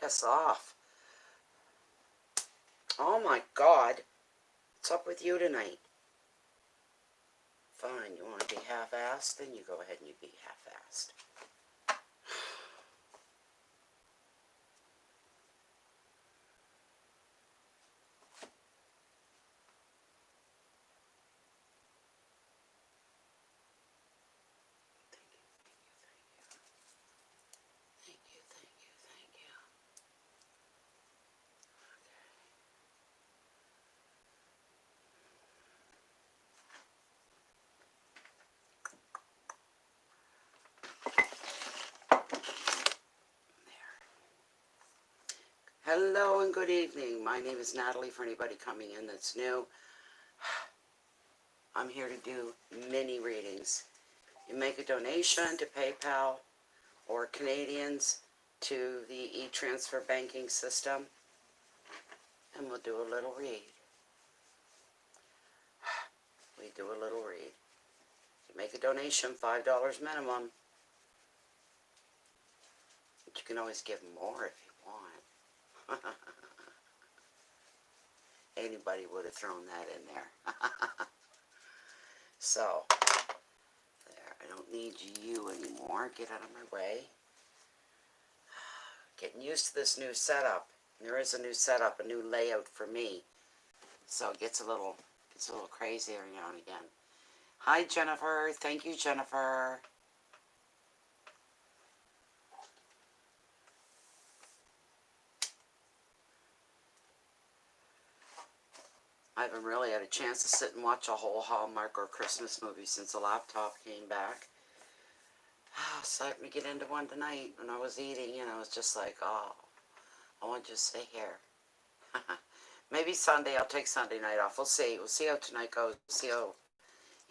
piss off. Oh my God. What's up with you tonight? Fine, you want to be half-assed? Then you go ahead and you be half-assed. Thank you, thank you, thank you. Hello and good evening. My name is Natalie. For anybody coming in that's new, I'm here to do mini readings. You make a donation to PayPal or Canadians to the e-transfer banking system, and we'll do a little read. We do a little read. You make a donation, $5 minimum. But you can always give more if you want. Anybody would have thrown that in there. So, there, I don't need you anymore. Get out of my way. Getting used to this new setup. There is a new setup, a new layout for me. So it gets a little crazy every now and again. Hi, Jennifer. Thank you, Jennifer. I haven't really had a chance to sit and watch a whole Hallmark or Christmas movie since the laptop came back. So let me get into one tonight. When I was eating, I was just like, oh, I want to just stay here. Maybe Sunday, I'll take Sunday night off. We'll see. We'll see how tonight goes. See how,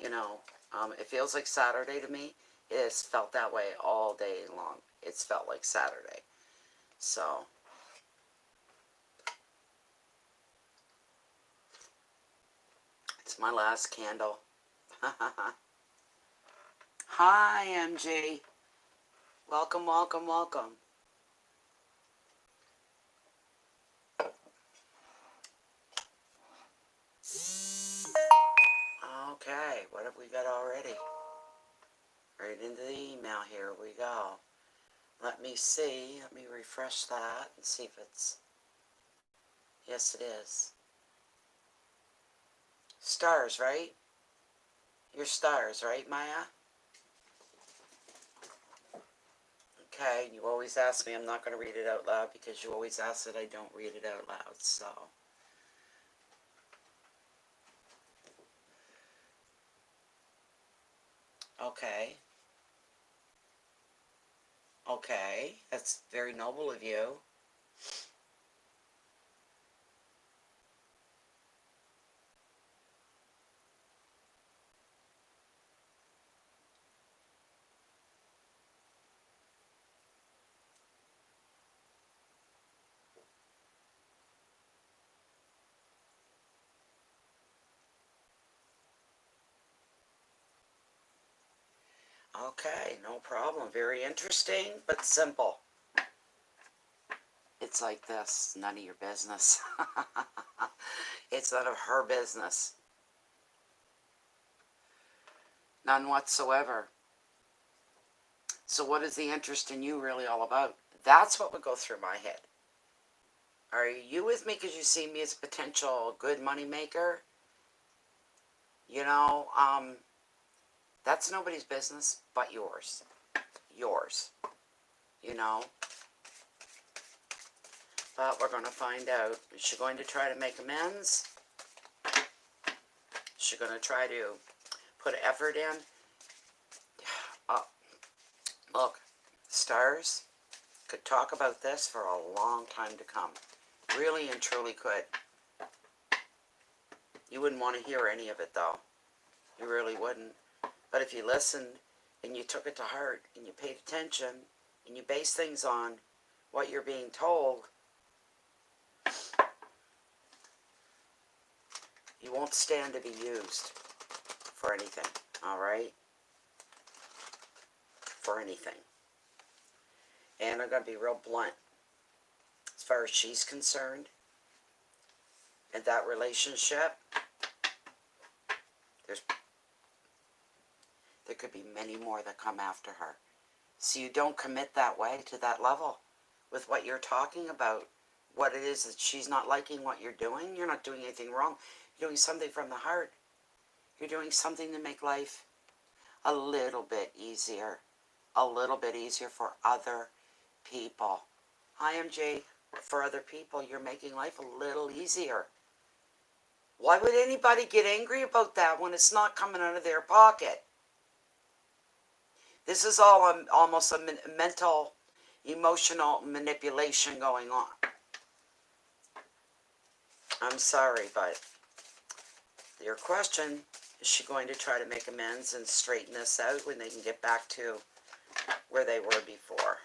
it feels like Saturday to me. It has felt that way all day long. It's felt like Saturday. So, it's my last candle. Hi, MG. Welcome, welcome, welcome. Okay, what have we got already? Right into the email, here we go. Let me see, let me refresh that and see if it's... Yes, it is. Stars, right? Your stars, right, Maya? Okay, you always ask me. I'm not going to read it out loud because you always ask that I don't read it out loud, so... Okay. Okay, that's very noble of you. Okay, no problem. Very interesting, but simple. It's like this. None of your business. It's none of her business. None whatsoever. So what is the interest in you really all about? That's what would go through my head. Are you with me because you see me as a potential good money maker? That's nobody's business but yours. Yours. But we're going to find out. Is she going to try to make amends? Is she going to try to put effort in? Look, stars could talk about this for a long time to come. Really and truly could. You wouldn't want to hear any of it, though. You really wouldn't. But if you listened and you took it to heart and you paid attention and you base things on what you're being told, you won't stand to be used for anything, all right? For anything. And I'm going to be real blunt. far as she's concerned, in that relationship, there could be many more that come after her. So you don't commit that way to that level with what you're talking about. What it is that she's not liking what you're doing. You're not doing anything wrong. You're doing something from the heart. You're doing something to make life a little bit easier. A little bit easier for other people. IMJ, for other people, you're making life a little easier. Why would anybody get angry about that when it's not coming out of their pocket? This is all almost a mental, emotional manipulation going on. I'm sorry, but your question, is she going to try to make amends and straighten this out when they can get back to where they were before?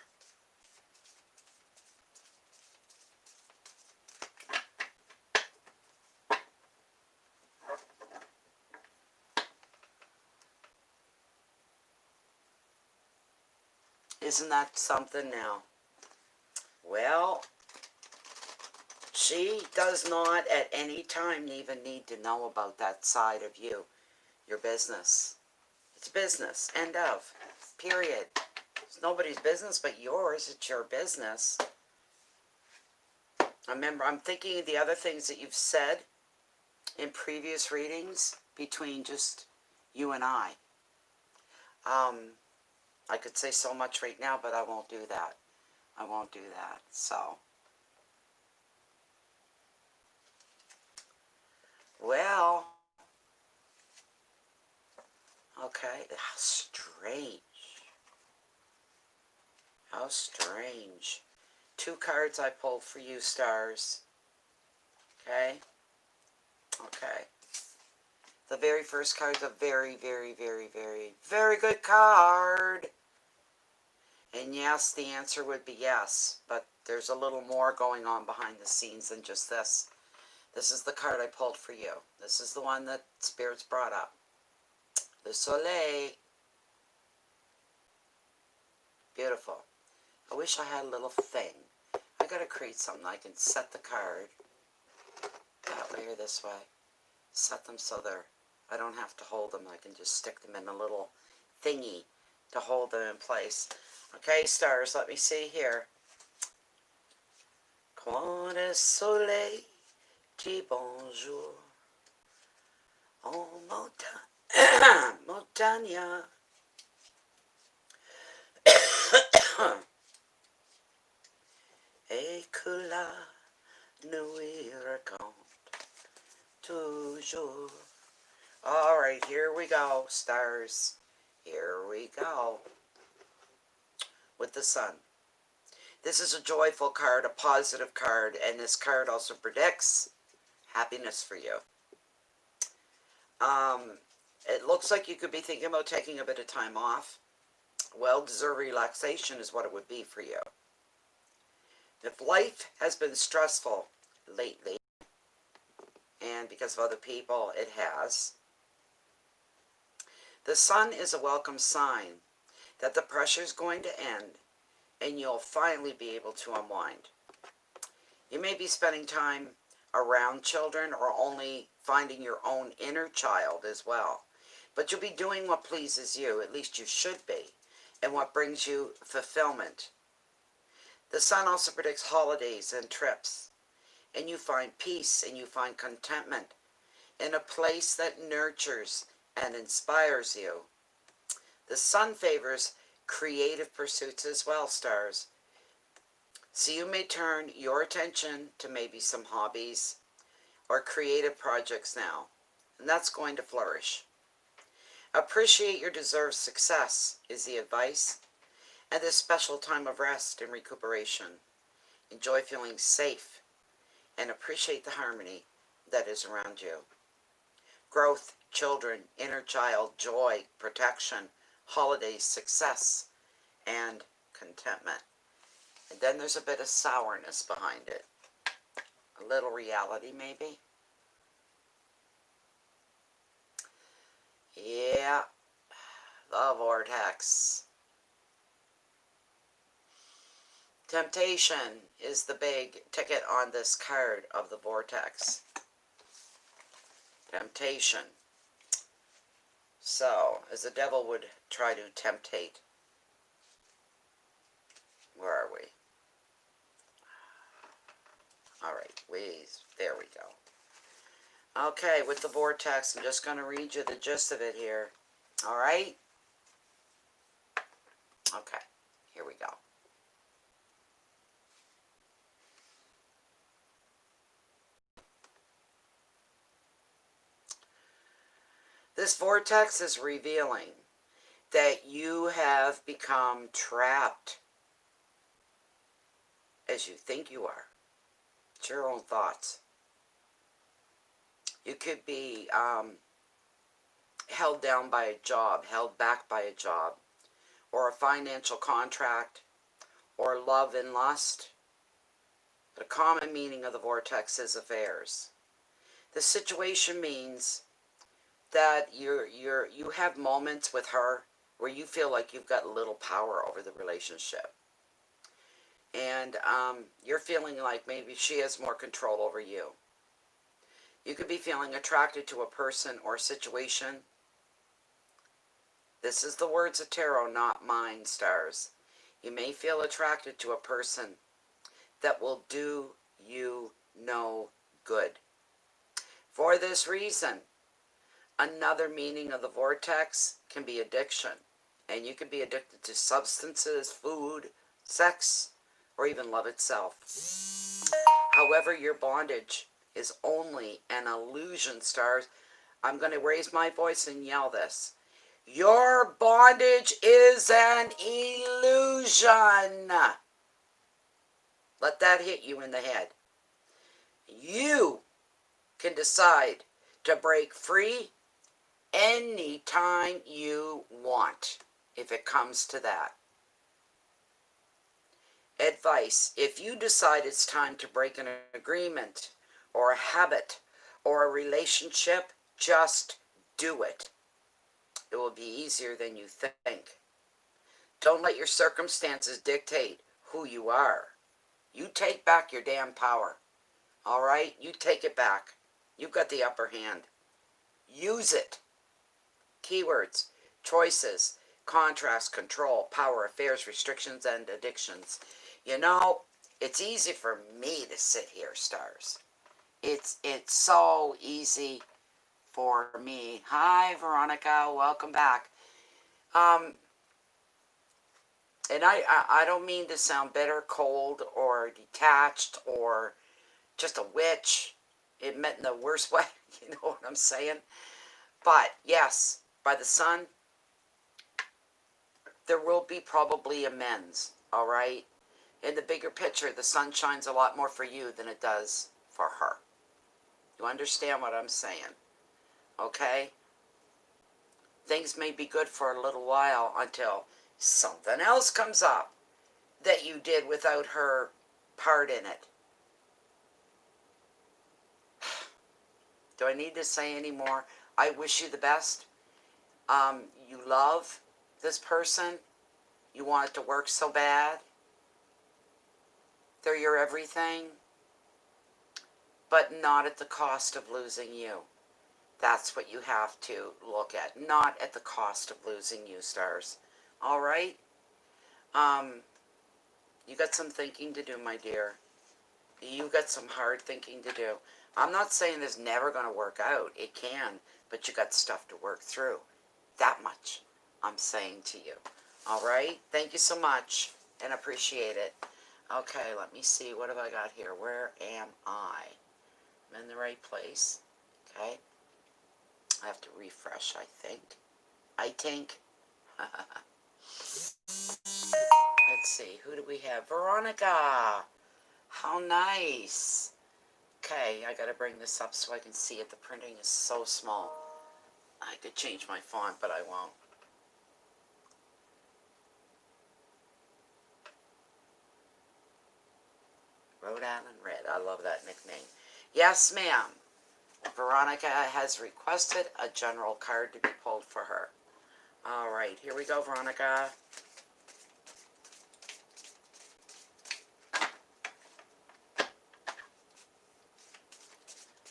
Isn't that something now? Well, she does not at any time even need to know about that side of you, your business. It's business, end of, period. It's nobody's business but yours. It's your business. Remember, I'm thinking of the other things that you've said in previous readings between just you and I. I could say so much right now, but I won't do that. I won't do that. So, well, okay. How strange. How strange. 2 cards I pulled for you, stars. Okay? Okay. The very first card is a very, very, very, very, very good card. And yes, the answer would be yes. But there's a little more going on behind the scenes than just this. This is the card I pulled for you. This is the one that Spirits brought up. Le Soleil. Beautiful. I wish I had a little thing. I gotta create something. I can set the card that way or this way. Set them so I don't have to hold them. I can just stick them in a little thingy to hold them in place. Okay, stars, let me see here. Quand le soleil dit bonjour en montagne. Et que la nuit raconte toujours. Alright, here we go, stars. Here we go. With the sun. This is a joyful card, a positive card, and this card also predicts happiness for you. It looks like you could be thinking about taking a bit of time off. Well-deserved relaxation is what it would be for you. If life has been stressful lately, and because of other people, it has, the sun is a welcome sign that the pressure is going to end and you'll finally be able to unwind. You may be spending time around children or only finding your own inner child as well. But you'll be doing what pleases you, at least you should be, and what brings you fulfillment. The sun also predicts holidays and trips, and you find peace and you find contentment in a place that nurtures and inspires you. The sun favors creative pursuits as well, stars. So you may turn your attention to maybe some hobbies or creative projects now, and that's going to flourish. Appreciate your deserved success is the advice, and this special time of rest and recuperation. Enjoy feeling safe and appreciate the harmony that is around you. Growth, children, inner child, joy, protection, holidays, success, and contentment. And then there's a bit of sourness behind it. A little reality, maybe. Yeah, the vortex. Temptation is the big ticket on this card of the vortex. Temptation. So, as the devil would try to temptate. Where are we? Alright, there we go. Okay, with the vortex, I'm just going to read you the gist of it here. Alright? Okay, here we go. This vortex is revealing that you have become trapped as you think you are. It's your own thoughts. You could be held down by a job, held back by a job, or a financial contract, or love and lust. The common meaning of the vortex is affairs. The situation means that you have moments with her where you feel like you've got little power over the relationship. And you're feeling like maybe she has more control over you. You could be feeling attracted to a person or situation. This is the words of tarot, not mine, stars. You may feel attracted to a person that will do you no good. For this reason, another meaning of the vortex can be addiction. And you can be addicted to substances, food, sex, or even love itself. However, your bondage is only an illusion, stars. I'm going to raise my voice and yell this. Your bondage is an illusion. Let that hit you in the head. You can decide to break free anytime you want, if it comes to that. Advice: if you decide it's time to break an agreement or a habit or a relationship, just do it. It will be easier than you think. Don't let your circumstances dictate who you are. You take back your damn power. All right? You take it back. You've got the upper hand. Use it. Keywords: choices, contrast, control, power, affairs, restrictions, and addictions. You know, it's easy for me to sit here, stars. It's so easy for me. Hi, Veronica. Welcome back. And I don't mean to sound bitter, cold, or detached, or just a witch. It meant in the worst way. You know what I'm saying? But, yes, by the sun, there will be probably amends, all right? In the bigger picture, the sun shines a lot more for you than it does for her. You understand what I'm saying? Okay? Things may be good for a little while until something else comes up that you did without her part in it. Do I need to say any more? I wish you the best. You love this person. You want it to work so bad. They're your everything. But not at the cost of losing you. That's what you have to look at. Not at the cost of losing you, stars. All right? You got some thinking to do, my dear. You got some hard thinking to do. I'm not saying it's never going to work out. It can, but you got stuff to work through. That much I'm saying to you. All right? Thank you so much, and appreciate it. Okay, let me see. What have I got here? Where am I? I'm in the right place. Okay. I have to refresh, I think. Let's see. Who do we have? Veronica. How nice. Okay, I got to bring this up so I can see it. The printing is so small. I could change my font, but I won't. Rhode Island Red. I love that nickname. Yes, ma'am. Veronica has requested a general card to be pulled for her. All right, here we go, Veronica.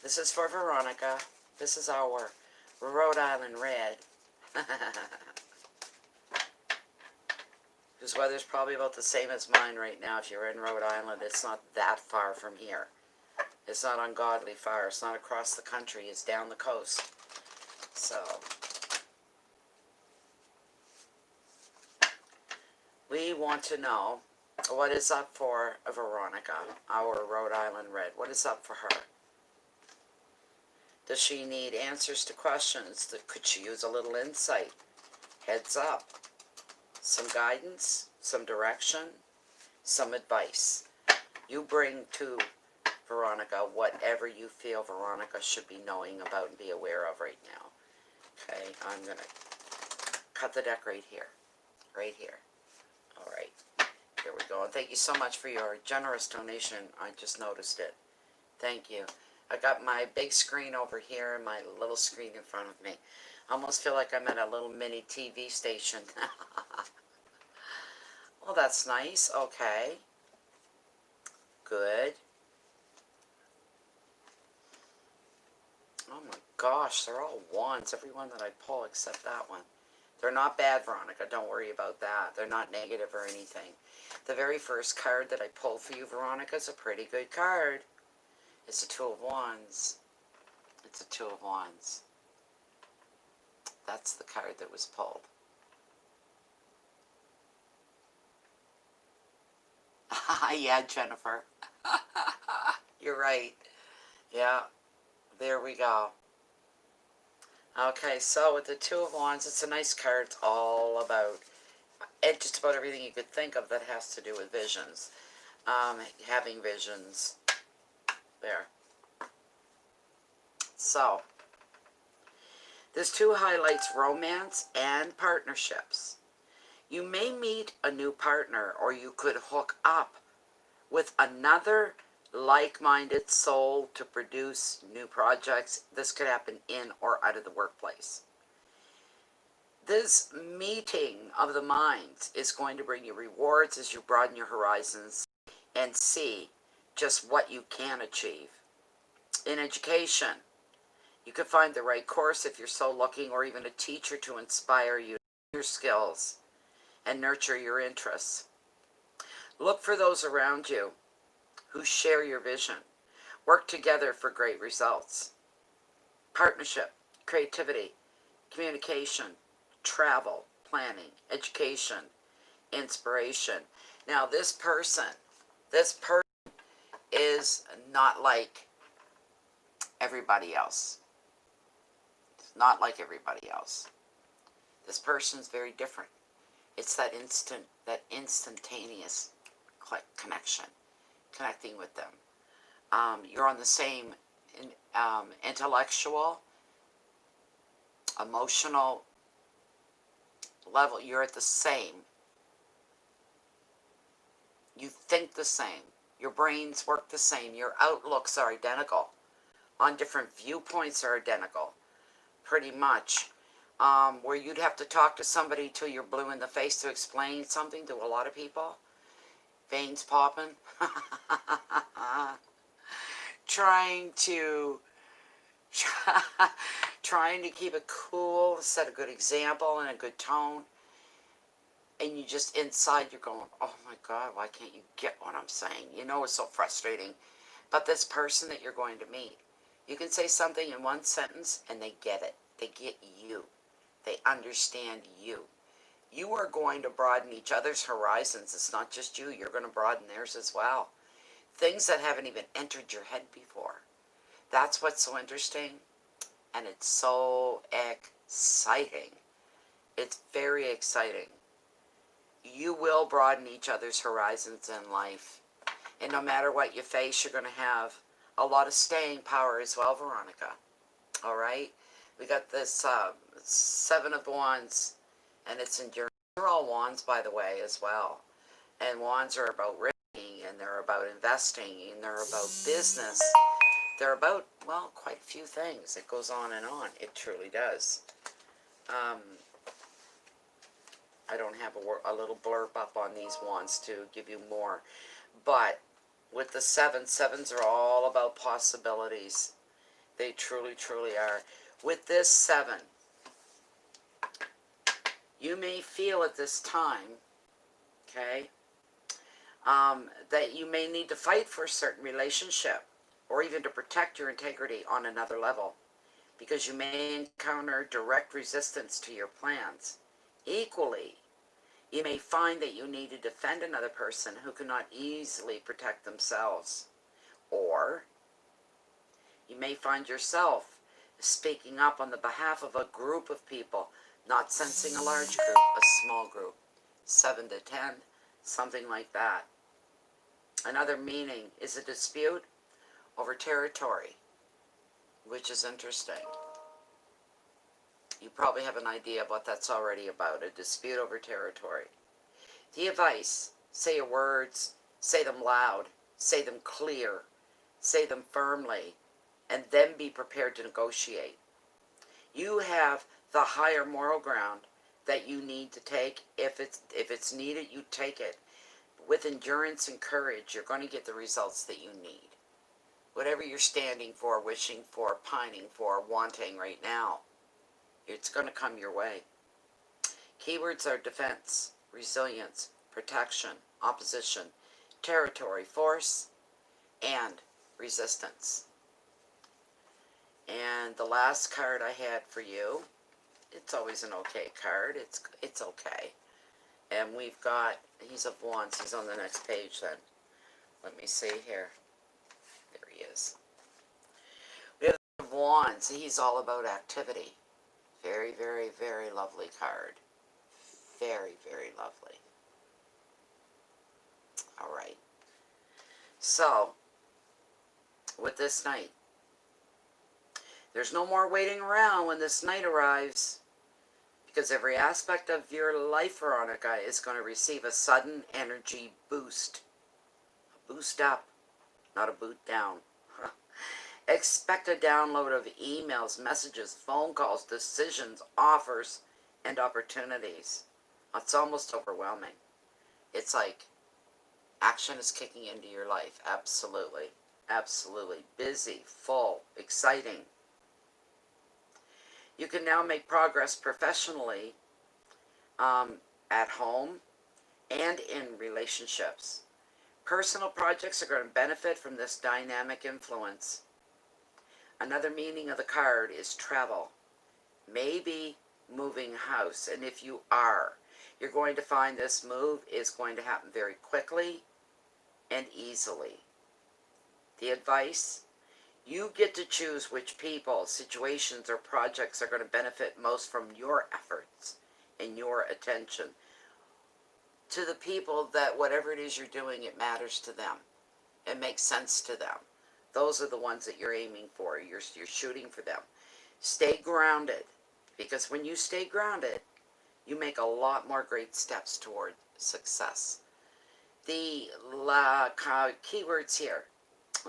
This is for Veronica. This is our Rhode Island Red. Whose weather's probably about the same as mine right now. If you're in Rhode Island, it's not that far from here. It's not ungodly far. It's not across the country. It's down the coast. So, we want to know what is up for Veronica, our Rhode Island Red. What is up for her? Does she need answers to questions? Could she use a little insight? Heads up. Some guidance, some direction, some advice. You bring to Veronica whatever you feel Veronica should be knowing about and be aware of right now. Okay, I'm going to cut the deck right here. Right here. All right. Here we go. And thank you so much for your generous donation. I just noticed it. Thank you. I got my big screen over here and my little screen in front of me. I almost feel like I'm at a little mini TV station. Well, that's nice. Okay. Good. Oh my gosh, they're all ones. Every one that I pull except that one. They're not bad, Veronica. Don't worry about that. They're not negative or anything. The very first card that I pulled for you, Veronica, is a pretty good card. It's a Two of Wands. It's a Two of Wands. That's the card that was pulled. Yeah, Jennifer. You're right. Yeah, there we go. Okay, so with the Two of Wands, it's a nice card. It's all about, just about everything you could think of that has to do with visions. Having visions. There. So, this two highlights romance and partnerships. You may meet a new partner, or you could hook up with another like-minded soul to produce new projects. This could happen in or out of the workplace. This meeting of the minds is going to bring you rewards as you broaden your horizons and see just what you can achieve. In education, you could find the right course if you're so looking, or even a teacher to inspire you, your skills, and nurture your interests. Look for those around you who share your vision. Work together for great results. Partnership, creativity, communication, travel, planning, education, inspiration. Now this person is not like everybody else. It's not like everybody else. This person's very different. It's that instantaneous connection, connecting with them. You're on the same intellectual, emotional level. You're at the same. You think the same. Your brains work the same. Your outlooks are identical. On different viewpoints are identical, pretty much. Where you'd have to talk to somebody till you're blue in the face to explain something to a lot of people. Veins popping. trying to keep it cool, set a good example and a good tone. And you just inside you're going, oh my God, why can't you get what I'm saying? You know, it's so frustrating. But this person that you're going to meet, you can say something in one sentence and they get it. They get you. They understand you. You are going to broaden each other's horizons. It's not just you. You're going to broaden theirs as well. Things that haven't even entered your head before. That's what's so interesting. And it's so exciting. It's very exciting. You will broaden each other's horizons in life. And no matter what you face, you're going to have a lot of staying power as well, Veronica. All right? We got this Seven of Wands, and it's endurance. They're all wands, by the way, as well. And wands are about risking, and they're about investing, and they're about business. They're about, well, quite a few things. It goes on and on. It truly does. I don't have a little blurb up on these wands to give you more. But with the sevens are all about possibilities. They truly, truly are. With this 7, you may feel at this time, okay, that you may need to fight for a certain relationship or even to protect your integrity on another level because you may encounter direct resistance to your plans. Equally, you may find that you need to defend another person who cannot easily protect themselves. Or you may find yourself speaking up on the behalf of a group of people, not sensing a large group, a small group, 7 to 10, something like that. Another meaning is a dispute over territory, which is interesting. You probably have an idea of what that's already about, a dispute over territory. The advice, say your words, say them loud, say them clear, say them firmly, and then be prepared to negotiate. You have the higher moral ground that you need to take. If it's needed, you take it. With endurance and courage, you're going to get the results that you need. Whatever you're standing for, wishing for, pining for, wanting right now, it's going to come your way. Keywords are defense, resilience, protection, opposition, territory, force, and resistance. And the last card I had for you, it's always an okay card. It's okay. And we've got, he's of Wands. He's on the next page then. Let me see here. There he is. We have the of Wands. He's all about activity. Very, very, very lovely card. Very, very lovely. All right. So, with this night, there's no more waiting around when this night arrives, because every aspect of your life, Veronica, is going to receive a sudden energy boost. A boost up, not a boot down. Expect a download of emails, messages, phone calls, decisions, offers, and opportunities. It's almost overwhelming. It's like action is kicking into your life. Absolutely. Absolutely. Busy, full, exciting. You can now make progress professionally, at home, and in relationships. Personal projects are going to benefit from this dynamic influence. Another meaning of the card is travel. Maybe moving house. And if you are, you're going to find this move is going to happen very quickly and easily. The advice, you get to choose which people, situations, or projects are going to benefit most from your efforts and your attention. To the people that whatever it is you're doing, it matters to them. It makes sense to them. Those are the ones that you're aiming for. You're shooting for them. Stay grounded, because when you stay grounded, you make a lot more great steps toward success. The keywords here,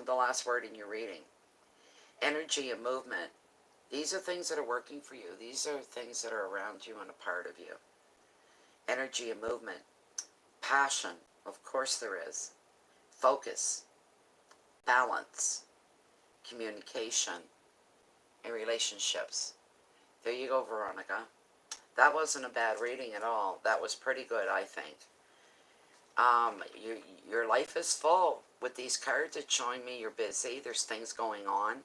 the last word in your reading, energy and movement. These are things that are working for you. These are things that are around you and a part of you. Energy and movement. Passion, of course there is. Focus. Balance. Communication. And relationships. There you go, Veronica. That wasn't a bad reading at all. That was pretty good, I think. Your life is full. With these cards, it's showing me you're busy. There's things going on.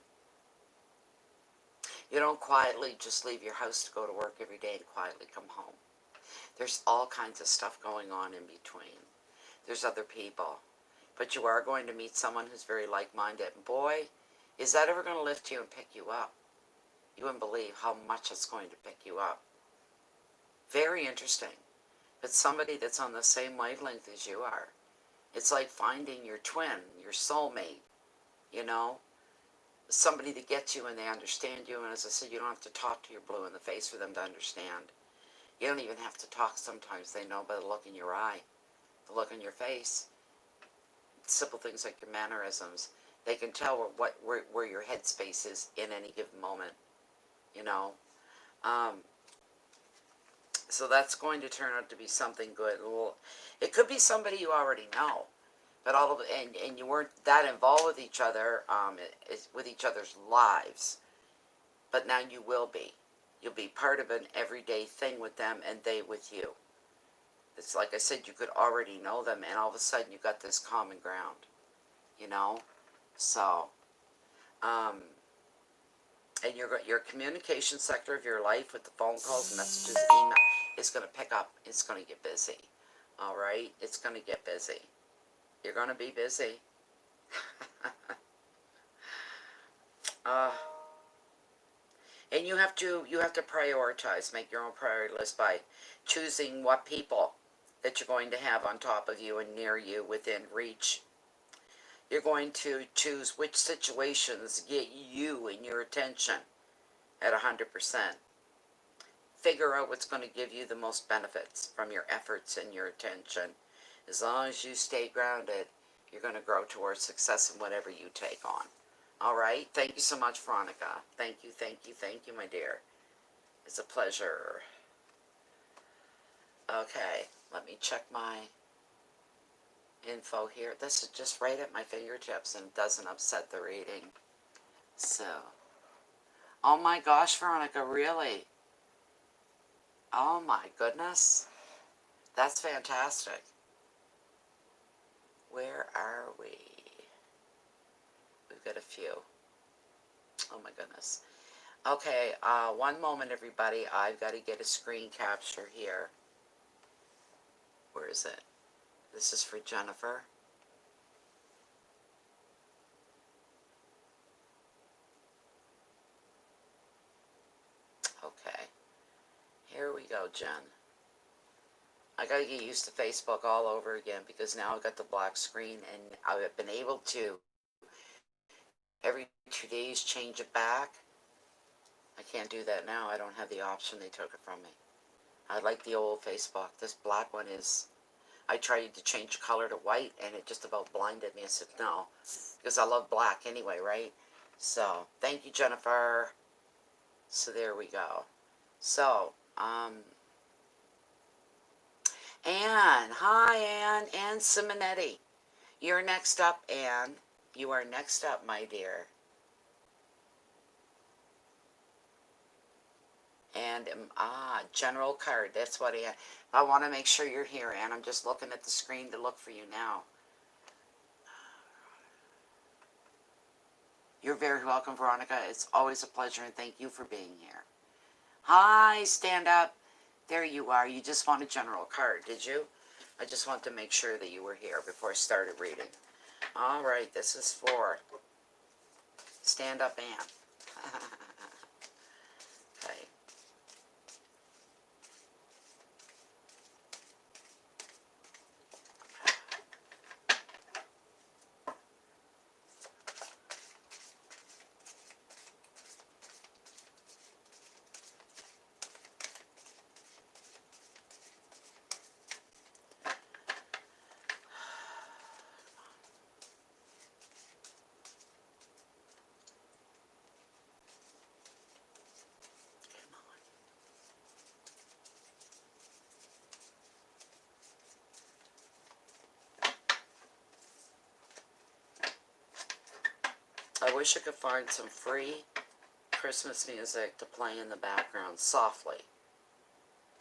You don't quietly just leave your house to go to work every day and quietly come home. There's all kinds of stuff going on in between. There's other people. But you are going to meet someone who's very like-minded. Boy, is that ever going to lift you and pick you up. You wouldn't believe how much it's going to pick you up. Very interesting. But somebody that's on the same wavelength as you are. It's like finding your twin, your soulmate, you know. Somebody that gets you and they understand you. And as I said, you don't have to talk to your blue in the face for them to understand. You don't even have to talk sometimes. They know by the look in your eye, the look in your face. Simple things like your mannerisms. They can tell where your headspace is in any given moment, you know. So that's going to turn out to be something good. It could be somebody you already know. but all of and you weren't that involved with each other, with each other's lives, but now you will be. You'll be part of an everyday thing with them and they with you. It's like I said, you could already know them, and all of a sudden you got this common ground, you know? So, and your communication sector of your life with the phone calls, messages, email, is going to pick up. It's going to get busy. All right? It's going to get busy. You're going to be busy. uh, and you have to prioritize, make your own priority list by choosing what people that you're going to have on top of you and near you within reach. You're going to choose which situations get you and your attention at 100%. Figure out what's going to give you the most benefits from your efforts and your attention. As long as you stay grounded, you're going to grow towards success in whatever you take on. All right? Thank you so much, Veronica. Thank you, my dear. It's a pleasure. Okay, let me check my info here. This is just right at my fingertips and it doesn't upset the reading. So, oh my gosh, Veronica, really? Oh my goodness. That's fantastic. Where are we? We've got a few. Oh my goodness. Okay, one moment, everybody. I've got to get a screen capture here. Where is it? This is for Jennifer. Okay. Here we go, Jen. I gotta get used to Facebook all over again because now I've got the black screen and I've been able to every 2 days change it back. I can't do that now. I don't have the option. They took it from me. I like the old Facebook. This black one is, I tried to change the color to white and it just about blinded me. I said no, because I love black anyway, right? So, thank you, Jennifer. So there we go. So, Anne. Hi, Anne. Anne Simonetti. You're next up, Anne. You are next up, my dear. And, general card. That's what Anne. I want to make sure you're here, Anne. I'm just looking at the screen to look for you now. You're very welcome, Veronica. It's always a pleasure, and thank you for being here. Hi, stand up. There you are. You just want a general card, did you? I just want to make sure that you were here before I started reading. All right, this is for Stand Up Ann. Okay. I wish I could find some free Christmas music to play in the background softly.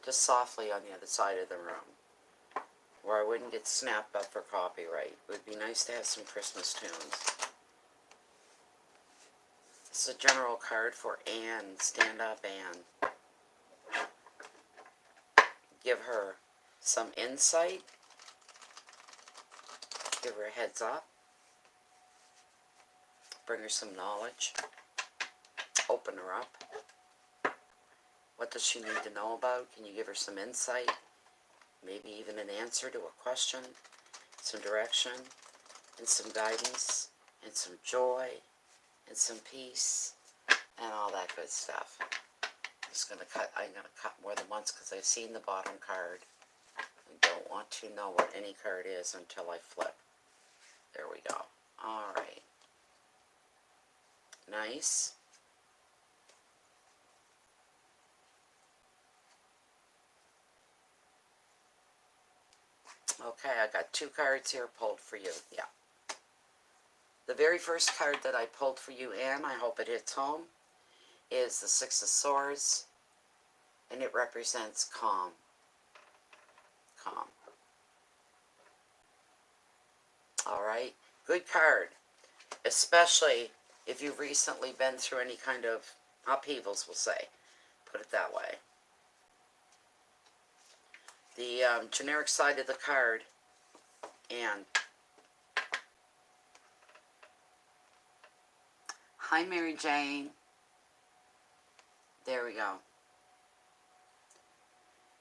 Just softly on the other side of the room, where I wouldn't get snapped up for copyright. It would be nice to have some Christmas tunes. This is a general card for Anne. Stand Up Anne. Give her some insight. Give her a heads up. Bring her some knowledge. Open her up. What does she need to know about? Can you give her some insight? Maybe even an answer to a question, some direction, and some guidance, and some joy, and some peace, and all that good stuff. I'm gonna cut more than once because I've seen the bottom card. I don't want to know what any card is until I flip. There we go. All right. Nice. Okay, I got 2 cards here pulled for you. Yeah. The very first card that I pulled for you, Anne, I hope it hits home, is the Six of Swords, and it represents calm. Calm. All right? Good card, especially if you've recently been through any kind of upheavals, we'll say. Put it that way. The generic side of the card, and hi, Mary Jane. There we go.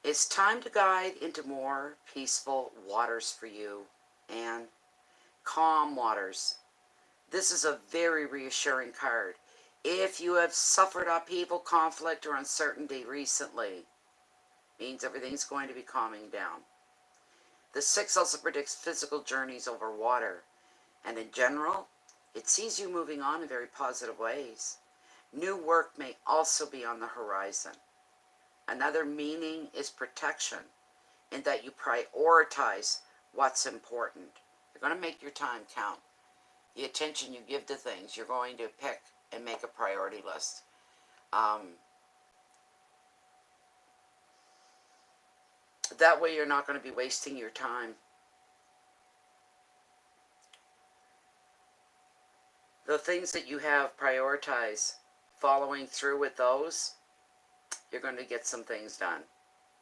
It's time to guide into more peaceful waters for you, and calm waters. This is a very reassuring card. If you have suffered upheaval, conflict, or uncertainty recently, means everything's going to be calming down. The 6 also predicts physical journeys over water, and in general, it sees you moving on in very positive ways. New work may also be on the horizon. Another meaning is protection, in that you prioritize what's important. You're going to make your time count. The attention you give to things, you're going to pick and make a priority list. That way you're not going to be wasting your time. The things that you have prioritized, following through with those, you're going to get some things done.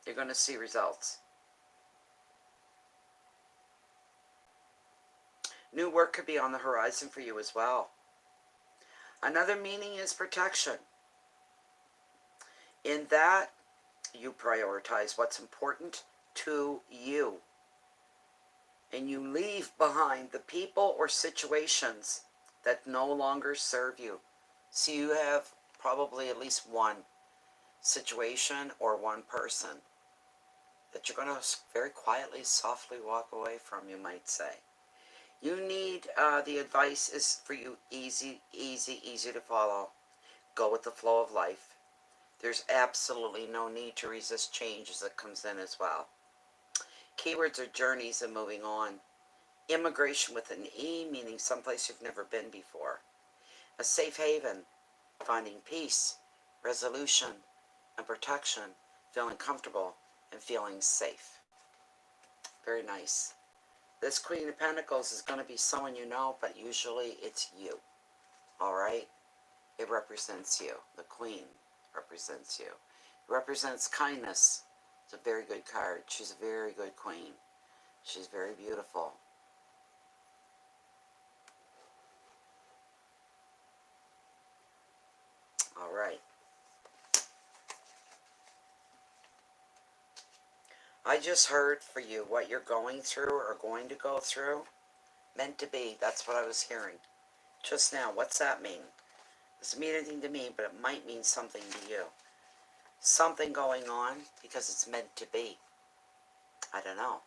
You're going to see results. New work could be on the horizon for you as well. Another meaning is protection. In that, you prioritize what's important to you. And you leave behind the people or situations that no longer serve you. So you have probably at least one situation or one person that you're going to very quietly, softly walk away from, you might say. You need, the advice is for you easy to follow. Go with the flow of life. There's absolutely no need to resist change as it comes in as well. Keywords are journeys and moving on. Immigration with an E, meaning someplace you've never been before. A safe haven, finding peace, resolution, and protection, feeling comfortable and feeling safe. Very nice. This Queen of Pentacles is going to be someone you know, but usually it's you. All right? It represents you. The Queen represents you. It represents kindness. It's a very good card. She's a very good queen. She's very beautiful. All right. I just heard for you what you're going through or going to go through. Meant to be. That's what I was hearing just now. What's that mean? It doesn't mean anything to me, but it might mean something to you. Something going on because it's meant to be. I don't know.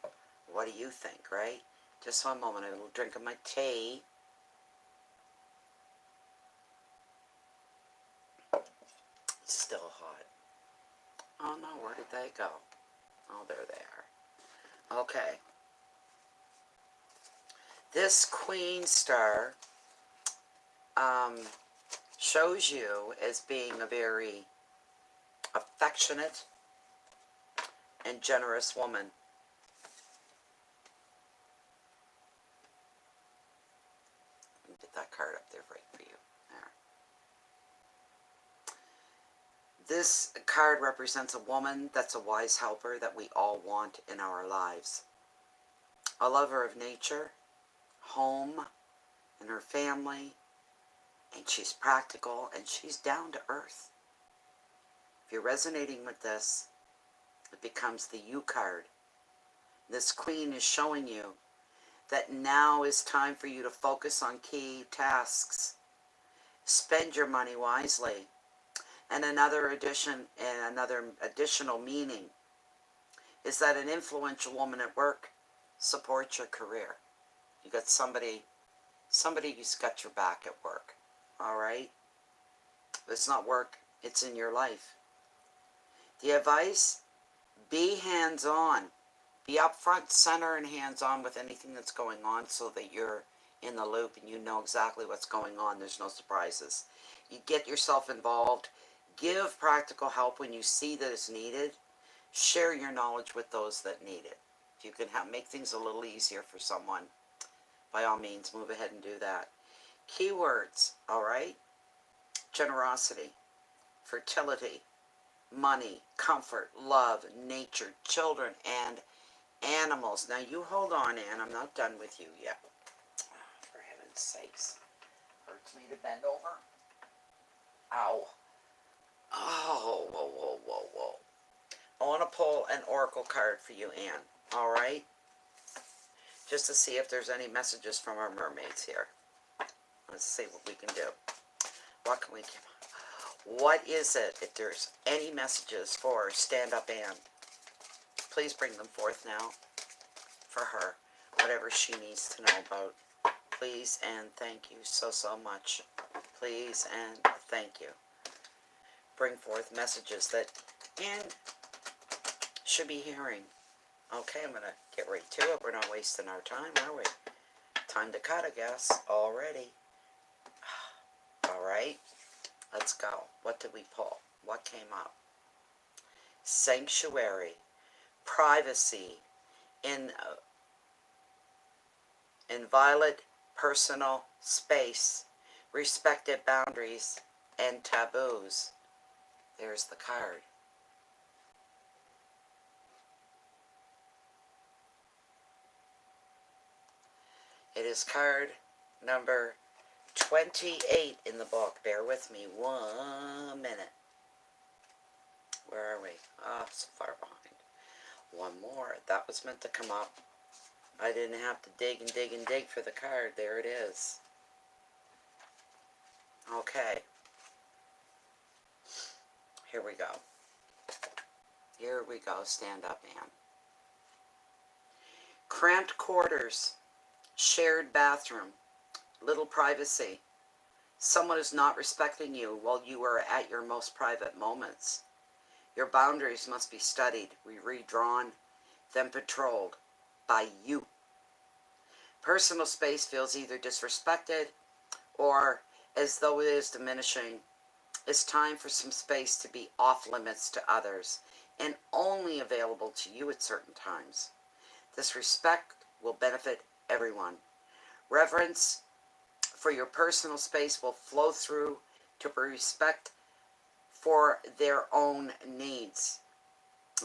What do you think, right? Just one moment. A little drink of my tea. It's still hot. Oh no, where did they go? Oh, there they are. Okay. This Queen star shows you as being a very affectionate and generous woman. Let me get that card up there right for you. There. This card represents a woman that's a wise helper that we all want in our lives. A lover of nature, home, and her family, and she's practical and she's down to earth. If you're resonating with this, it becomes the You card. This Queen is showing you that now is time for you to focus on key tasks. Spend your money wisely. And another additional meaning is that an influential woman at work supports your career. You got somebody who's got your back at work. All right? It's not work, it's in your life. The advice, be hands-on. Be upfront, center, and hands-on with anything that's going on so that you're in the loop and you know exactly what's going on. There's no surprises. You get yourself involved. Give practical help when you see that it's needed. Share your knowledge with those that need it. If you can make things a little easier for someone, by all means, move ahead and do that. Keywords, all right? Generosity, fertility, money, comfort, love, nature, children, and animals. Now you hold on, Anne. I'm not done with you yet. For heaven's sakes. Hurts me to bend over. Ow. Oh, whoa, whoa, whoa, whoa. I want to pull an oracle card for you, Anne. All right? Just to see if there's any messages from our mermaids here. Let's see what we can do. What can we give? What is it, if there's any messages for Stand Up Anne? Please bring them forth now for her. Whatever she needs to know about. Please and thank you so, so much. Please and thank you. Bring forth messages that Anne should be hearing. Okay, I'm going to get right to it. We're not wasting our time, are we? Time to cut, I guess, already. All right, let's go. What did we pull? What came up? Sanctuary, privacy, inviolate personal space, respected boundaries, and taboos. There's the card. It is card number 28 in the book. Bear with me 1 minute. Where are we? Ah, so far behind. One more. That was meant to come up. I didn't have to dig and dig and dig for the card. There it is. Okay. Here we go. Here we go. Stand up, Anne. Cramped quarters. Shared bathroom. Little privacy. Someone is not respecting you while you are at your most private moments. Your boundaries must be studied, redrawn, then patrolled by you. Personal space feels either disrespected or as though it is diminishing. It's time for some space to be off limits to others and only available to you at certain times. This respect will benefit everyone. Reverence for your personal space will flow through to respect for their own needs.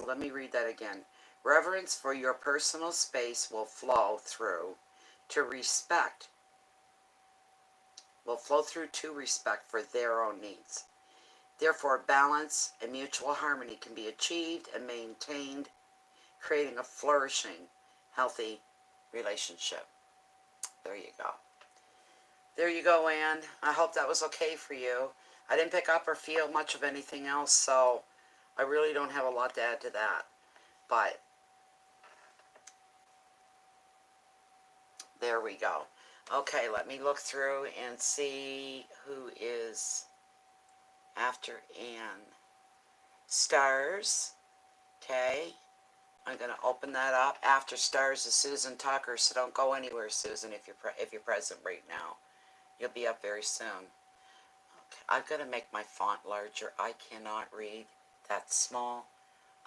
Let me read that again. Reverence for your personal space will flow through to respect for their own needs. Therefore, balance and mutual harmony can be achieved and maintained, creating a flourishing, healthy relationship. There you go. There you go, Anne. I hope that was okay for you. I didn't pick up or feel much of anything else, so I really don't have a lot to add to that. But there we go. Okay, let me look through and see who is after Anne. Stars. Okay. I'm going to open that up. After Stars is Susan Tucker, so don't go anywhere, Susan, if you're present right now. You'll be up very soon. Okay. I've got to make my font larger. I cannot read that small.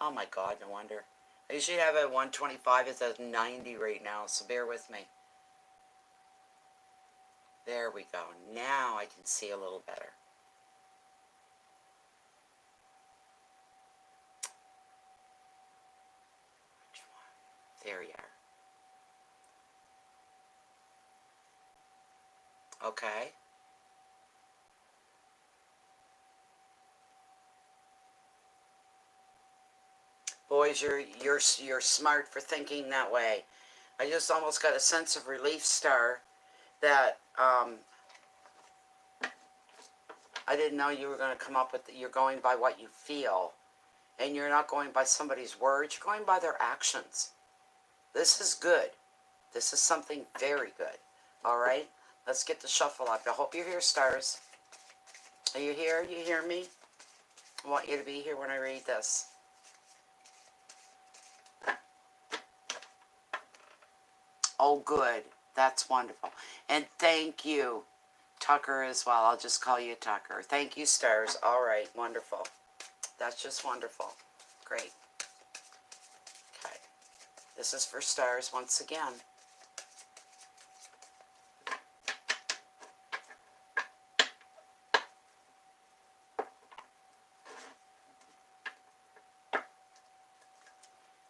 Oh my God, no wonder. I usually have it at 125. It's at 90 right now, so bear with me. There we go. Now I can see a little better. Which one? There you are. Okay. Boys, you're smart for thinking that way. I just almost got a sense of relief, Star, that I didn't know you were going to come up with, you're going by what you feel, and you're not going by somebody's words, you're going by their actions. This is good. This is something very good. All right? Let's get the shuffle up. I hope you're here, Stars. Are you here? You hear me? I want you to be here when I read this. Oh, good. That's wonderful. And thank you, Tucker, as well. I'll just call you Tucker. Thank you, stars. All right, wonderful. That's just wonderful. Great. Okay. This is for stars once again.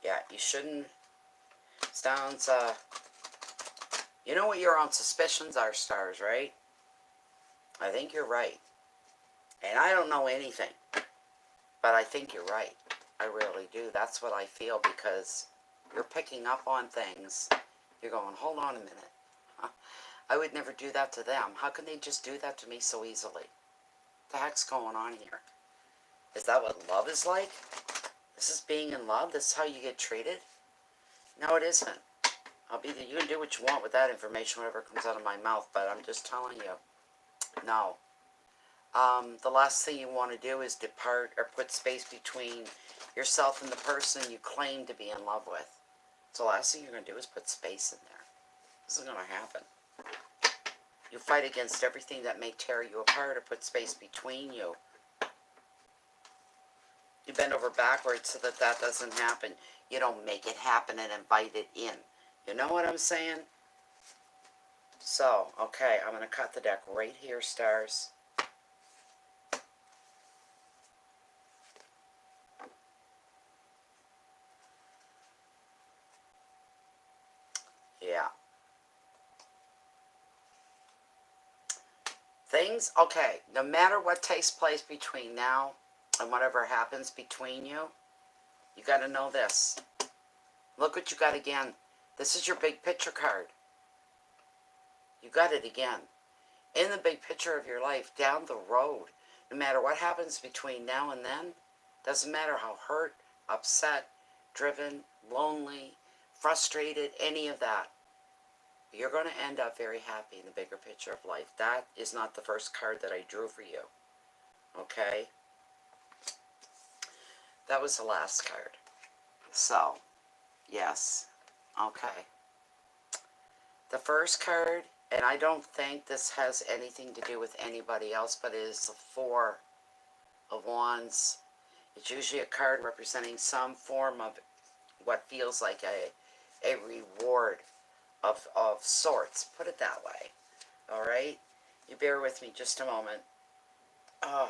Yeah, you shouldn't. Sounds, you know what your own suspicions are, stars, right? I think you're right. And I don't know anything, but I think you're right. I really do. That's what I feel, because you're picking up on things. You're going, hold on a minute. I would never do that to them. How can they just do that to me so easily? What the heck's going on here? Is that what love is like? This is being in love? This is how you get treated? No, it isn't. You can do what you want with that information, whatever comes out of my mouth, but I'm just telling you, no. The last thing you want to do is depart or put space between yourself and the person you claim to be in love with. So the last thing you're going to do is put space in there. This isn't going to happen. You fight against everything that may tear you apart or put space between you. You bend over backwards so that that doesn't happen. You don't make it happen and invite it in. You know what I'm saying? So, okay, I'm going to cut the deck right here, stars. Yeah. Things, okay, no matter what takes place between now and whatever happens between you, you got to know this. Look what you got again. This is your big picture card. You got it again. In the big picture of your life, down the road, no matter what happens between now and then, doesn't matter how hurt, upset, driven, lonely, frustrated, any of that, you're going to end up very happy in the bigger picture of life. That is not the first card that I drew for you. Okay? That was the last card. So, yes. Okay. The first card, and I don't think this has anything to do with anybody else, but it is the Four of Wands. It's usually a card representing some form of what feels like a reward of sorts. Put it that way. All right? You bear with me just a moment. Oh.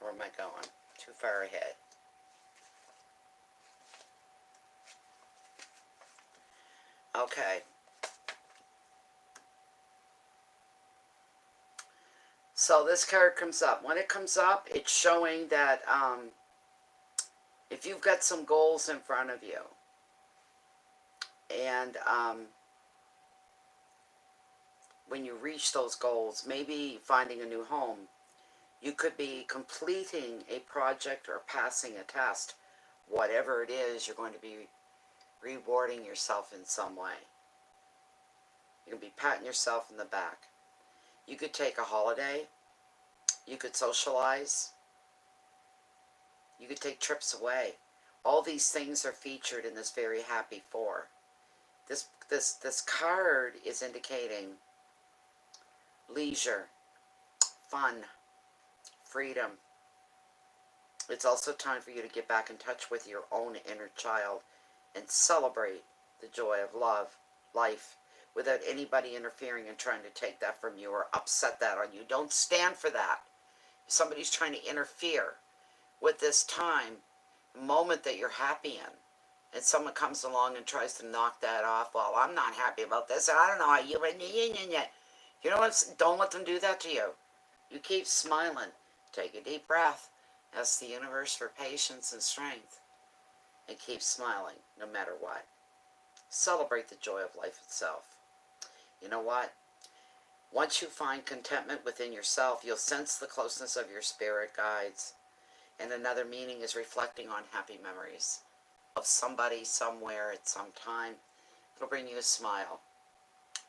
Where am I going? Too far ahead. Okay. So this card comes up. When it comes up, it's showing that if you've got some goals in front of you, and when you reach those goals, maybe finding a new home, you could be completing a project or passing a test. Whatever it is, you're going to be rewarding yourself in some way. You're going to be patting yourself in the back. You could take a holiday. You could socialize. You could take trips away. All these things are featured in this very happy Four. This card is indicating leisure, fun, freedom. It's also time for you to get back in touch with your own inner child and celebrate the joy of love, life, without anybody interfering and trying to take that from you or upset that on you. Don't stand for that. If somebody's trying to interfere with this time, moment that you're happy in, and someone comes along and tries to knock that off, well, I'm not happy about this, I don't know how you, you know what, don't let them do that to you. You keep smiling. Take a deep breath. Ask the universe for patience and strength. And keep smiling, no matter what. Celebrate the joy of life itself. You know what? Once you find contentment within yourself, you'll sense the closeness of your spirit guides. And another meaning is reflecting on happy memories of somebody, somewhere, at some time. It'll bring you a smile.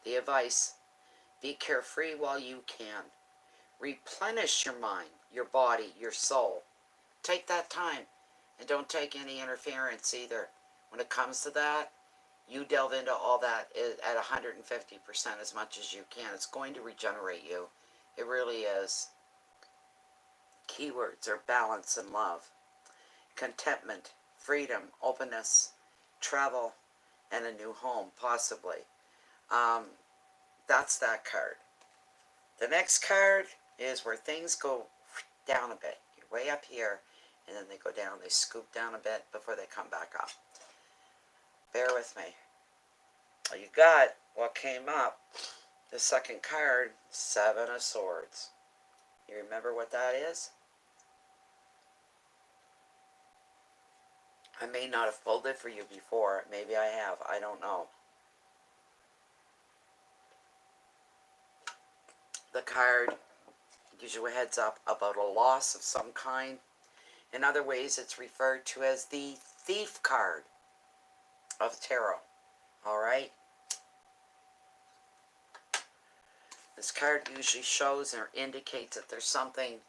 The advice, be carefree while you can. Replenish your mind, your body, your soul take that time. And don't take any interference either. When it comes to that, you delve into all that at 150% as much as you can. It's going to regenerate you. It really is. Keywords are balance and love, contentment, freedom, openness, travel, and a new home, possibly. That's that card. The next card is where things go down a bit. You're way up here, and then they go down. They scoop down a bit before they come back up. Bear with me. You got what came up. The second card, Seven of Swords. You remember what that is? I may not have pulled it for you before. Maybe I have. I don't know. The card gives you a heads up about a loss of some kind. In other ways, it's referred to as the Thief card of tarot. Alright? This card usually shows or indicates that there's something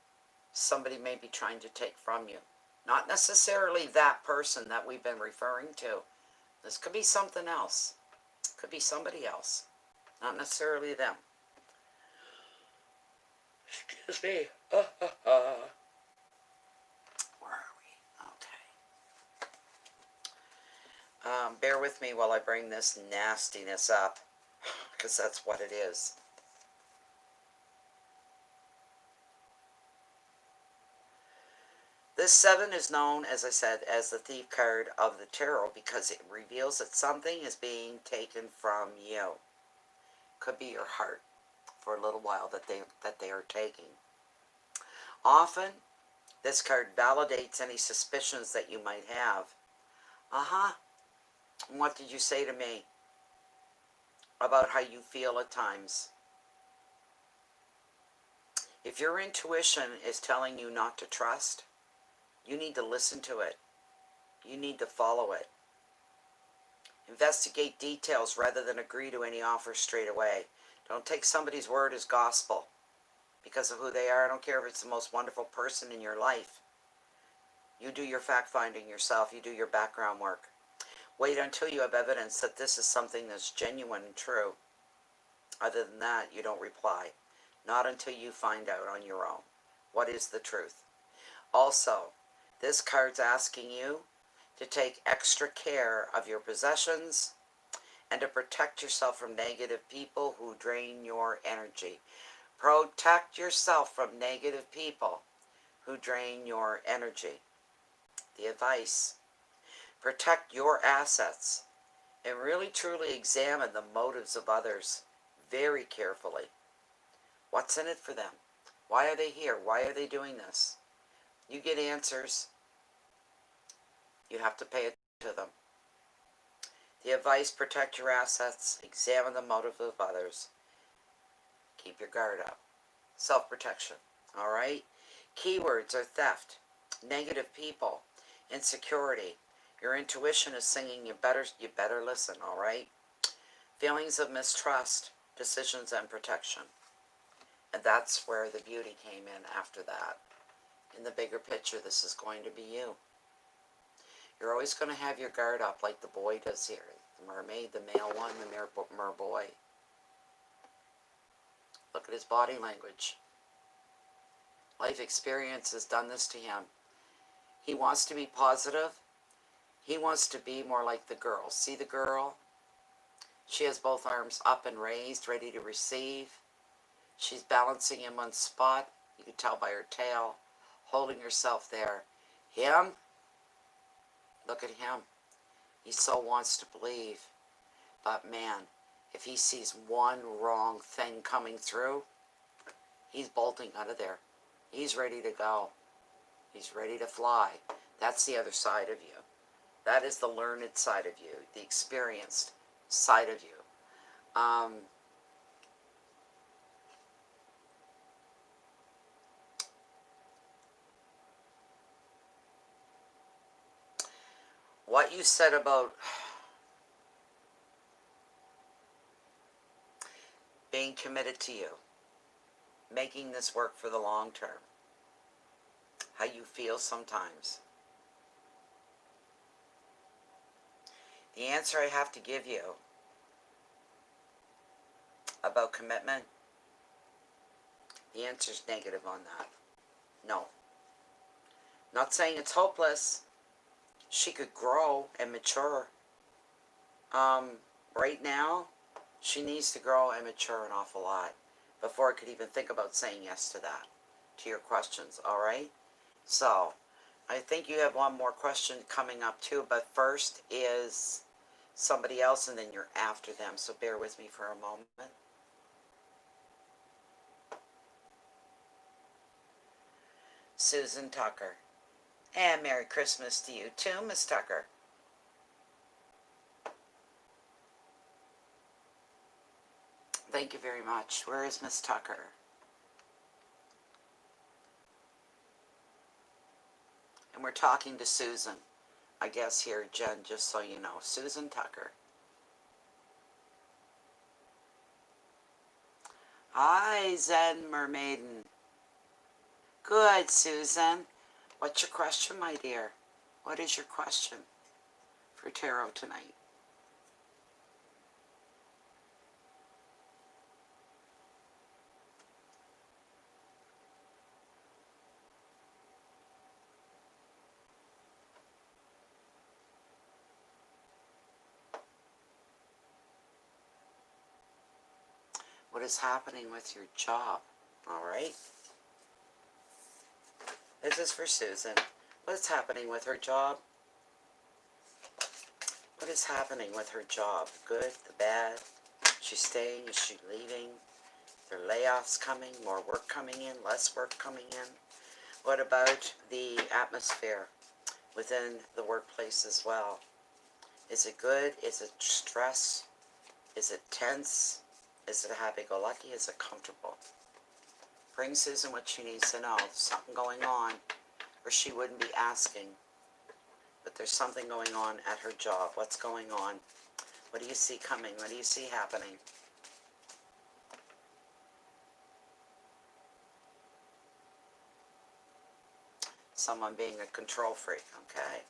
somebody may be trying to take from you. Not necessarily that person that we've been referring to. This could be something else. Could be somebody else. Not necessarily them. Excuse me. Where are we? Okay. Bear with me while I bring this nastiness up, because that's what it is. This 7 is known, as I said, as the Thief card of the tarot because it reveals that something is being taken from you. Could be your heart for a little while that they are taking. Often, this card validates any suspicions that you might have. What did you say to me about how you feel at times? If your intuition is telling you not to trust, you need to listen to it. You need to follow it. Investigate details rather than agree to any offer straight away. Don't take somebody's word as gospel because of who they are. I don't care if it's the most wonderful person in your life. You do your fact-finding yourself. You do your background work. Wait until you have evidence that this is something that's genuine and true. Other than that, you don't reply. Not until you find out on your own. What is the truth? Also, this card's asking you to take extra care of your possessions and to protect yourself from negative people who drain your energy. Protect yourself from negative people who drain your energy. The advice: protect your assets and really truly examine the motives of others very carefully. What's in it for them? Why are they here? Why are they doing this? You get answers. You have to pay it to them. The advice: protect your assets, examine the motive of others, keep your guard up. Self-protection, all right? Keywords are theft, negative people, insecurity. Your intuition is singing you better listen, all right? Feelings of mistrust, decisions, and protection. And that's where the beauty came in after that. In the bigger picture, this is going to be you. You're always going to have your guard up like the boy does here. The mermaid, the male one, the mer boy. Look at his body language. Life experience has done this to him. He wants to be positive. He wants to be more like the girl. See the girl? She has both arms up and raised, ready to receive. She's balancing him on spot. You can tell by her tail, holding herself there. Him? Look at him. He so wants to believe. But man, if he sees one wrong thing coming through, he's bolting out of there. He's ready to go. He's ready to fly. That's the other side of you. That is the learned side of you, the experienced side of you. What you said about being committed to you, making this work for the long term, how you feel sometimes. The answer I have to give you about commitment, the answer is negative on that. No. Not saying it's hopeless. She could grow and mature. Right now, she needs to grow and mature an awful lot before I could even think about saying yes to that, to your questions, all right? So, I think you have one more question coming up too, but first is somebody else and then you're after them, so bear with me for a moment. Susan Tucker. And Merry Christmas to you too, Miss Tucker. Thank you very much. Where is Miss Tucker? And we're talking to Susan, I guess here, Jen, just so you know. Susan Tucker. Hi, Zen Mermaiden. Good, Susan. What's your question, my dear? What is your question for tarot tonight? What is happening with your job? All right. This is for Susan. What's happening with her job? What is happening with her job? Good, the bad? She's staying? Is she leaving? There are layoffs coming? More work coming in? Less work coming in? What about the atmosphere within the workplace as well? Is it good? Is it stress? Is it tense? Is it happy-go-lucky? Is it comfortable? Bring Susan what she needs to know. There's something going on, or she wouldn't be asking. But there's something going on at her job. What's going on? What do you see coming? What do you see happening? Someone being a control freak, okay?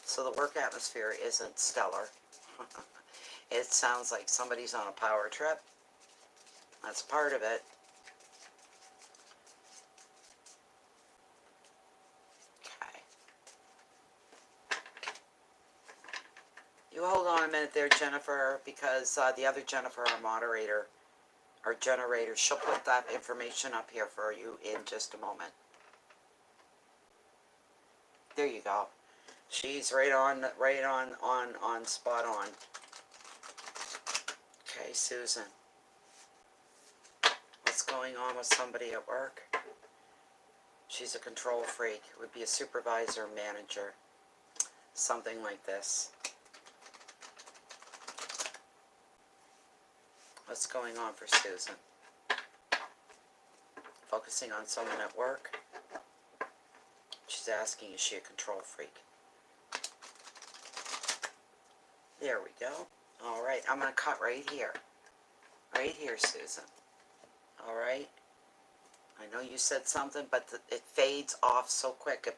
So the work atmosphere isn't stellar. It sounds like somebody's on a power trip. That's part of it. Okay. You hold on a minute there, Jennifer, because the other Jennifer, our moderator, our generator, she'll put that information up here for you in just a moment. There you go. She's right on spot on. Okay, Susan. What's going on with somebody at work? She's a control freak. Would be a supervisor, manager, something like this. What's going on for Susan? Focusing on someone at work. She's asking, is she a control freak? There we go. All right, I'm going to cut right here. Right here, Susan. All right. I know you said something, but it fades off so quick. It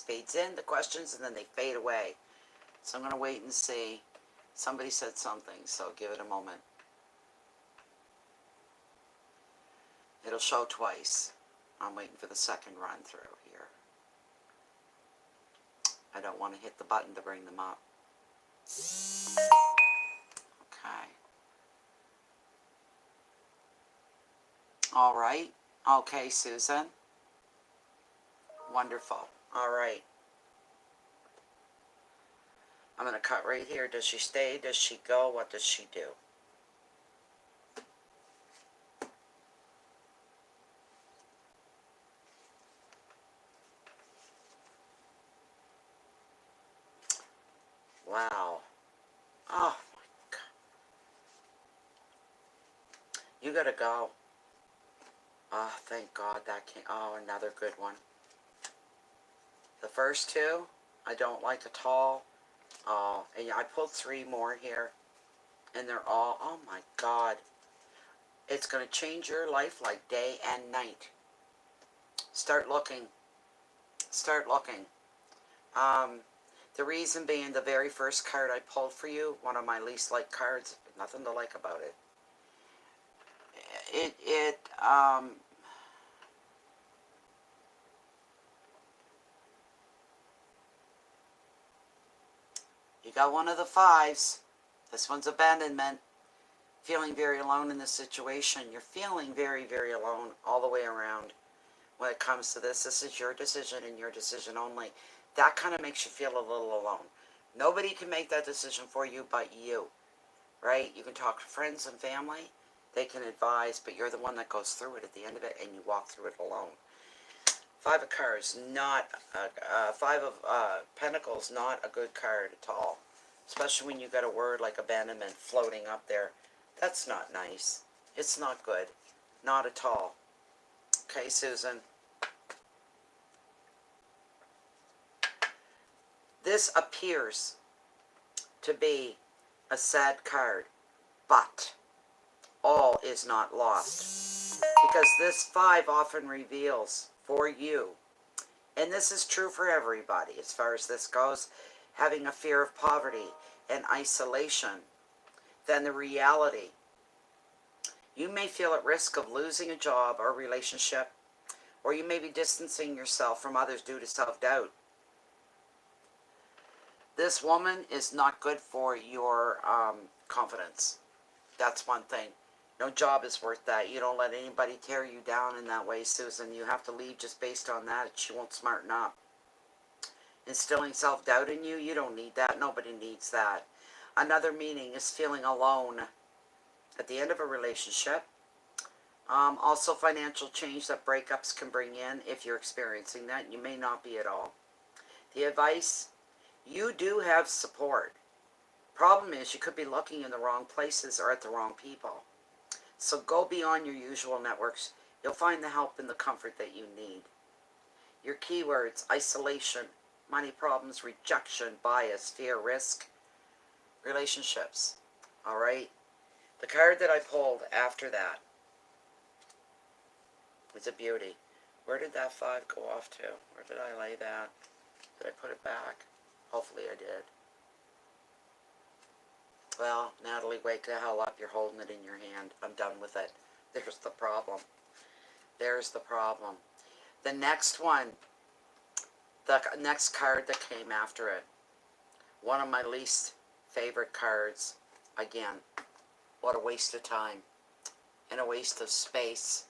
fades in, the questions, and then they fade away. So I'm going to wait and see. Somebody said something, so give it a moment. It'll show twice. I'm waiting for the second run through here. I don't want to hit the button to bring them up. Okay. All right. Okay, Susan. Wonderful. All right. I'm going to cut right here. Does she stay? Does she go? What does she do? Wow. Oh, my God. You got to go. Oh, thank God that came. Oh, another good one. The first two, I don't like at all. Oh, and I pulled three more here. And they're all, oh my God. It's going to change your life like day and night. Start looking. Start looking. The reason being, the very first card I pulled for you, one of my least liked cards, nothing to like about it. You got one of the fives. This one's abandonment. Feeling very alone in this situation. You're feeling very, very alone all the way around when it comes to this. This is your decision and your decision only. That kind of makes you feel a little alone. Nobody can make that decision for you but you, right? You can talk to friends and family. They can advise, but you're the one that goes through it at the end of it, and you walk through it alone. Five of cards, not five of pentacles, not a good card at all. Especially when you got a word like abandonment floating up there. That's not nice. It's not good. Not at all. Okay, Susan. This appears to be a sad card, but all is not lost. Because this five often reveals for you, and this is true for everybody as far as this goes, having a fear of poverty and isolation, then the reality. You may feel at risk of losing a job or relationship, or you may be distancing yourself from others due to self-doubt. This woman is not good for your confidence. That's one thing. No job is worth that. You don't let anybody tear you down in that way, Susan. You have to leave just based on that. She won't smarten up. Instilling self-doubt in you, you don't need that. Nobody needs that. Another meaning is feeling alone at the end of a relationship. Also financial change that breakups can bring in. If you're experiencing that, you may not be at all. The advice, you do have support. Problem is, you could be looking in the wrong places or at the wrong people. So go beyond your usual networks. You'll find the help and the comfort that you need. Your keywords, isolation, money problems, rejection, bias, fear, risk, relationships. All right? The card that I pulled after that is a beauty. Where did that five go off to? Where did I lay that? Did I put it back? Hopefully I did. Well, Natalie, wake the hell up. You're holding it in your hand. I'm done with it. There's the problem. There's the problem. The next one, the next card that came after it, one of my least favorite cards. Again, what a waste of time and a waste of space.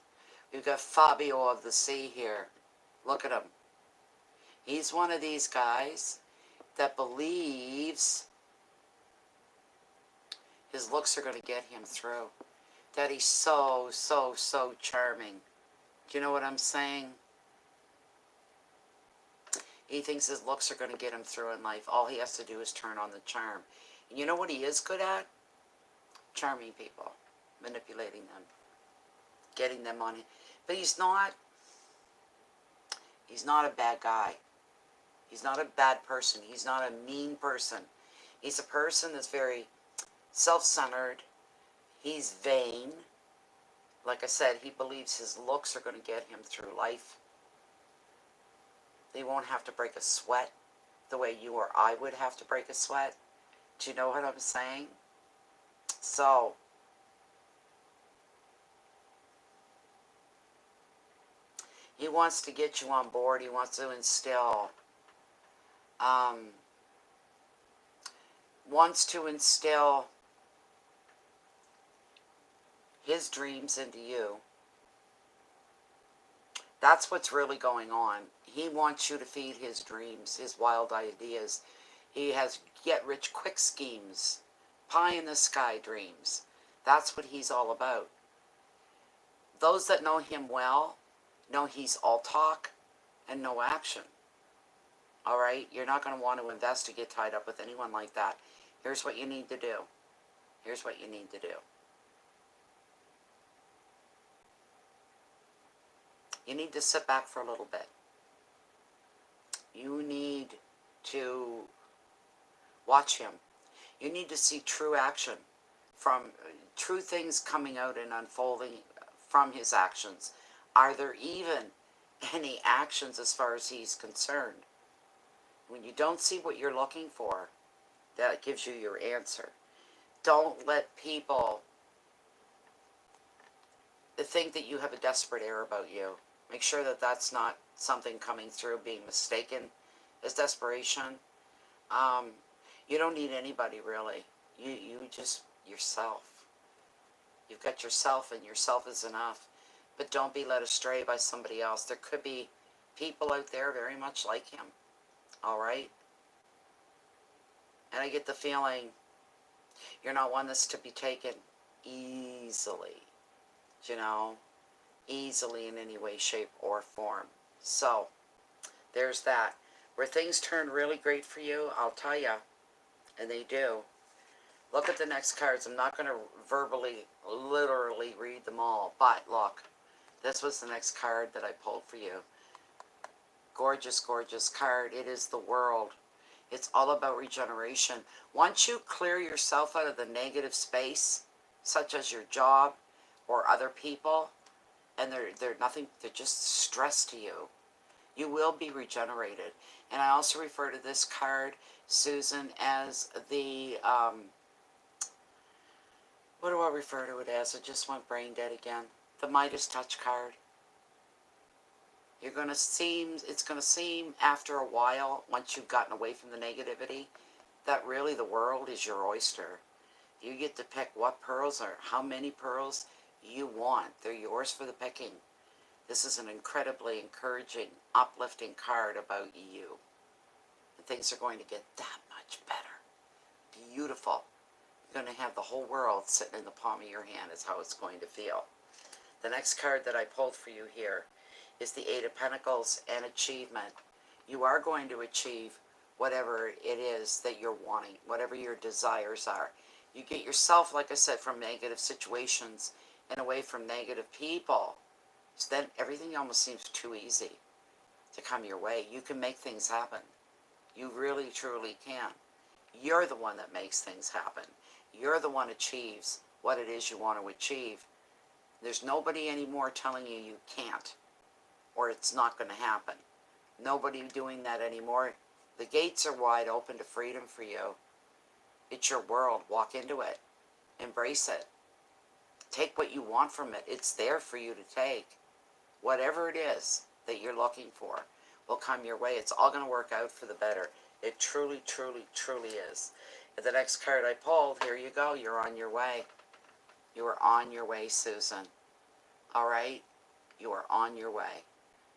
You've got Fabio of the Sea here. Look at him. He's one of these guys that believes his looks are going to get him through. That he's so, so, so charming. Do you know what I'm saying? He thinks his looks are going to get him through in life. All he has to do is turn on the charm. And you know what he is good at? Charming people. Manipulating them. Getting them on him. But he's not a bad guy. He's not a bad person. He's not a mean person. He's a person that's very self-centered. He's vain. Like I said, he believes his looks are going to get him through life. They won't have to break a sweat the way you or I would have to break a sweat. Do you know what I'm saying? So, he wants to get you on board. He wants to instill his dreams into you. That's what's really going on. He wants you to feed his dreams, his wild ideas. He has get-rich-quick schemes, pie-in-the-sky dreams. That's what he's all about. Those that know him well know he's all talk and no action. All right? You're not going to want to invest to get tied up with anyone like that. Here's what you need to do. Here's what you need to do. You need to sit back for a little bit. You need to watch him. You need to see true action from true things coming out and unfolding from his actions. Are there even any actions as far as he's concerned. When you don't see what you're looking for, that gives you your answer. Don't let people think that you have a desperate air about you. Make sure that that's not something coming through being mistaken as desperation. Um, you don't need anybody really. You just yourself. You've got yourself, and yourself is enough. But don't be led astray by somebody else. There could be people out there very much like him. All right? And I get the feeling you're not one that's to be taken easily. You know? Easily in any way, shape, or form. So, there's that. Where things turn really great for you, I'll tell you, and they do. Look at the next cards. I'm not going to verbally, literally read them all, but look, this was the next card that I pulled for you. Gorgeous, gorgeous card. It is the World. It's all about regeneration. Once you clear yourself out of the negative space, such as your job or other people, and they're nothing, they're just stress to you, you will be regenerated. And I also refer to this card, Susan, as the, what do I refer to it as? I just went brain dead again. The Midas Touch card. You're going to seem, it's going to seem after a while, once you've gotten away from the negativity, that really the world is your oyster. You get to pick what pearls or how many pearls you want. They're yours for the picking. This is an incredibly encouraging, uplifting card about you. And things are going to get that much better. Beautiful. You're going to have the whole world sitting in the palm of your hand is how it's going to feel. The next card that I pulled for you here is the Eight of Pentacles and achievement. You are going to achieve whatever it is that you're wanting, whatever your desires are. You get yourself, like I said, from negative situations and away from negative people. So then everything almost seems too easy to come your way. You can make things happen. You really, truly can. You're the one that makes things happen. You're the one who achieves what it is you want to achieve. There's nobody anymore telling you you can't or it's not going to happen. Nobody doing that anymore. The gates are wide open to freedom for you. It's your world. Walk into it. Embrace it. Take what you want from it. It's there for you to take. Whatever it is that you're looking for will come your way. It's all going to work out for the better. It truly, truly, truly is. And the next card I pulled, here you go. You're on your way. You are on your way, Susan. All right? You are on your way.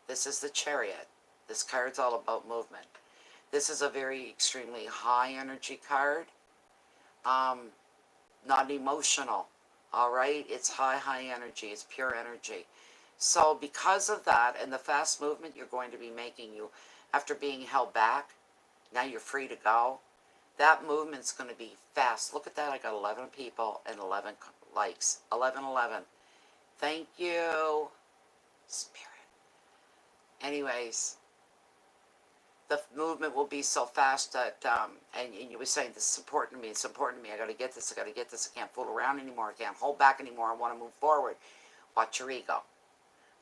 This is the Chariot. This card's all about movement. This is a very extremely high energy card. Not emotional. All right? It's high energy. It's pure energy. So because of that and the fast movement you're going to be making, you after being held back, now you're free to go. That movement's going to be fast. Look at that. I got 11 people and 11 likes. 11. Thank you, Spirit. Anyways, the movement will be so fast that, and you were saying, this is important to me, it's important to me, I got to get this, I can't fool around anymore, I can't hold back anymore, I want to move forward. Watch your ego.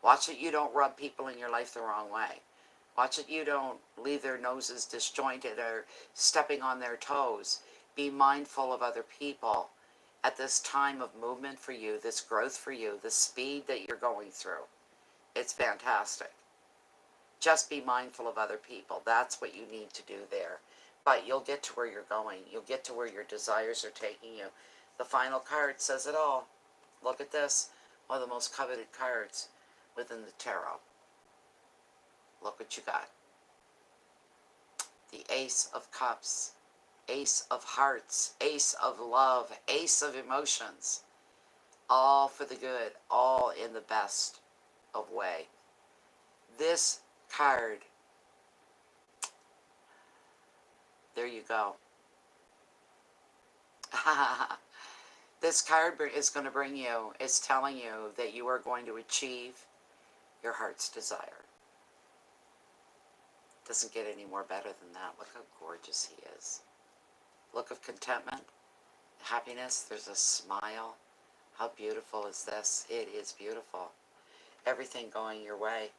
Watch that you don't rub people in your life the wrong way. Watch that you don't leave their noses disjointed or stepping on their toes. Be mindful of other people at this time of movement for you, this growth for you, the speed that you're going through. It's fantastic. Just be mindful of other people. That's what you need to do there. But you'll get to where you're going. You'll get to where your desires are taking you. The final card says it all. Look at this. One of the most coveted cards within the tarot. Look what you got. The Ace of Cups. Ace of Hearts. Ace of Love. Ace of Emotions. All for the good. All in the best of way. This card, there you go. This card is going to bring you, it's telling you that you are going to achieve your heart's desire. Doesn't get any more better than that. Look how gorgeous he is. Look of contentment, happiness, there's a smile. How beautiful is this? It is beautiful. Everything going your way.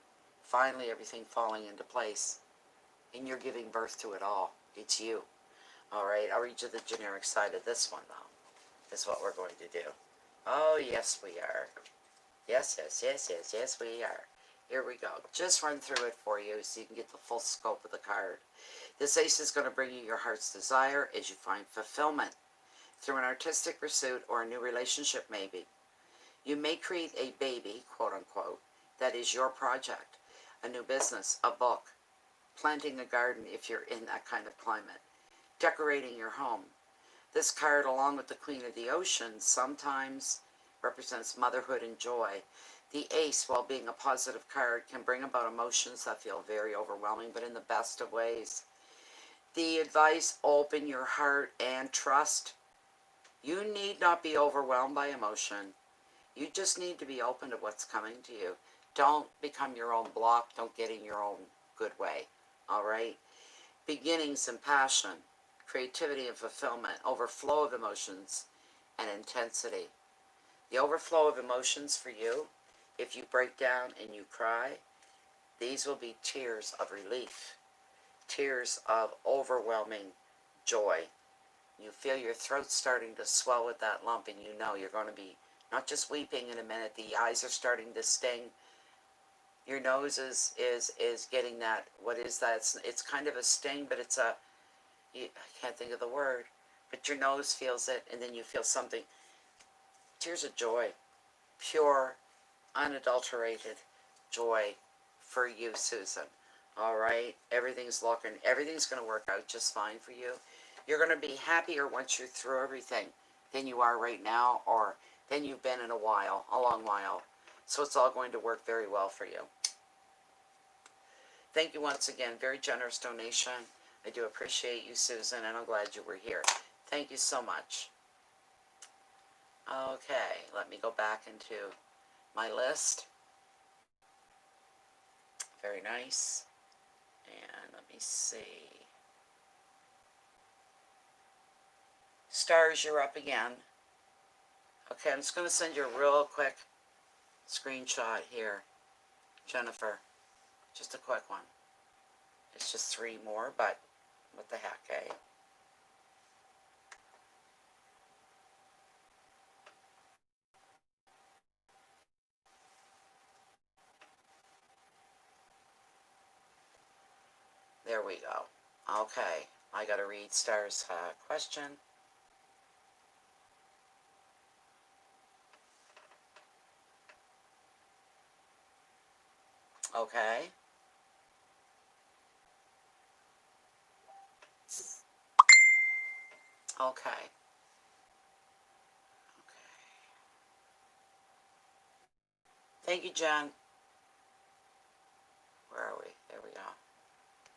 Finally, everything falling into place. And you're giving birth to it all. It's you. All right, I'll read you the generic side of this one, though. That's what we're going to do. Oh, yes, we are. Yes, yes, yes, yes, yes, we are. Here we go. Just run through it for you so you can get the full scope of the card. This ace is going to bring you your heart's desire as you find fulfillment through an artistic pursuit or a new relationship, maybe. You may create a baby, quote unquote, that is your project, a new business, a book, planting a garden if you're in that kind of climate, decorating your home. This card, along with the Queen of the Ocean, sometimes represents motherhood and joy. The Ace, while being a positive card, can bring about emotions that feel very overwhelming, but in the best of ways. The advice, open your heart and trust. You need not be overwhelmed by emotion. You just need to be open to what's coming to you. Don't become your own block. Don't get in your own good way. All right? Beginnings and passion, creativity and fulfillment, overflow of emotions and intensity. The overflow of emotions for you, if you break down and you cry, these will be tears of relief, tears of overwhelming joy. You feel your throat starting to swell with that lump, and you know you're going to be not just weeping in a minute, the eyes are starting to sting. Your nose is getting that, what is that? It's kind of a sting, but it's a, I can't think of the word, but your nose feels it, and then you feel something. Tears of joy, pure, unadulterated joy for you, Susan. All right, everything's going to work out just fine for you. You're going to be happier once you're through everything than you are right now, or than you've been in a long while. So it's all going to work very well for you. Thank you once again. Very generous donation. I do appreciate you, Susan, and I'm glad you were here. Thank you so much. Okay, let me go back into my list. Very nice. And let me see. Stars, you're up again. Okay, I'm just going to send you a real quick screenshot here. Jennifer, just a quick one. It's just 3 more, but what the heck, eh? There we go. Okay, I got to read Star's question. Okay. Okay. Okay. Thank you, Jen. Where are we? There we go.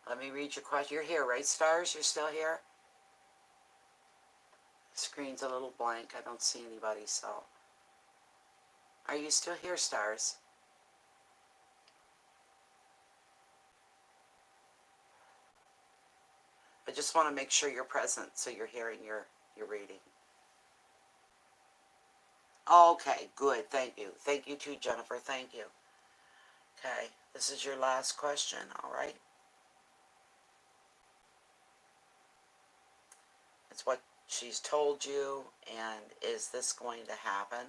Let me read your question. You're here, right, Stars? You're still here? The screen's a little blank. I don't see anybody, so. Are you still here, Stars? I just want to make sure you're present so you're hearing your reading. Okay, good. Thank you. Thank you too, Jennifer. Thank you. Okay, this is your last question, all right? It's what she's told you, and is this going to happen?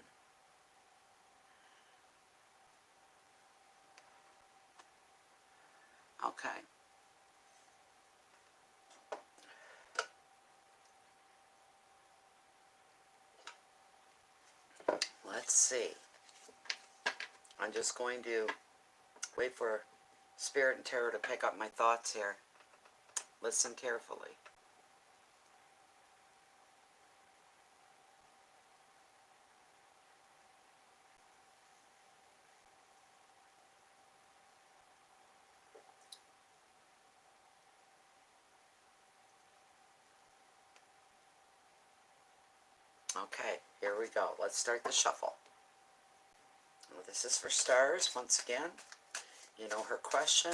Okay. Let's see. I'm just going to wait for Spirit and Tarot to pick up my thoughts here. Listen carefully. Okay, here we go. Let's start the shuffle. Well, this is for Stars once again. You know her question.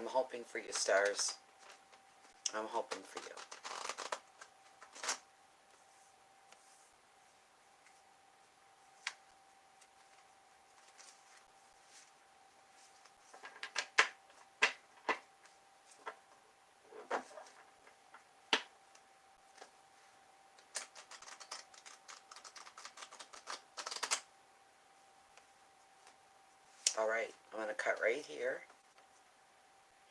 hoping for you, stars. I'm hoping for you. Alright, I'm going to cut right here.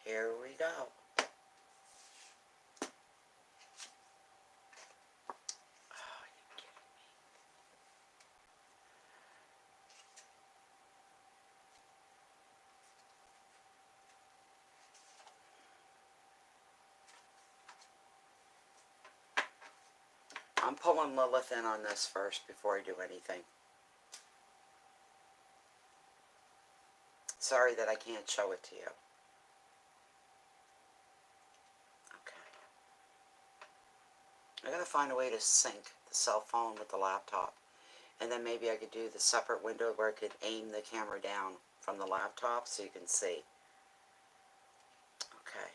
Here we go. Oh, you kidding me? I'm pulling Lilith in on this first before I do anything. Sorry that I can't show it to you. Okay. I gotta find a way to sync the cell phone with the laptop. And then maybe I could do the separate window where I could aim the camera down from the laptop so you can see. Okay.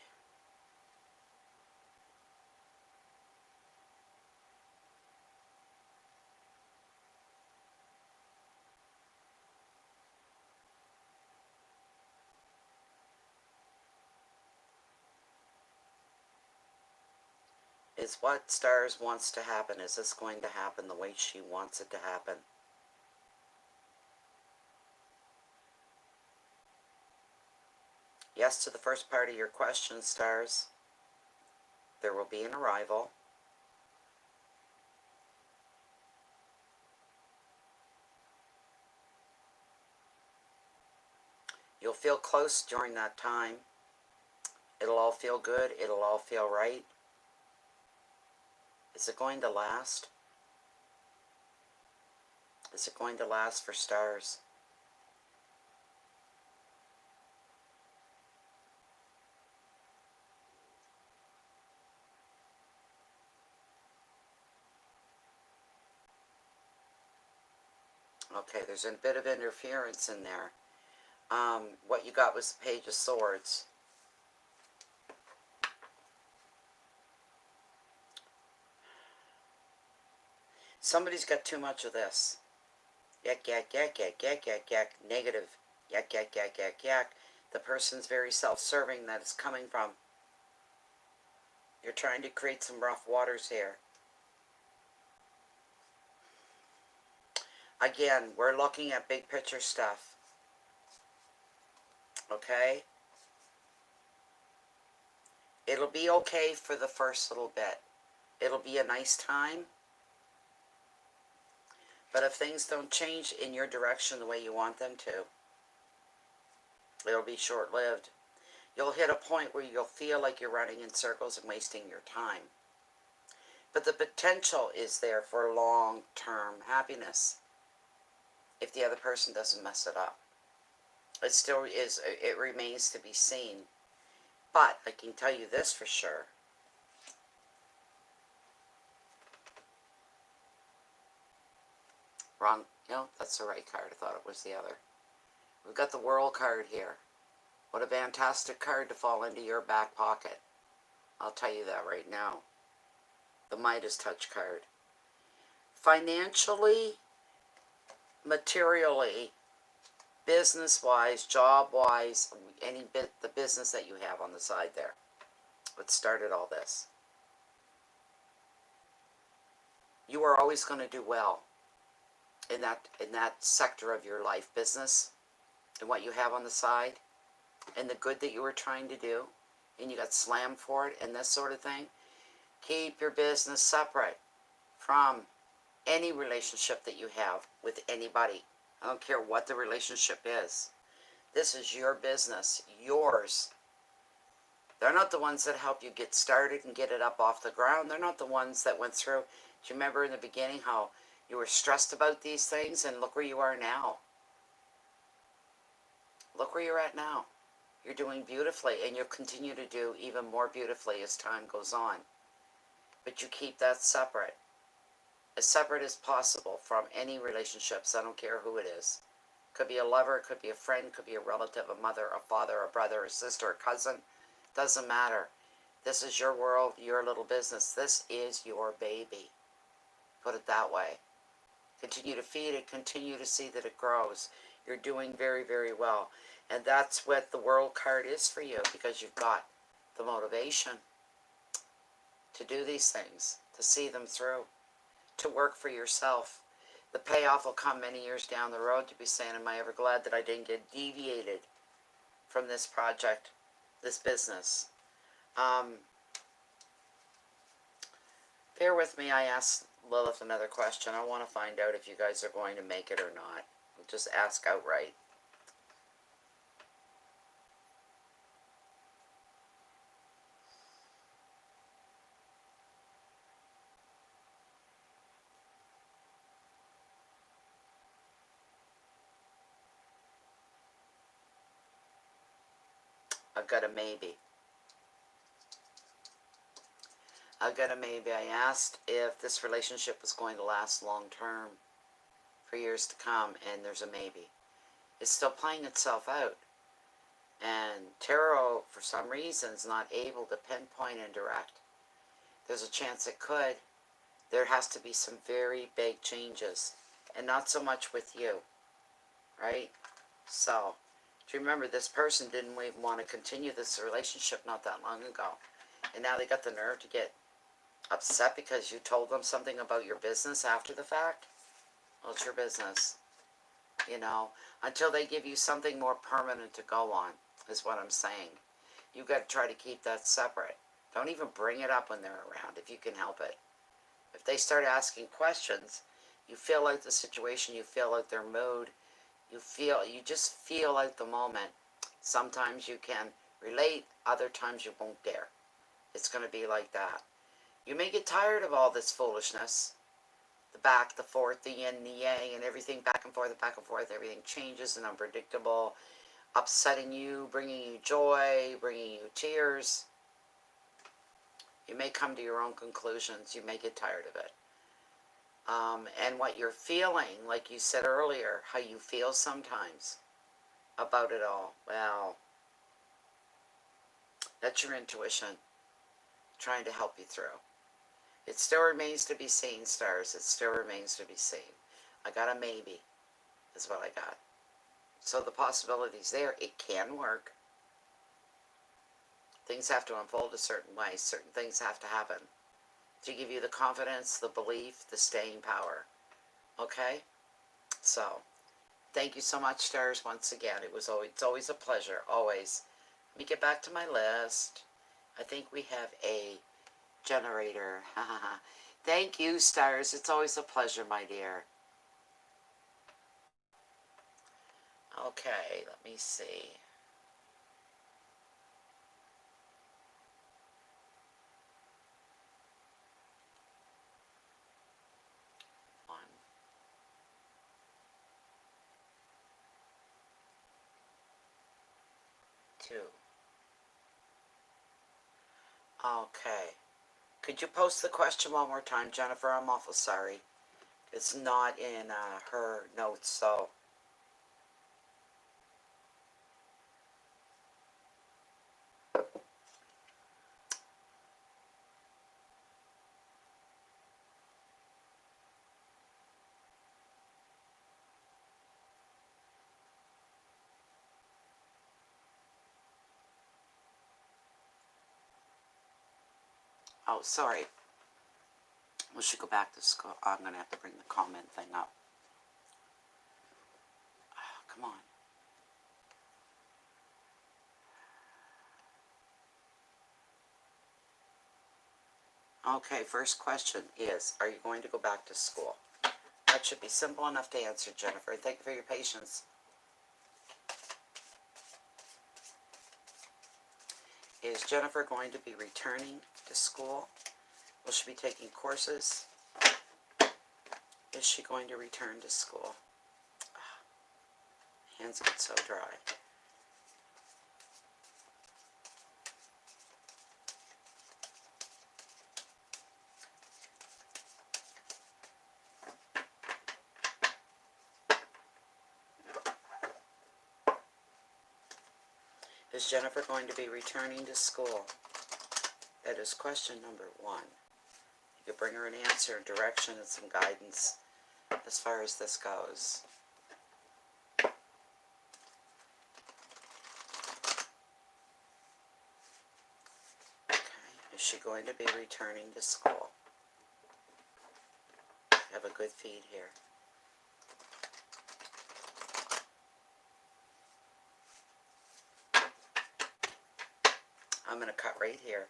Is what Stars wants to happen, is this going to happen the way she wants it to happen? Yes to the first part of your question, Stars. There will be an arrival. You'll feel close during that time. It'll all feel good. It'll all feel right. Is it going to last? Is it going to last for Stars? Okay, there's a bit of interference in there. What you got was the Page of Swords. Somebody's got too much of this. Yak, yak, yak, yak, yak, yak, yak, negative. Yak, yak, yak, yak, yak. The person's very self-serving that it's coming from. You're trying to create some rough waters here. Again, we're looking at big picture stuff. Okay? It'll be okay for the first little bit. It'll be a nice time. But if things don't change in your direction the way you want them to, it'll be short-lived. You'll hit a point where you'll feel like you're running in circles and wasting your time. But the potential is there for long-term happiness if the other person doesn't mess it up. It still is, it remains to be seen. But I can tell you this for sure. Wrong, no, that's the right card. I thought it was the other. We've got the World card here. What a fantastic card to fall into your back pocket. I'll tell you that right now. The Midas Touch card. Financially, materially, business-wise, job-wise, the business that you have on the side there. What started all this. You are always going to do well in that sector of your life, business, and what you have on the side, and the good that you were trying to do, and you got slammed for it, and this sort of thing. Keep your business separate from any relationship that you have with anybody. I don't care what the relationship is. This is your business, yours. They're not the ones that help you get started and get it up off the ground. They're not the ones that went through. Do you remember in the beginning how you were stressed about these things, and look where you are now. Look where you're at now. You're doing beautifully, and you'll continue to do even more beautifully as time goes on. But you keep that separate as possible from any relationships. I don't care who it is. Could be a lover, could be a friend, could be a relative, a mother, a father, a brother, a sister, a cousin. Doesn't matter. This is your world, your little business. This is your baby. Put it that way. Continue to feed it. Continue to see that it grows. You're doing very, very well. And that's what the world card is for you, because you've got the motivation to do these things, to see them through, to work for yourself. The payoff will come many years down the road to be saying, am I ever glad that I didn't get deviated from this project, this business? Bear with me, I asked Lilith another question. I want to find out if you guys are going to make it or not. I'll just ask outright. I've got a maybe. I've got a maybe. I asked if this relationship was going to last long term for years to come, and there's a maybe. It's still playing itself out. And tarot, for some reason, is not able to pinpoint and direct. There's a chance it could. There has to be some very big changes, and not so much with you, right? So, do you remember this person didn't even want to continue this relationship not that long ago, and now they got the nerve to get upset because you told them something about your business after the fact? Well, it's your business, you know, until they give you something more permanent to go on, is what I'm saying. You've got to try to keep that separate. Don't even bring it up when they're around if you can help it. If they start asking questions, you feel out the situation, you feel out their mood, you just feel out the moment. Sometimes you can relate, other times you won't dare. It's going to be like that. You may get tired of all this foolishness. The back, the forth, the yin, the yang, and everything back and forth, everything changes and unpredictable, upsetting you, bringing you joy, bringing you tears. You may come to your own conclusions. You may get tired of it. And what you're feeling, like you said earlier, how you feel sometimes about it all, well, that's your intuition trying to help you through. It still remains to be seen, stars. It still remains to be seen. I got a maybe, is what I got. So the possibility's there. It can work. Things have to unfold a certain way. Certain things have to happen to give you the confidence, the belief, the staying power. Okay? So, thank you so much, stars, once again. It's always a pleasure, always. Let me get back to my list. I think we have a generator. Thank you, stars. It's always a pleasure, my dear. Okay, let me see. One. Two. Okay. Could you post the question one more time, Jennifer? I'm awful sorry. It's not in her notes, so. Oh, sorry. We should go back to school. I'm going to have to bring the comment thing up. Oh, come on. Okay, first question is, are you going to go back to school? That should be simple enough to answer, Jennifer. Thank you for your patience. Is Jennifer going to be returning to school? Will she be taking courses? Is she going to return to school? Hands get so dry. Is Jennifer going to be returning to school? That is question number 1. You could bring her an answer, direction, and some guidance as far as this goes. Okay. Is she going to be returning to school? Have a good feed here. I'm going to cut right here.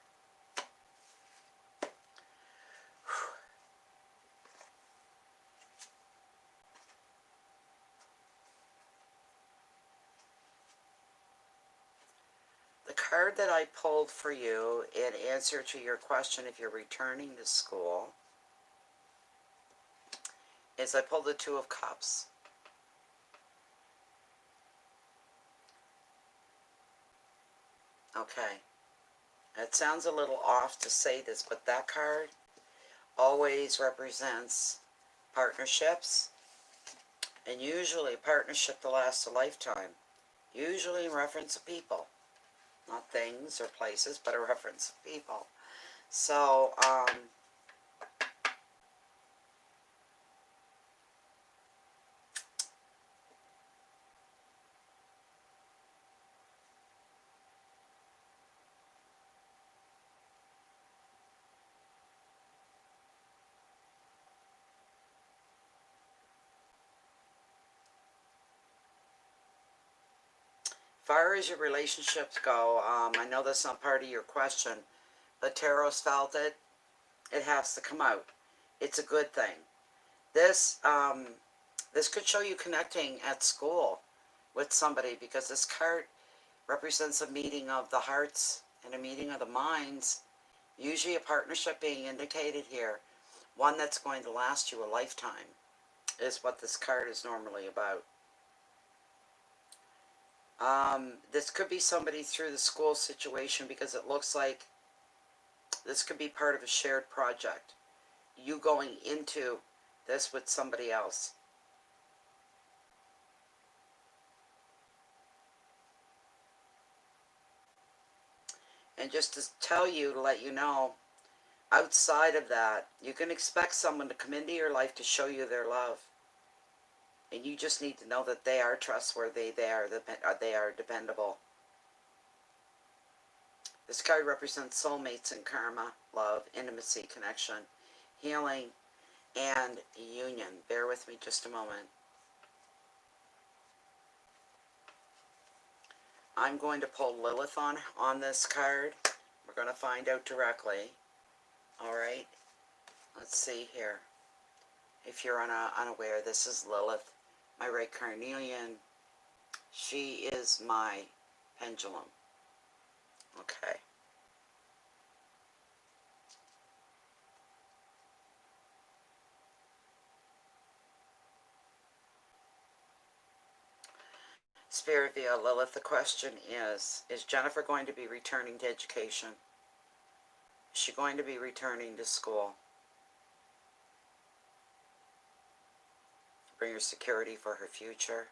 The card that I pulled for you in answer to your question if you're returning to school is I pulled the Two of Cups. Okay. It sounds a little off to say this, but that card always represents partnerships, and usually a partnership that lasts a lifetime. Usually in reference to people. Not things or places, but a reference to people. So, far as your relationships go, I know that's not part of your question, but Tarot's felt it. It has to come out. It's a good thing. This could show you connecting at school with somebody, because this card represents a meeting of the hearts and a meeting of the minds. Usually a partnership being indicated here. One that's going to last you a lifetime is what this card is normally about. This could be somebody through the school situation, because it looks like this could be part of a shared project. You going into this with somebody else. And just to tell you, to let you know, outside of that, you can expect someone to come into your life to show you their love. And you just need to know that they are trustworthy, they are dependable. This card represents soulmates and karma, love, intimacy, connection, healing, and union. Bear with me just a moment. I'm going to pull Lilith on this card. We're going to find out directly. Alright, let's see here. If you're unaware, this is Lilith, my red carnelian. She is my pendulum. Okay. Spirit via Lilith, the question is Jennifer going to be returning to education? Is she going to be returning to school? Bring her security for her future.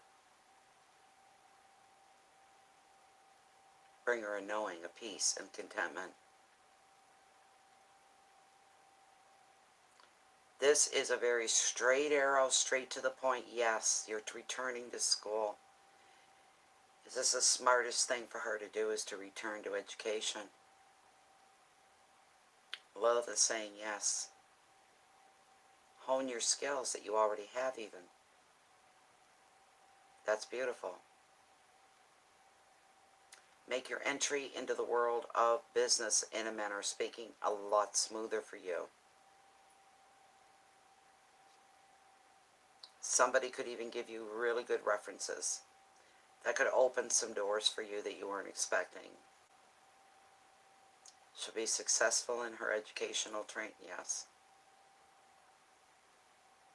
Bring her a knowing, a peace, and contentment. This is a very straight arrow, straight to the point. Yes, you're returning to school. Is this the smartest thing for her to do, is to return to education? Lilith is saying yes. Hone your skills that you already have even. That's beautiful. Make your entry into the world of business in a manner of speaking a lot smoother for you. Somebody could even give you really good references. That could open some doors for you that you weren't expecting. She'll be successful in her educational training, yes.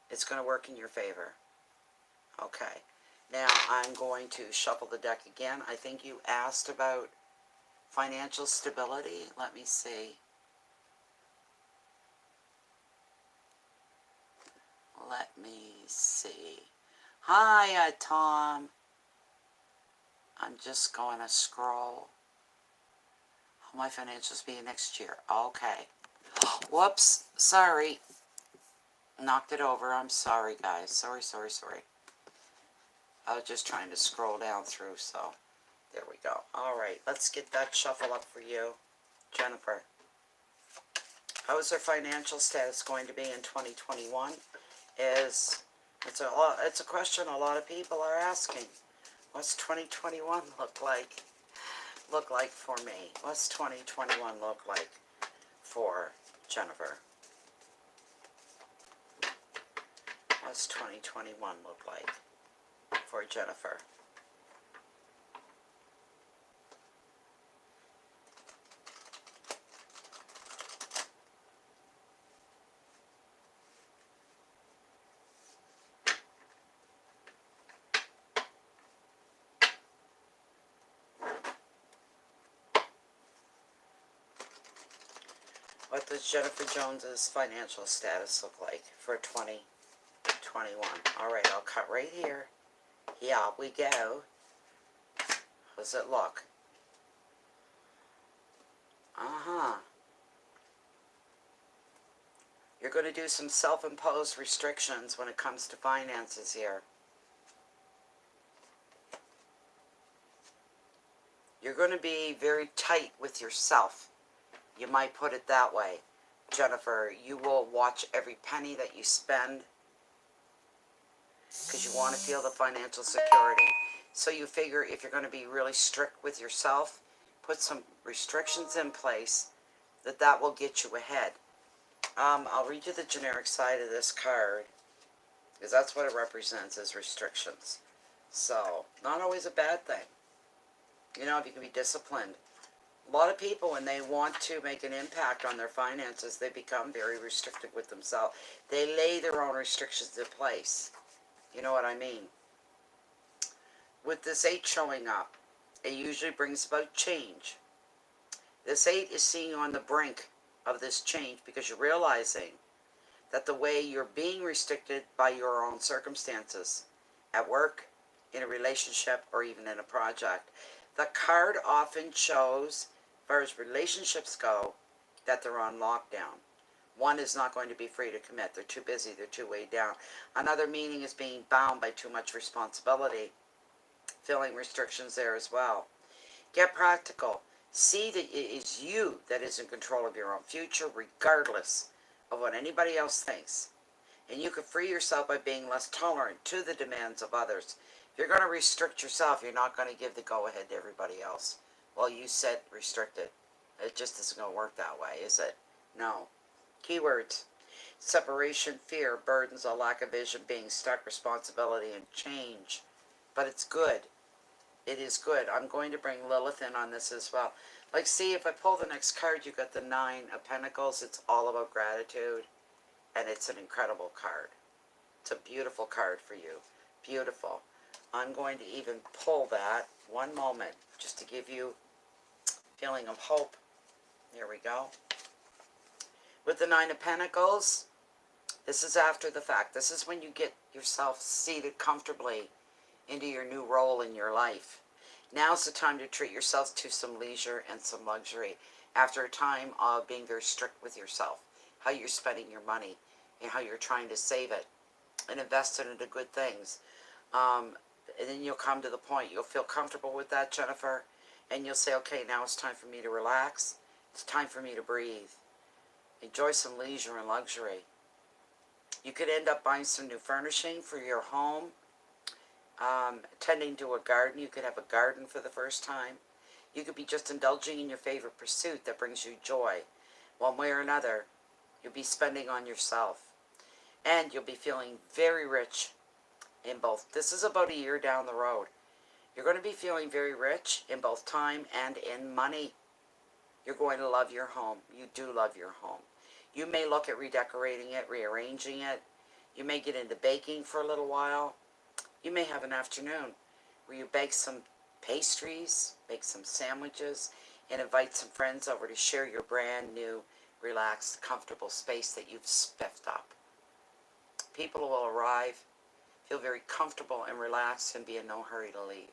It's going to work in your favor. Okay. Now I'm going to shuffle the deck again. I think you asked about financial stability. Let me see. Let me see. Hi, Tom. I'm just going to scroll. How my financials be next year. Okay. Whoops. Sorry. Knocked it over. I'm sorry, guys. Sorry. I was just trying to scroll down through, so there we go. All right. Let's get that shuffle up for you, Jennifer. How is their financial status going to be in 2021? It's a question a lot of people are asking. What's 2021 look like for me? What's 2021 look like for Jennifer? What's 2021 look like for Jennifer? What does Jennifer Jones's financial status look like for 2021? All right, I'll cut right here. Here we go. How does it look? You're going to do some self-imposed restrictions when it comes to finances here. You're going to be very tight with yourself. You might put it that way. Jennifer, you will watch every penny that you spend because you want to feel the financial security. So you figure if you're going to be really strict with yourself, put some restrictions in place that will get you ahead. I'll read you the generic side of this card because that's what it represents, is restrictions. So, not always a bad thing. You know, if you can be disciplined. A lot of people, when they want to make an impact on their finances, they become very restricted with themselves. They lay their own restrictions in place. You know what I mean? With this 8 showing up, it usually brings about change. This 8 is seeing you on the brink of this change because you're realizing that the way you're being restricted by your own circumstances, at work, in a relationship, or even in a project. The card often shows, as far as relationships go, that they're on lockdown. One is not going to be free to commit. They're too busy. They're too weighed down. Another meaning is being bound by too much responsibility. Feeling restrictions there as well. Get practical. See that it is you that is in control of your own future, regardless of what anybody else thinks. And you can free yourself by being less tolerant to the demands of others. If you're going to restrict yourself, you're not going to give the go-ahead to everybody else. Well, you said restricted. It just isn't going to work that way, is it? No. Keywords. Separation, fear, burdens, a lack of vision, being stuck, responsibility, and change. But it's good. It is good. I'm going to bring Lilith in on this as well. Like, see, if I pull the next card, you got the 9 of Pentacles. It's all about gratitude. And it's an incredible card. It's a beautiful card for you. Beautiful. I'm going to even pull that. One moment. Just to give you a feeling of hope. Here we go. With the 9 of Pentacles, this is after the fact. This is when you get yourself seated comfortably into your new role in your life. Now's the time to treat yourself to some leisure and some luxury after a time of being very strict with yourself. How you're spending your money and how you're trying to save it and invest it into good things. And then you'll come to the point. You'll feel comfortable with that, Jennifer, and you'll say, okay, now it's time for me to relax. It's time for me to breathe. Enjoy some leisure and luxury. You could end up buying some new furnishing for your home. Tending to a garden. You could have a garden for the first time. You could be just indulging in your favorite pursuit that brings you joy. One way or another, you'll be spending on yourself. And you'll be feeling very rich in both. This is about a year down the road. You're going to be feeling very rich in both time and in money. You're going to love your home. You do love your home. You may look at redecorating it, rearranging it. You may get into baking for a little while. You may have an afternoon where you bake some pastries, bake some sandwiches, and invite some friends over to share your brand new, relaxed, comfortable space that you've spiffed up. People will arrive, feel very comfortable and relaxed, and be in no hurry to leave.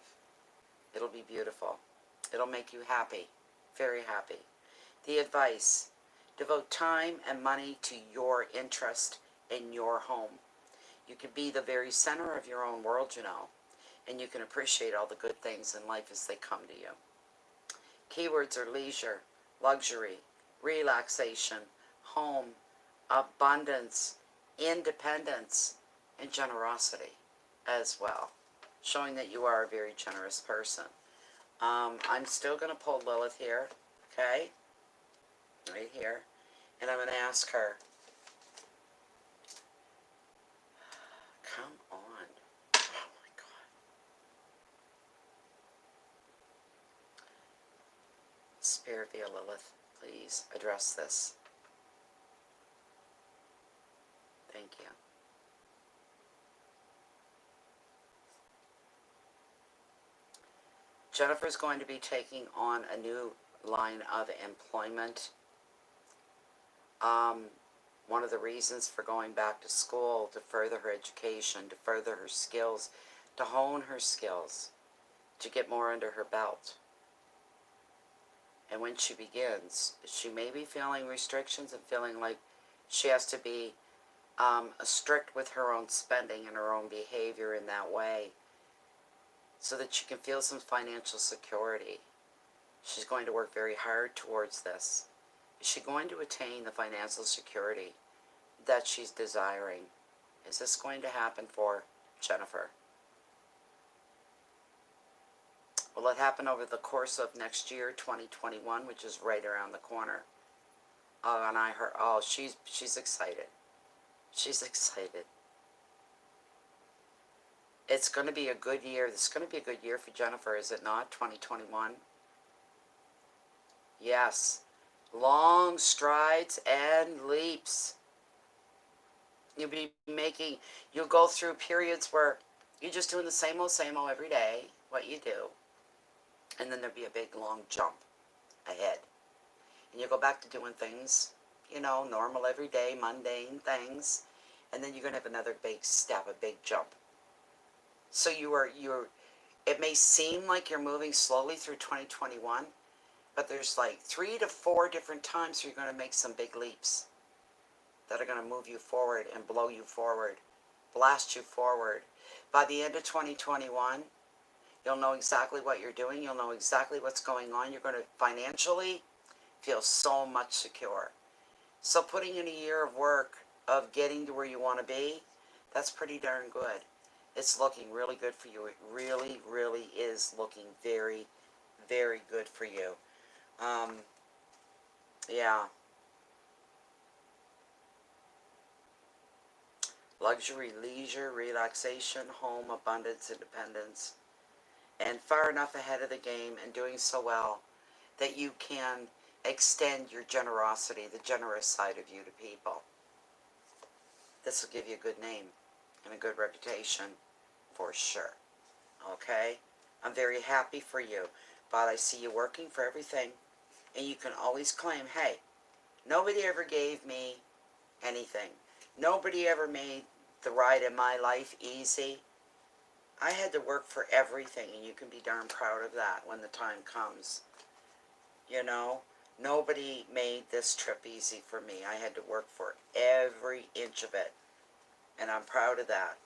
It'll be beautiful. It'll make you happy. Very happy. The advice: devote time and money to your interest in your home. You can be the very center of your own world, and you can appreciate all the good things in life as they come to you. Keywords are leisure, luxury, relaxation, home, abundance, independence, and generosity as well, showing that you are a very generous person. I'm still going to pull Lilith here, okay, right here, and I'm going to ask her, come on, oh my God, Spirit via Lilith, please address this. Thank you. Jennifer's going to be taking on a new line of employment. One of the reasons for going back to school, to further her education, to further her skills, to hone her skills, to get more under her belt. And when she begins, she may be feeling restrictions and feeling like she has to be strict with her own spending and her own behavior in that way, so that she can feel some financial security. She's going to work very hard towards this. Is she going to attain the financial security that she's desiring? Is this going to happen for Jennifer? Will it happen over the course of next year, 2021, which is right around the corner? Oh, and I heard, oh, she's excited. She's excited. It's going to be a good year. This is going to be a good year for Jennifer, is it not? 2021? Yes. Long strides and leaps. You'll go through periods where you're just doing the same old every day, what you do. And then there'll be a big, long jump ahead. And you go back to doing things, normal, everyday, mundane things. And then you're going to have another big step, a big jump. So it may seem like you're moving slowly through 2021, but there's like 3 to 4 different times where you're going to make some big leaps that are going to move you forward and blow you forward, blast you forward. By the end of 2021, you'll know exactly what you're doing. You'll know exactly what's going on. You're going to financially feel so much secure. So putting in a year of work of getting to where you want to be, that's pretty darn good. It's looking really good for you. It really, really is looking very, very good for you. Yeah. Luxury, leisure, relaxation, home, abundance, independence. And far enough ahead of the game and doing so well that you can extend your generosity, the generous side of you, to people. This will give you a good name and a good reputation for sure. Okay? I'm very happy for you, but I see you working for everything, and you can always claim, hey, nobody ever gave me anything. Nobody ever made the ride in my life easy. I had to work for everything, and you can be darn proud of that when the time comes. Nobody made this trip easy for me. I had to work for every inch of it, and I'm proud of that.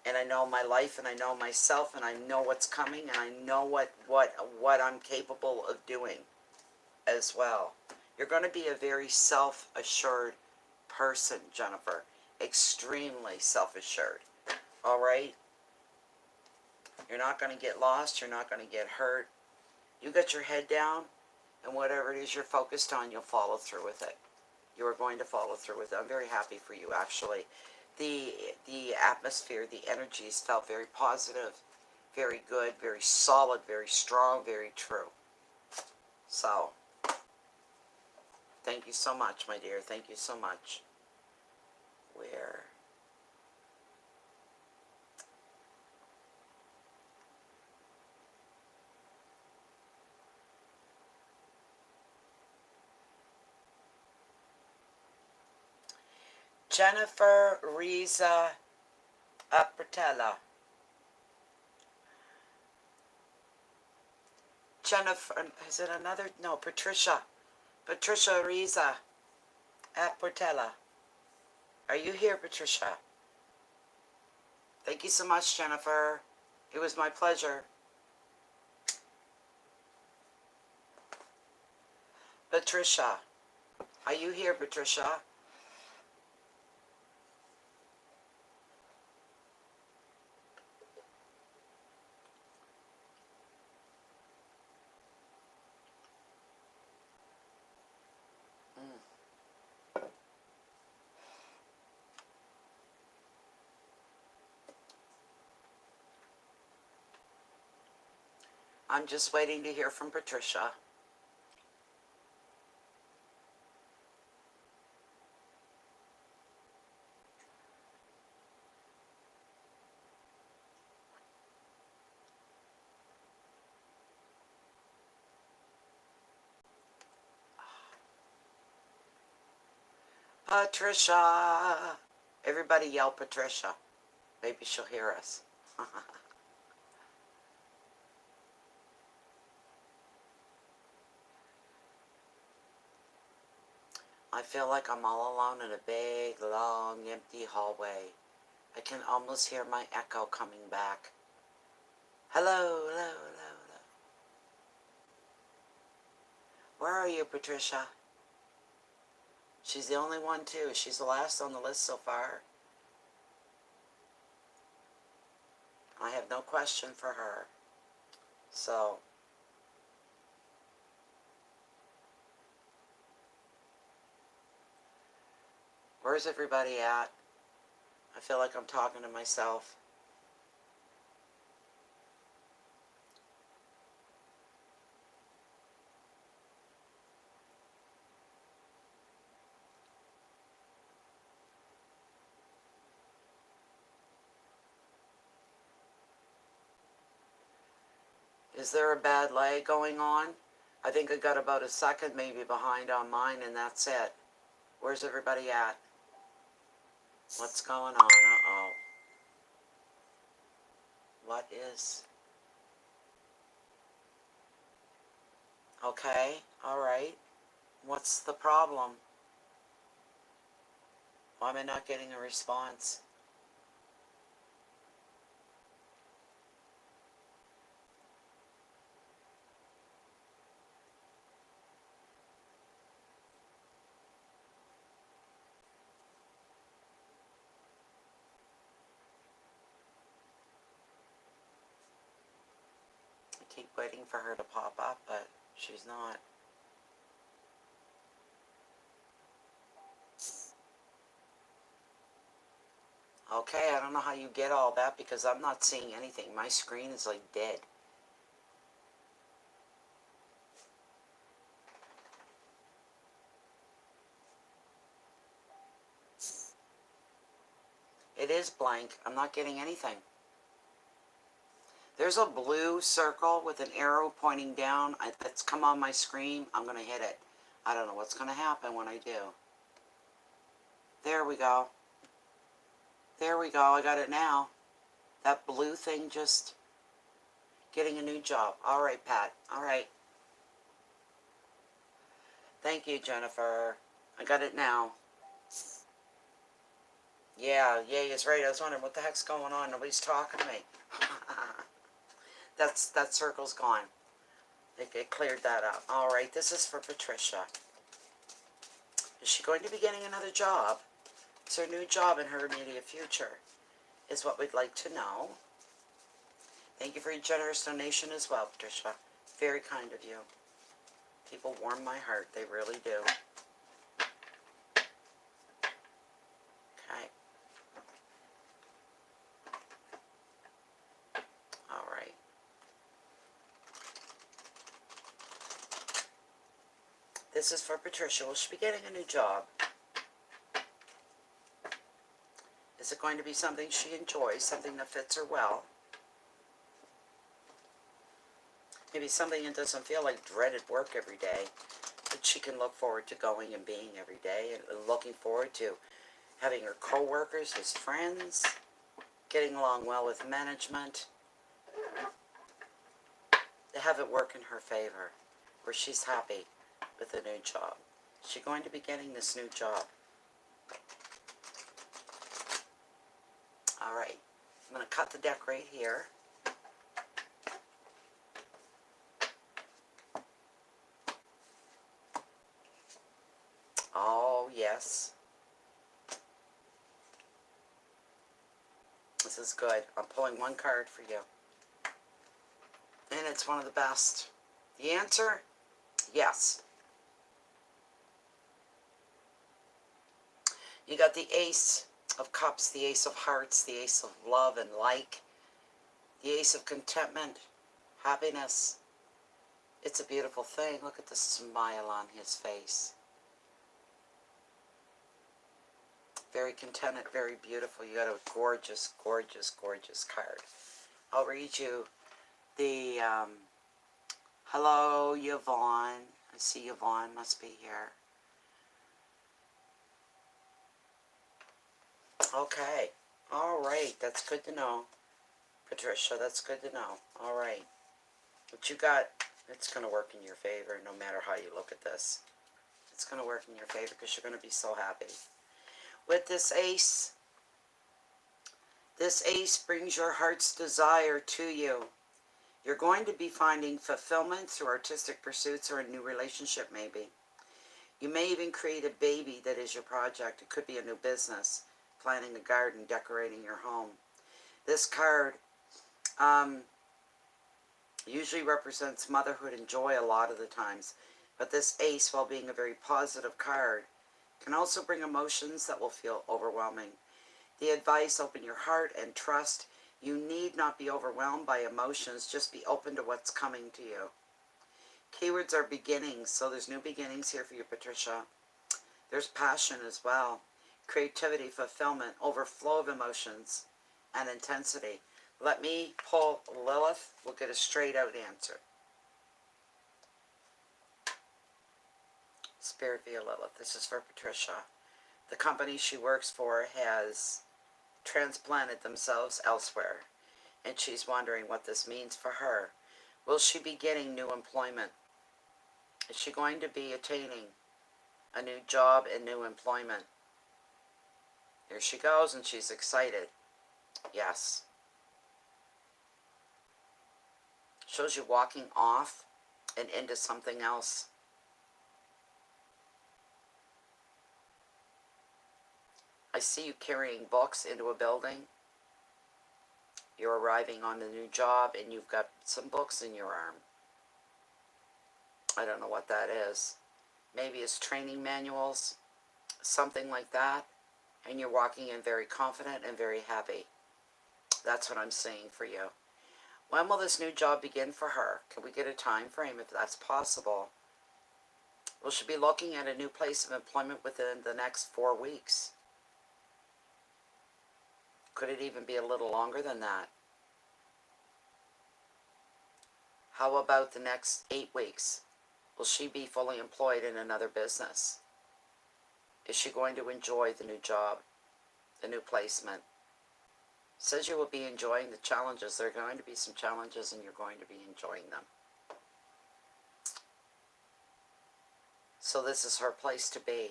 And I know my life, and I know myself, and I know what's coming, and I know what I'm capable of doing as well. You're going to be a very self-assured person, Jennifer. Extremely self-assured. All right? You're not going to get lost. You're not going to get hurt. You got your head down, and whatever it is you're focused on, you'll follow through with it. You are going to follow through with it. I'm very happy for you, actually. The atmosphere, the energies felt very positive, very good, very solid, very strong, very true. So, thank you so much, my dear. Thank you so much. Where? Jennifer Riza Apratella. Jennifer, is it another? No, Patricia. Patricia Riza at Portela. Are you here, Patricia? Thank you so much, Jennifer. It was my pleasure. Patricia. Are you here, Patricia? I'm just waiting to hear from Patricia. Patricia. Everybody yell Patricia. Maybe she'll hear us. I feel like I'm all alone in a big, long, empty hallway. I can almost hear my echo coming back. Hello, hello, hello, hello. Where are you, Patricia? She's the only one, too. She's the last on the list so far. I have no question for her. So, where's everybody at? I feel like I'm talking to myself. Is there a bad lag going on? I think I got about a second maybe behind on mine, and that's it. Where's everybody at? What's going on? Uh-oh. What is... Okay, alright. What's the problem? Why am I not getting a response? I keep waiting for her to pop up, but she's not. Okay, I don't know how you get all that because I'm not seeing anything. My screen is like dead. It is blank. I'm not getting anything. There's a blue circle with an arrow pointing down that's come on my screen. I'm going to hit it. I don't know what's going to happen when I do. There we go. There we go. I got it now. That blue thing just getting a new job. All right, Pat. All right. Thank you, Jennifer. I got it now. Yeah, Yay is right. I was wondering what the heck's going on. Nobody's talking to me. That circle's gone. It cleared that up. All right, this is for Patricia. Is she going to be getting another job? Is there a new job in her immediate future? Is what we'd like to know. Thank you for your generous donation as well, Patricia. Very kind of you. People warm my heart. They really do. Okay. All right. This is for Patricia. Will she be getting a new job? Is it going to be something she enjoys, something that fits her well? Maybe something that doesn't feel like dreaded work every day, that she can look forward to going and being every day, and looking forward to having her co-workers as friends, getting along well with management. to have it work in her favor, where she's happy with the new job. She's going to be getting this new job. All right, I'm going to cut the deck right here. Oh, yes. This is good. I'm pulling one card for you. And it's one of the best. The answer? Yes. You got the Ace of Cups, the Ace of Hearts, the Ace of Love and Like, the Ace of Contentment, happiness. It's a beautiful thing. Look at the smile on his face. Very contented, very beautiful. You got a gorgeous, gorgeous, gorgeous card. I'll read you the, hello, Yvonne. I see Yvonne must be here. Okay. All right. That's good to know. Patricia, that's good to know. All right. What you got, it's going to work in your favor no matter how you look at this. It's going to work in your favor because you're going to be so happy. With this ace brings your heart's desire to you. You're going to be finding fulfillment through artistic pursuits or a new relationship maybe. You may even create a baby that is your project. It could be a new business, planting a garden, decorating your home. This card usually represents motherhood and joy a lot of the times. But this ace, while being a very positive card, can also bring emotions that will feel overwhelming. The advice, open your heart and trust. You need not be overwhelmed by emotions. Just be open to what's coming to you. Keywords are beginnings, so there's new beginnings here for you, Patricia. There's passion as well. Creativity, fulfillment, overflow of emotions, and intensity. Let me pull Lilith. We'll get a straight out answer. Spirit via Lilith. This is for Patricia. The company she works for has transplanted themselves elsewhere, and she's wondering what this means for her. Will she be getting new employment? Is she going to be attaining a new job and new employment? Here she goes, and she's excited. Yes. Shows you walking off and into something else. I see you carrying books into a building. You're arriving on the new job and you've got some books in your arm. I don't know what that is. Maybe it's training manuals, something like that. And you're walking in very confident and very happy. That's what I'm seeing for you. When will this new job begin for her? Can we get a time frame if that's possible? Will she be looking at a new place of employment within the next 4 weeks? Could it even be a little longer than that? How about the next 8 weeks? Will she be fully employed in another business? Is she going to enjoy the new job, the new placement? It says you will be enjoying the challenges. There are going to be some challenges and you're going to be enjoying them. So this is her place to be,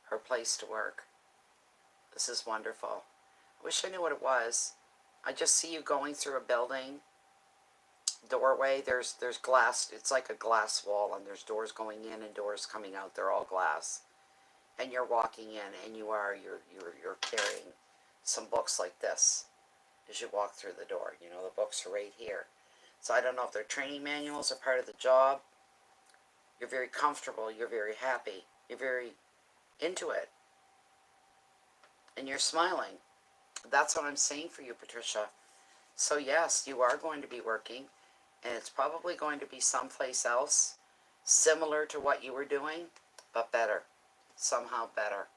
her place to work. This is wonderful. I wish I knew what it was. I just see you going through a building doorway. There's glass. It's like a glass wall, and there's doors going in and doors coming out. They're all glass, and you're walking in, and you're carrying some books like this as you walk through the door. You know, the books are right here. So I don't know if they're training manuals or part of the job. You're very comfortable. You're very happy. You're very into it, and you're smiling. That's what I'm saying for you, Patricia. So yes, you are going to be working, and it's probably going to be someplace else, similar to what you were doing, but better. Somehow better.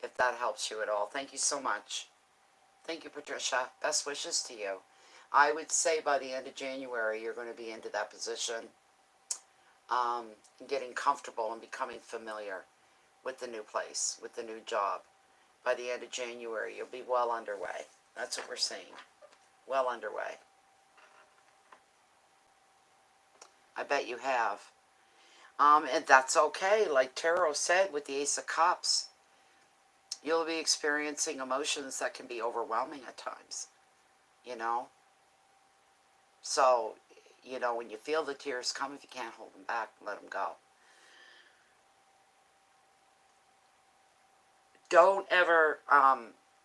If that helps you at all. Thank you so much. Thank you, Patricia. Best wishes to you. I would say by the end of January, you're going to be into that position, getting comfortable and becoming familiar with the new place, with the new job. By the end of January, you'll be well underway. That's what we're seeing. Well underway. I bet you have. And that's okay. Like Tarot said with the Ace of Cups, you'll be experiencing emotions that can be overwhelming at times, you know? So, when you feel the tears come, if you can't hold them back, let them go. Don't ever,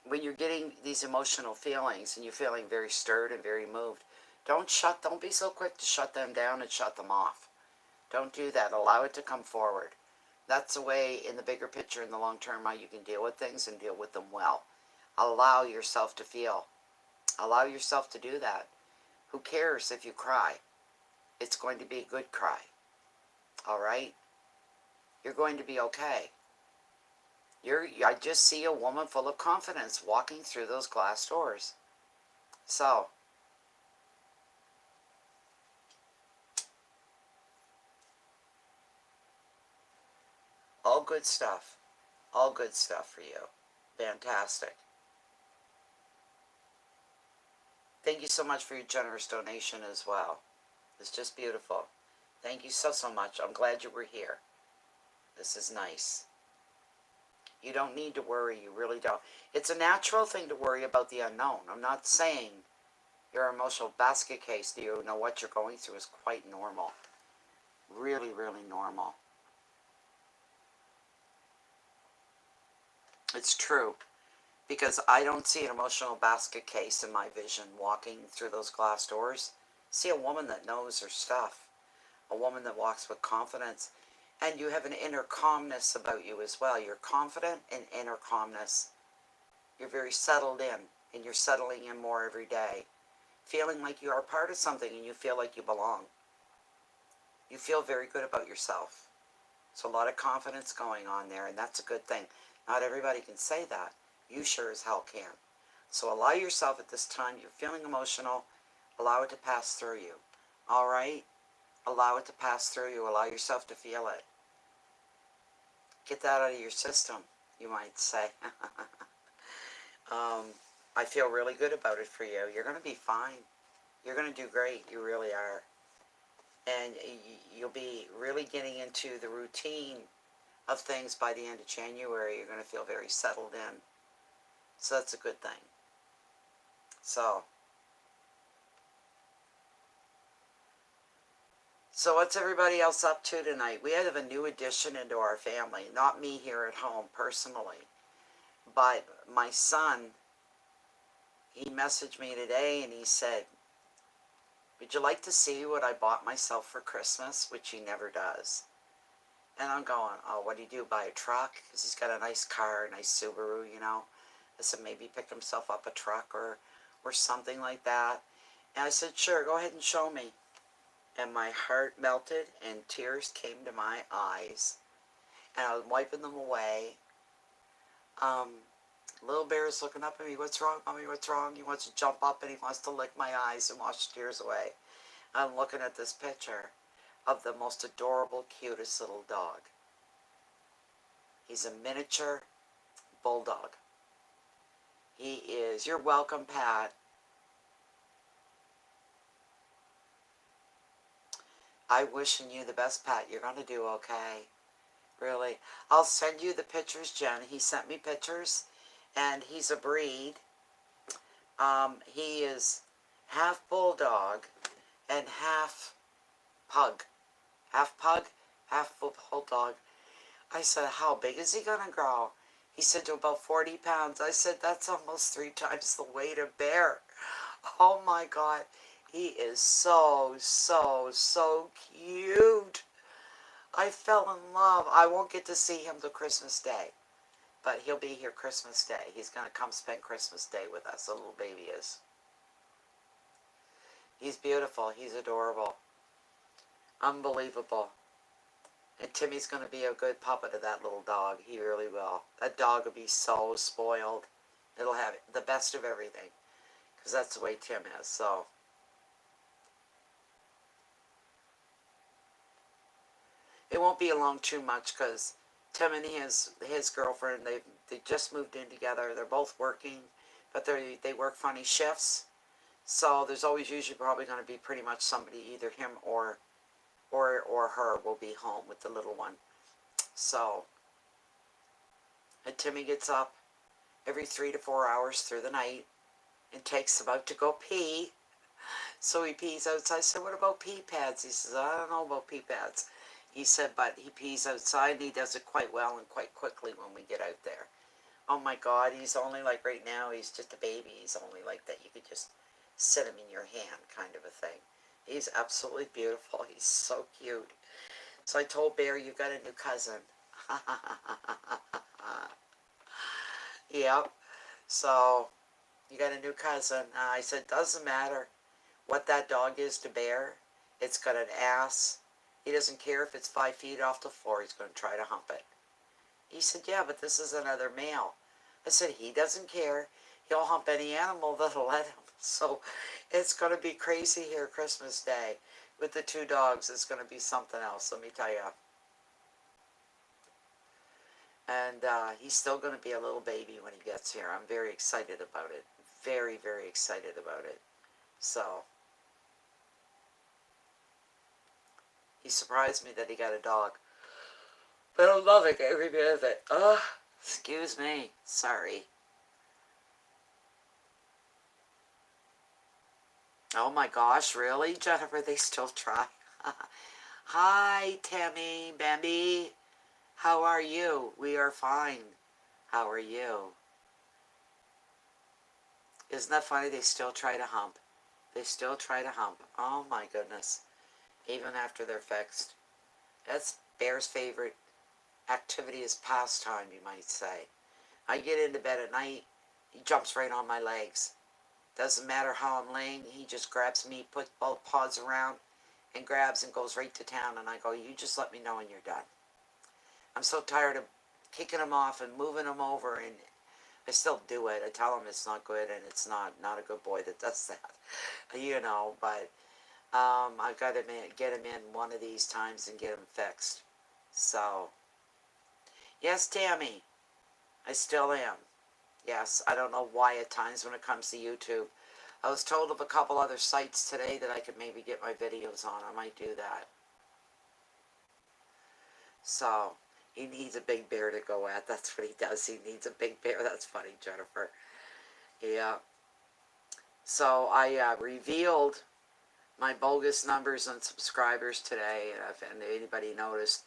when you're getting these emotional feelings and you're feeling very stirred and very moved, don't be so quick to shut them down and shut them off. Don't do that. Allow it to come forward. That's the way, in the bigger picture, in the long term, how you can deal with things and deal with them well. Allow yourself to feel. Allow yourself to do that. Who cares if you cry? It's going to be a good cry. All right? You're going to be okay. I just see a woman full of confidence walking through those glass doors. So, all good stuff. All good stuff for you. Fantastic. Thank you so much for your generous donation as well. It's just beautiful. Thank you so, so much. I'm glad you were here. This is nice. You don't need to worry. You really don't. It's a natural thing to worry about the unknown. I'm not saying your emotional basket case, do you know what you're going through, is quite normal. Really, really normal. It's true. Because I don't see an emotional basket case in my vision walking through those glass doors. I see a woman that knows her stuff. A woman that walks with confidence. And you have an inner calmness about you as well. You're confident and inner calmness. You're very settled in. And you're settling in more every day. Feeling like you are part of something and you feel like you belong. You feel very good about yourself. So a lot of confidence going on there, and that's a good thing. Not everybody can say that. You sure as hell can. So allow yourself at this time, you're feeling emotional, allow it to pass through you. All right? Allow it to pass through you. Allow yourself to feel it. Get that out of your system, you might say. I feel really good about it for you. You're going to be fine. You're going to do great. You really are. And you'll be really getting into the routine of things by the end of January. You're going to feel very settled in. So that's a good thing. So what's everybody else up to tonight? We have a new addition into our family. Not me here at home personally, but my son, he messaged me today and he said, would you like to see what I bought myself for Christmas? Which he never does. And I'm going, oh, what do you do, buy a truck? Because he's got a nice car, a nice Subaru, you know. I said, maybe pick himself up a truck or something like that. And I said, sure, go ahead and show me. And my heart melted and tears came to my eyes. And I was wiping them away. Little Bear's looking up at me, what's wrong, Mommy, what's wrong? He wants to jump up and he wants to lick my eyes and wash the tears away. I'm looking at this picture of the most adorable, cutest little dog. He's a miniature bulldog. He is. You're welcome, Pat. I'm wishing you the best, Pat. You're going to do okay. Really. I'll send you the pictures, Jen. He sent me pictures, and he's a breed. He is half bulldog and half pug. Half pug, half bulldog. I said, how big is he going to grow? He said, to about 40 pounds. I said, that's almost 3 times the weight of Bear. Oh my God. He is so, so, so cute. I fell in love. I won't get to see him till Christmas Day. But he'll be here Christmas Day. He's going to come spend Christmas Day with us. The little baby is. He's beautiful. He's adorable. Unbelievable. And Timmy's going to be a good puppet of that little dog. He really will. That dog will be so spoiled. It'll have the best of everything. Because that's the way Tim is. So it won't be along too much because Tim and his girlfriend, they just moved in together. They're both working, but they work funny shifts. So there's always usually probably going to be pretty much somebody, either him or or her will be home with the little one. So, and Timmy gets up every 3 to 4 hours through the night and takes him out to go pee. So he pees outside. I said, what about pee pads? He says, I don't know about pee pads. He said, but he pees outside and he does it quite well and quite quickly when we get out there. Oh my God, he's only like right now, he's just a baby. He's only like that. You could just sit him in your hand kind of a thing. He's absolutely beautiful. He's so cute. So I told Bear, you got a new cousin. Yep. So you got a new cousin. I said, doesn't matter what that dog is to Bear. It's got an ass. He doesn't care if it's 5 feet off the floor. He's going to try to hump it. He said, yeah, but this is another male. I said, he doesn't care. He'll hump any animal that'll let him. So it's going to be crazy here Christmas Day. With the 2 dogs, it's going to be something else, let me tell you. And he's still going to be a little baby when he gets here. I'm very excited about it. Very, very excited about it. So, he surprised me that he got a dog. But I'm loving every bit of it. Oh, excuse me. Sorry. Oh my gosh, really, Jennifer? They still try. Hi, Tammy, Bambi. How are you? We are fine. How are you? Isn't that funny? They still try to hump. They still try to hump. Oh my goodness. Even after they're fixed. That's Bear's favorite activity is pastime, you might say. I get into bed at night, he jumps right on my legs. Doesn't matter how I'm laying, he just grabs me, puts both paws around, and grabs and goes right to town. And I go, you just let me know when you're done. I'm so tired of kicking him off and moving him over, and I still do it. I tell him it's not good, and it's not a good boy that does that, you know. But I've got to get him in one of these times and get him fixed. So, yes, Tammy, I still am. Yes, I don't know why at times when it comes to YouTube. I was told of a couple other sites today that I could maybe get my videos on. I might do that. So, he needs a big bear to go at. That's what he does. He needs a big bear. That's funny, Jennifer. Yeah. So, I revealed my bogus numbers on subscribers today. And if anybody noticed,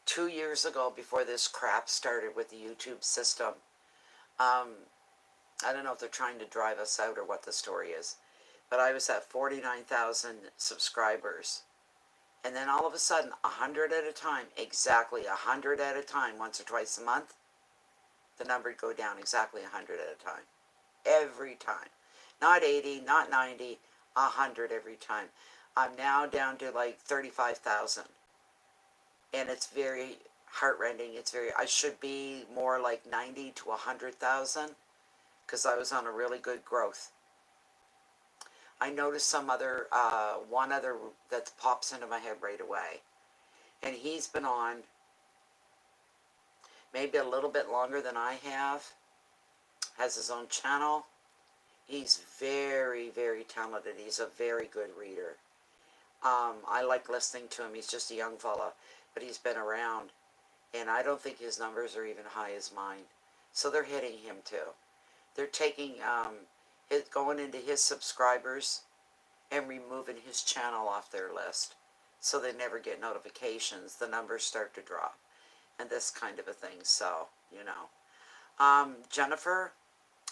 2 years ago, before this crap started with the YouTube system, I don't know if they're trying to drive us out or what the story is, but I was at 49,000 subscribers. And then all of a sudden, 100 at a time, exactly 100 at a time, once or twice a month, the number would go down exactly 100 at a time. Every time. Not 80, not 90, 100 every time. I'm now down to like 35,000. And it's very heartrending. I should be more like 90 to 100,000. Because I was on a really good growth. I noticed one other that pops into my head right away. And he's been on maybe a little bit longer than I have. Has his own channel. He's very, very talented. He's a very good reader. I like listening to him. He's just a young fella, but he's been around. And I don't think his numbers are even high as mine. So they're hitting him too. They're taking, going into his subscribers and removing his channel off their list. So they never get notifications. The numbers start to drop. And this kind of a thing. So, you know. Jennifer?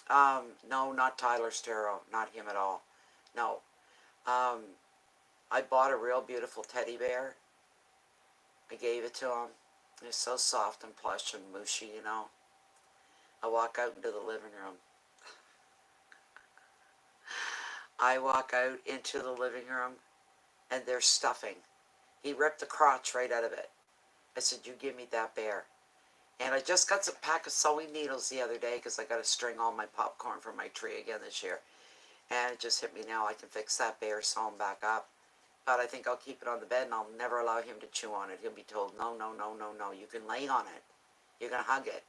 No, not Tyler Stero. Not him at all. No. I bought a real beautiful teddy bear. I gave it to him. It's so soft and plush and mushy, you know. I walk out into the living room. I walk out into the living room, and there's stuffing. He ripped the crotch right out of it. I said, you give me that bear. And I just got a pack of sewing needles the other day because I got to string all my popcorn for my tree again this year. And it just hit me now. I can fix that bear, sew him back up. But I think I'll keep it on the bed, and I'll never allow him to chew on it. He'll be told, no, no, no, no, no. You can lay on it. You can hug it.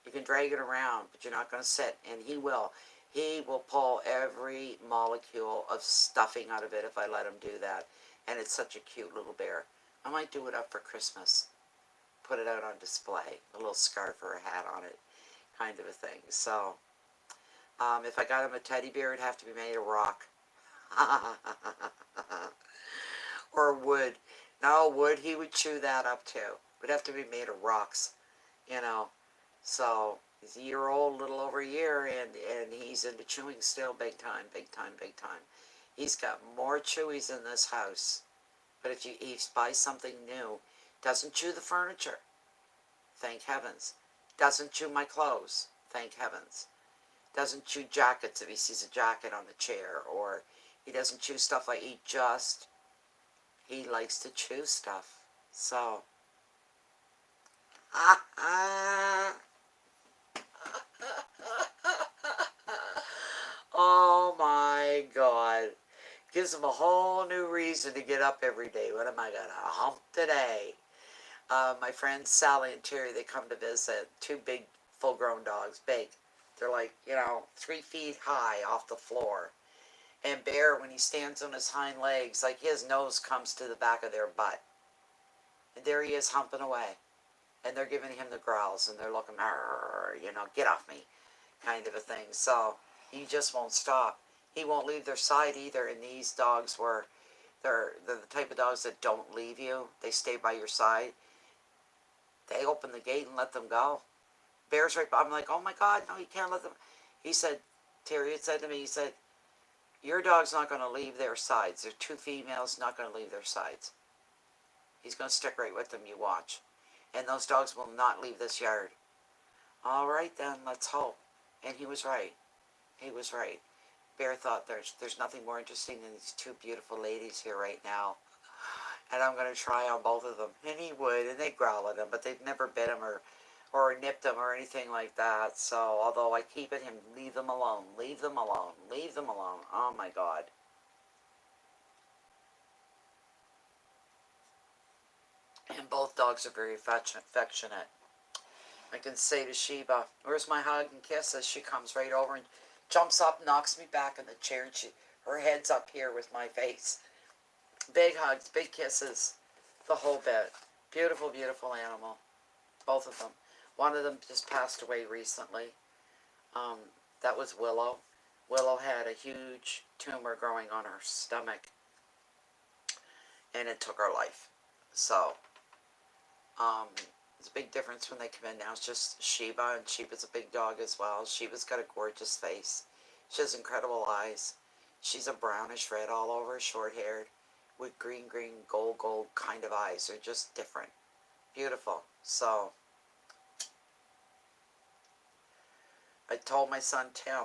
You can drag it around, but you're not going to sit. And he will. He will pull every molecule of stuffing out of it if I let him do that. And it's such a cute little bear. I might do it up for Christmas. Put it out on display. A little scarf or a hat on it. Kind of a thing. So, if I got him a teddy bear, it'd have to be made of rock. Or wood. No, wood, he would chew that up too. It would have to be made of rocks, you know. So, he's a year old, a little over a year, and he's into chewing still big time, big time, big time. He's got more chewies in this house. But if he buys something new, doesn't chew the furniture, thank heavens. Doesn't chew my clothes, thank heavens. Doesn't chew jackets if he sees a jacket on the chair, or he doesn't chew stuff like he likes to chew stuff. So, oh my God. Gives him a whole new reason to get up every day. What am I going to hump today? My friends Sally and Terry, they come to visit. Two big, full-grown dogs, big. They're like, 3 feet high off the floor. And Bear, when he stands on his hind legs, like his nose comes to the back of their butt. And there he is humping away. And they're giving him the growls, and they're looking, get off me, kind of a thing. So he just won't stop. He won't leave their side either. And these dogs they're the type of dogs that don't leave you. They stay by your side. They open the gate and let them go. Bear's right by. I'm like, oh my God, no, you can't let them. He said, Terry had said to me, he said, your dog's not going to leave their sides. They're 2 females, not going to leave their sides. He's going to stick right with them, you watch. And those dogs will not leave this yard. All right then, let's hope. And he was right. He was right. Bear thought there's nothing more interesting than these 2 beautiful ladies here right now. And I'm going to try on both of them. And he would, and they'd growl at him, but they'd never bit him or nipped him or anything like that. So, although I keep at him, leave them alone, leave them alone, leave them alone. Oh my God. And both dogs are very affectionate. I can say to Sheba, where's my hug and kiss, as she comes right over and jumps up, knocks me back in the chair, and her head's up here with my face. Big hugs, big kisses, the whole bit. Beautiful, beautiful animal. Both of them. One of them just passed away recently. That was Willow. Willow had a huge tumor growing on her stomach, and it took her life. So, it's a big difference when they come in now. It's just Sheba, and Sheba's a big dog as well. Sheba's got a gorgeous face. She has incredible eyes. She's a brownish red all over, short-haired, with green, gold kind of eyes. They're just different. Beautiful. So, I told my son Tim,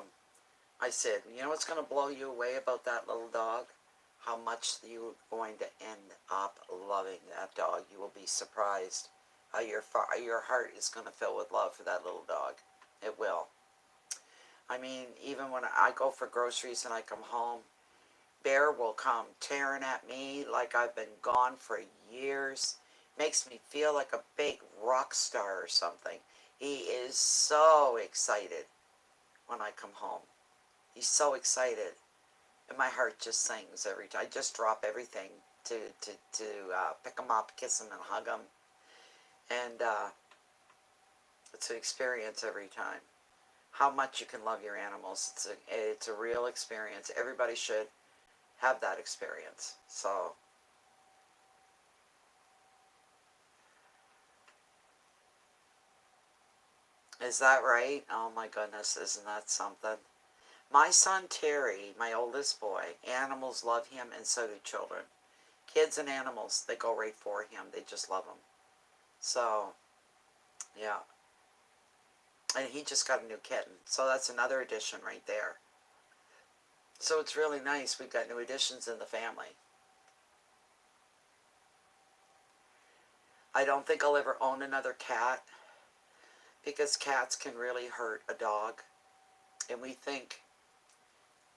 I said, you know what's going to blow you away about that little dog? How much you're going to end up loving that dog. You will be surprised how your heart is going to fill with love for that little dog. It will. I mean, even when I go for groceries and I come home, Bear will come tearing at me like I've been gone for years. Makes me feel like a big rock star or something. He is so excited when I come home. He's so excited. And my heart just sings every time. I just drop everything to pick him up, kiss him, and hug him. And it's an experience every time. How much you can love your animals. It's a real experience. Everybody should have that experience. So, is that right? Oh my goodness, isn't that something? My son Terry, my oldest boy, animals love him, and so do children. Kids and animals, they go right for him. They just love him. So, yeah. And he just got a new kitten. So that's another addition right there. So it's really nice. We've got new additions in the family. I don't think I'll ever own another cat, because cats can really hurt a dog. And we think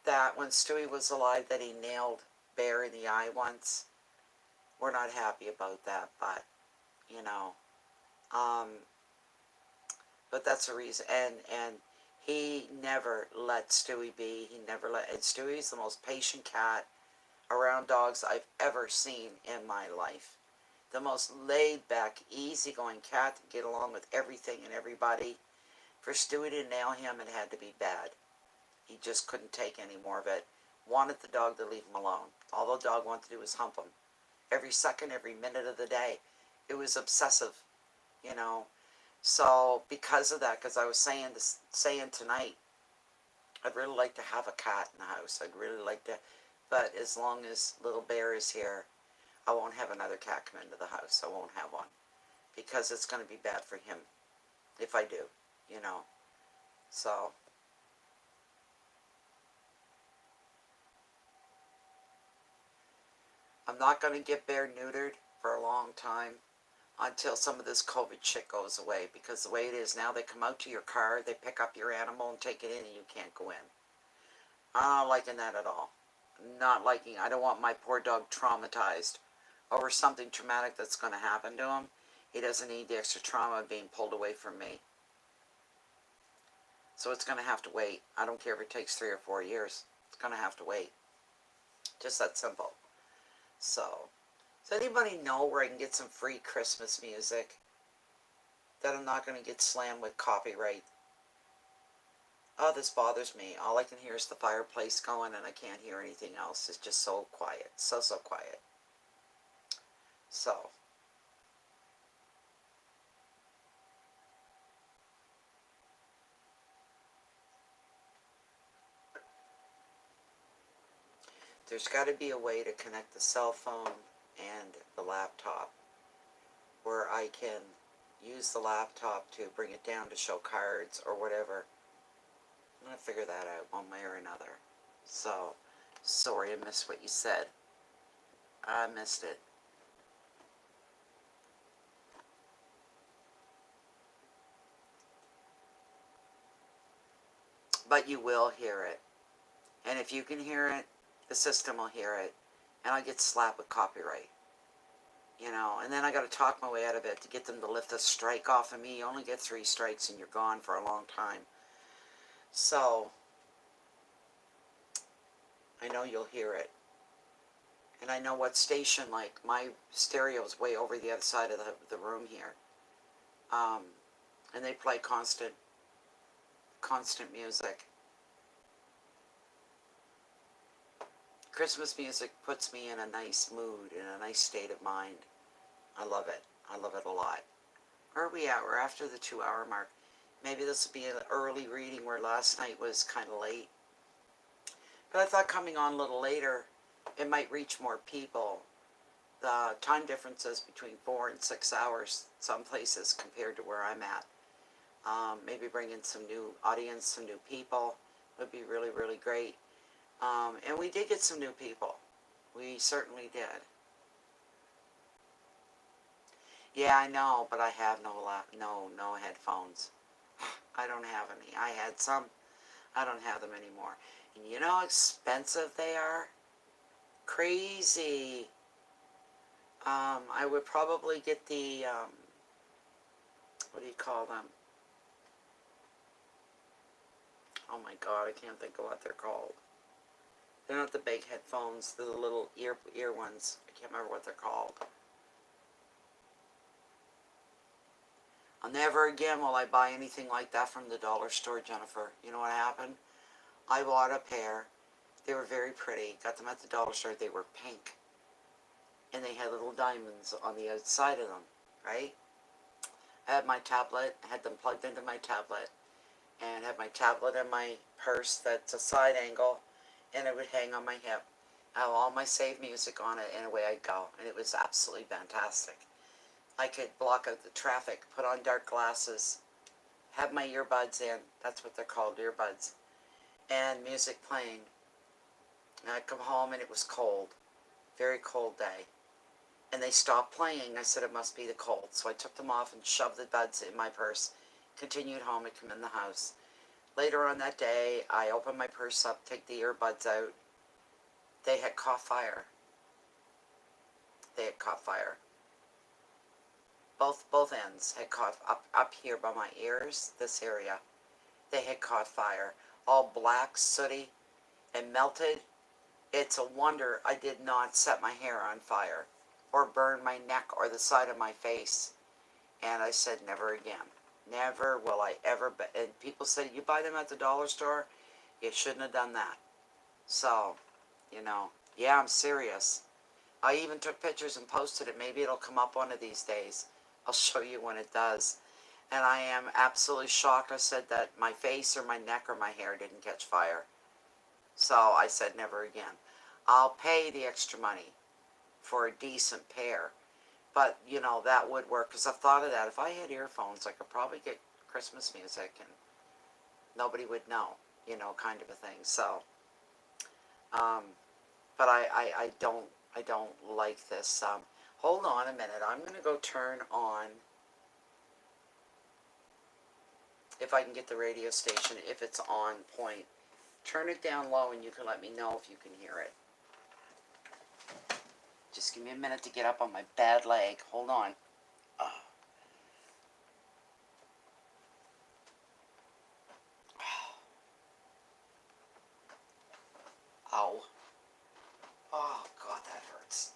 that when Stewie was alive that he nailed Bear in the eye once. We're not happy about that, but, but that's the reason. And he never let Stewie be. He never let, and Stewie's the most patient cat around dogs I've ever seen in my life. The most laid back, easygoing cat to get along with everything and everybody. For Stewie to nail him, it had to be bad. He just couldn't take any more of it. Wanted the dog to leave him alone. All the dog wanted to do was hump him. Every second, every minute of the day. It was obsessive, you know. So because of that, because I was saying tonight, I'd really like to have a cat in the house. I'd really like to, but as long as little Bear is here, I won't have another cat come into the house. I won't have one because it's going to be bad for him if I do, you know. So I'm not going to get Bear neutered for a long time until some of this COVID shit goes away, because the way it is now, they come out to your car, they pick up your animal and take it in, and you can't go in. I'm not liking that at all. Not liking. I don't want my poor dog traumatized over something traumatic that's going to happen to him. He doesn't need the extra trauma of being pulled away from me. So it's going to have to wait. I don't care if it takes 3 or 4 years. It's going to have to wait. Just that simple. So, does anybody know where I can get some free Christmas music that I'm not going to get slammed with copyright? Oh, this bothers me. All I can hear is the fireplace going, and I can't hear anything else. It's just so quiet. So quiet. So, there's got to be a way to connect the cell phone and the laptop where I can use the laptop to bring it down to show cards or whatever. I'm going to figure that out one way or another. So, sorry I missed what you said. I missed it. But you will hear it. And if you can hear it, the system will hear it. And I get slapped with copyright. You know, and then I got to talk my way out of it to get them to lift a strike off of me. You only get 3 strikes and you're gone for a long time. So, I know you'll hear it. And I know what station, like, my stereo's way over the other side of the room here. And they play constant music. Christmas music puts me in a nice mood, in a nice state of mind. I love it. I love it a lot. Where are we at? We're after the 2-hour mark. Maybe this will be an early reading where last night was kind of late. But I thought coming on a little later, it might reach more people. The time differences between 4 and 6 hours, some places compared to where I'm at. Maybe bring in some new audience, some new people would be really, really great. And we did get some new people. We certainly did. Yeah, I know, but I have no headphones. I don't have any. I had some. I don't have them anymore. And you know how expensive they are? Crazy. I would probably get the, what do you call them? Oh my god, I can't think of what they're called. They're not the big headphones, they're the little ear ones. I can't remember what they're called. Never again will I buy anything like that from the dollar store, Jennifer. You know what happened? I bought a pair. They were very pretty. Got them at the dollar store. They were pink. And they had little diamonds on the outside of them, right? I had my tablet, had them plugged into my tablet, and had my tablet in my purse that's a side angle, and it would hang on my hip. I have all my saved music on it, and away I'd go. And it was absolutely fantastic. I could block out the traffic, put on dark glasses, have my earbuds in. That's what they're called, earbuds. And music playing. And I'd come home and it was cold. Very cold day. And they stopped playing. I said it must be the cold. So I took them off and shoved the buds in my purse. Continued home and come in the house. Later on that day, I opened my purse up, take the earbuds out. They had caught fire. They had caught fire. Both ends had caught up here by my ears, this area. They had caught fire. All black, sooty, and melted. It's a wonder I did not set my hair on fire or burn my neck or the side of my face. And I said, never again. Never will I ever. And people said, you buy them at the dollar store? You shouldn't have done that. So, yeah, I'm serious. I even took pictures and posted it. Maybe it'll come up one of these days. I'll show you when it does. And I am absolutely shocked. I said that my face or my neck or my hair didn't catch fire. So I said never again. I'll pay the extra money for a decent pair. But, that would work. Because I've thought of that. If I had earphones, I could probably get Christmas music and nobody would know, kind of a thing. So, but I don't like this. Hold on a minute. I'm going to go turn on, if I can get the radio station, if it's on point. Turn it down low and you can let me know if you can hear it. Just give me a minute to get up on my bad leg. Hold on. Oh. Ow. Oh, God, that hurts.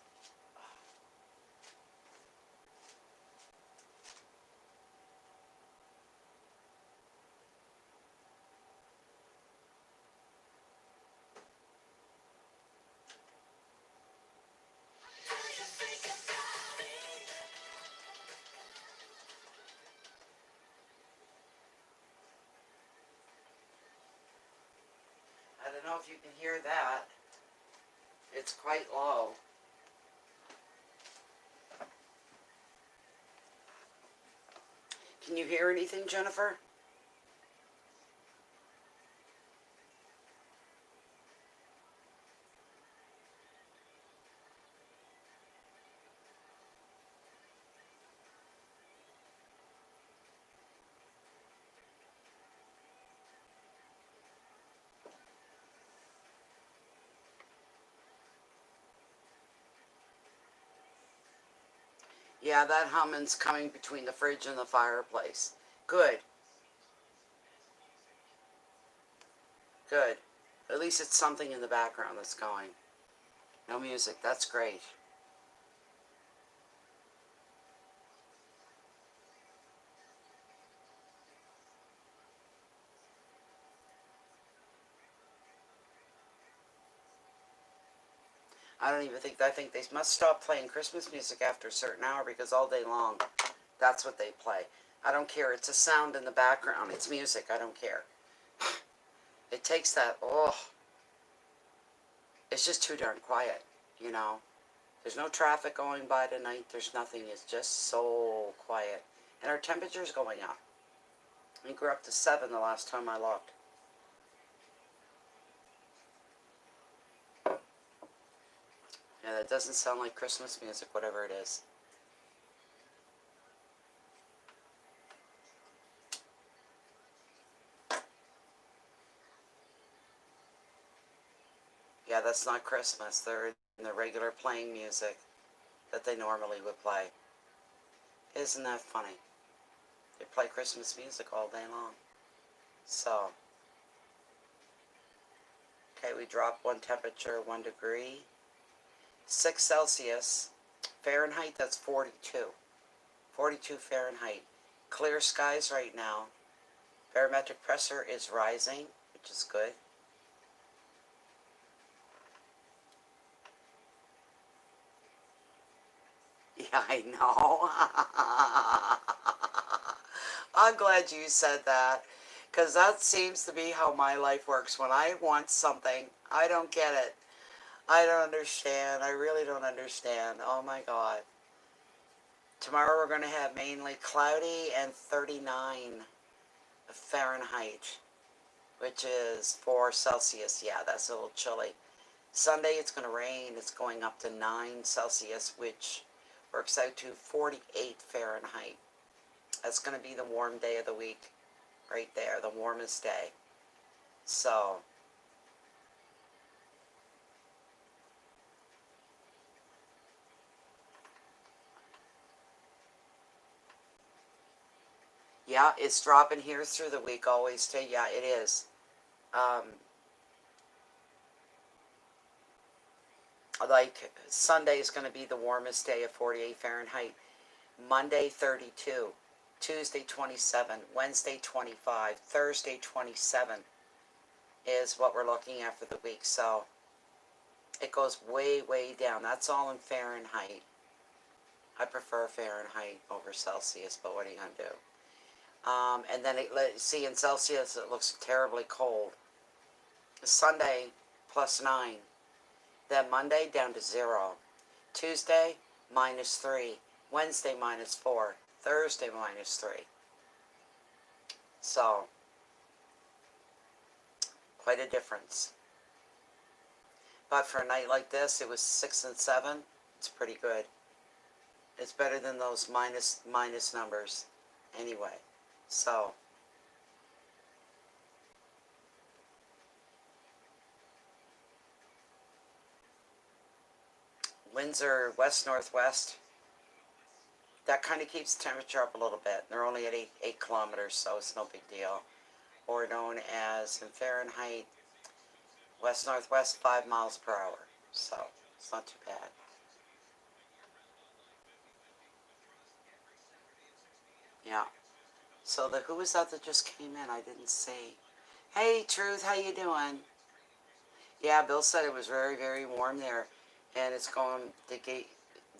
I don't know if you can hear that. It's quite low. Can you hear anything, Jennifer? Yeah, that humming's coming between the fridge and the fireplace. Good, good. At least it's something in the background that's going. No music, that's great. I think they must stop playing Christmas music after a certain hour because all day long, that's what they play. I don't care. It's a sound in the background. It's music. I don't care. It takes that, it's just too darn quiet, you know. There's no traffic going by tonight. There's nothing. It's just so quiet. And our temperature's going up. I think we're up to 7 the last time I looked. Yeah, that doesn't sound like Christmas music, whatever it is. Yeah, that's not Christmas. They're in the regular playing music that they normally would play. Isn't that funny? They play Christmas music all day long. So, okay, we dropped one temperature, 1 degree. 6 Celsius. Fahrenheit, that's 42. 42 Fahrenheit. Clear skies right now. Barometric pressure is rising, which is good. Yeah, I know. I'm glad you said that, because that seems to be how my life works. When I want something, I don't get it. I don't understand. I really don't understand. Oh my God. Tomorrow we're going to have mainly cloudy and 39 Fahrenheit, which is 4 Celsius. Yeah, that's a little chilly. Sunday it's going to rain. It's going up to 9 Celsius, which works out to 48 Fahrenheit. That's going to be the warm day of the week, right there, the warmest day. So, yeah, it's dropping here through the week always too. Yeah, it is. Um, Like Sunday is going to be the warmest day of 48 Fahrenheit. Monday 32, Tuesday 27, Wednesday 25, Thursday 27 is what we're looking at for the week. So it goes way, way down. That's all in Fahrenheit. I prefer Fahrenheit over Celsius, but what are you going to do? And then, see, in Celsius, it looks terribly cold. Sunday, +9. Then Monday, down to 0. Tuesday, -3. Wednesday, -4. Thursday, -3. So, quite a difference. But for a night like this, it was 6 and 7. It's pretty good. It's better than those minus numbers anyway. So, winds are west-northwest. That kind of keeps the temperature up a little bit. They're only at 8 kilometers, so it's no big deal. Or known as, in Fahrenheit, west-northwest, 5 miles per hour. So, it's not too bad. Yeah. So who was that just came in? I didn't see. Hey, Truth, how you doing? Yeah, Bill said it was very, very warm there, and it's going to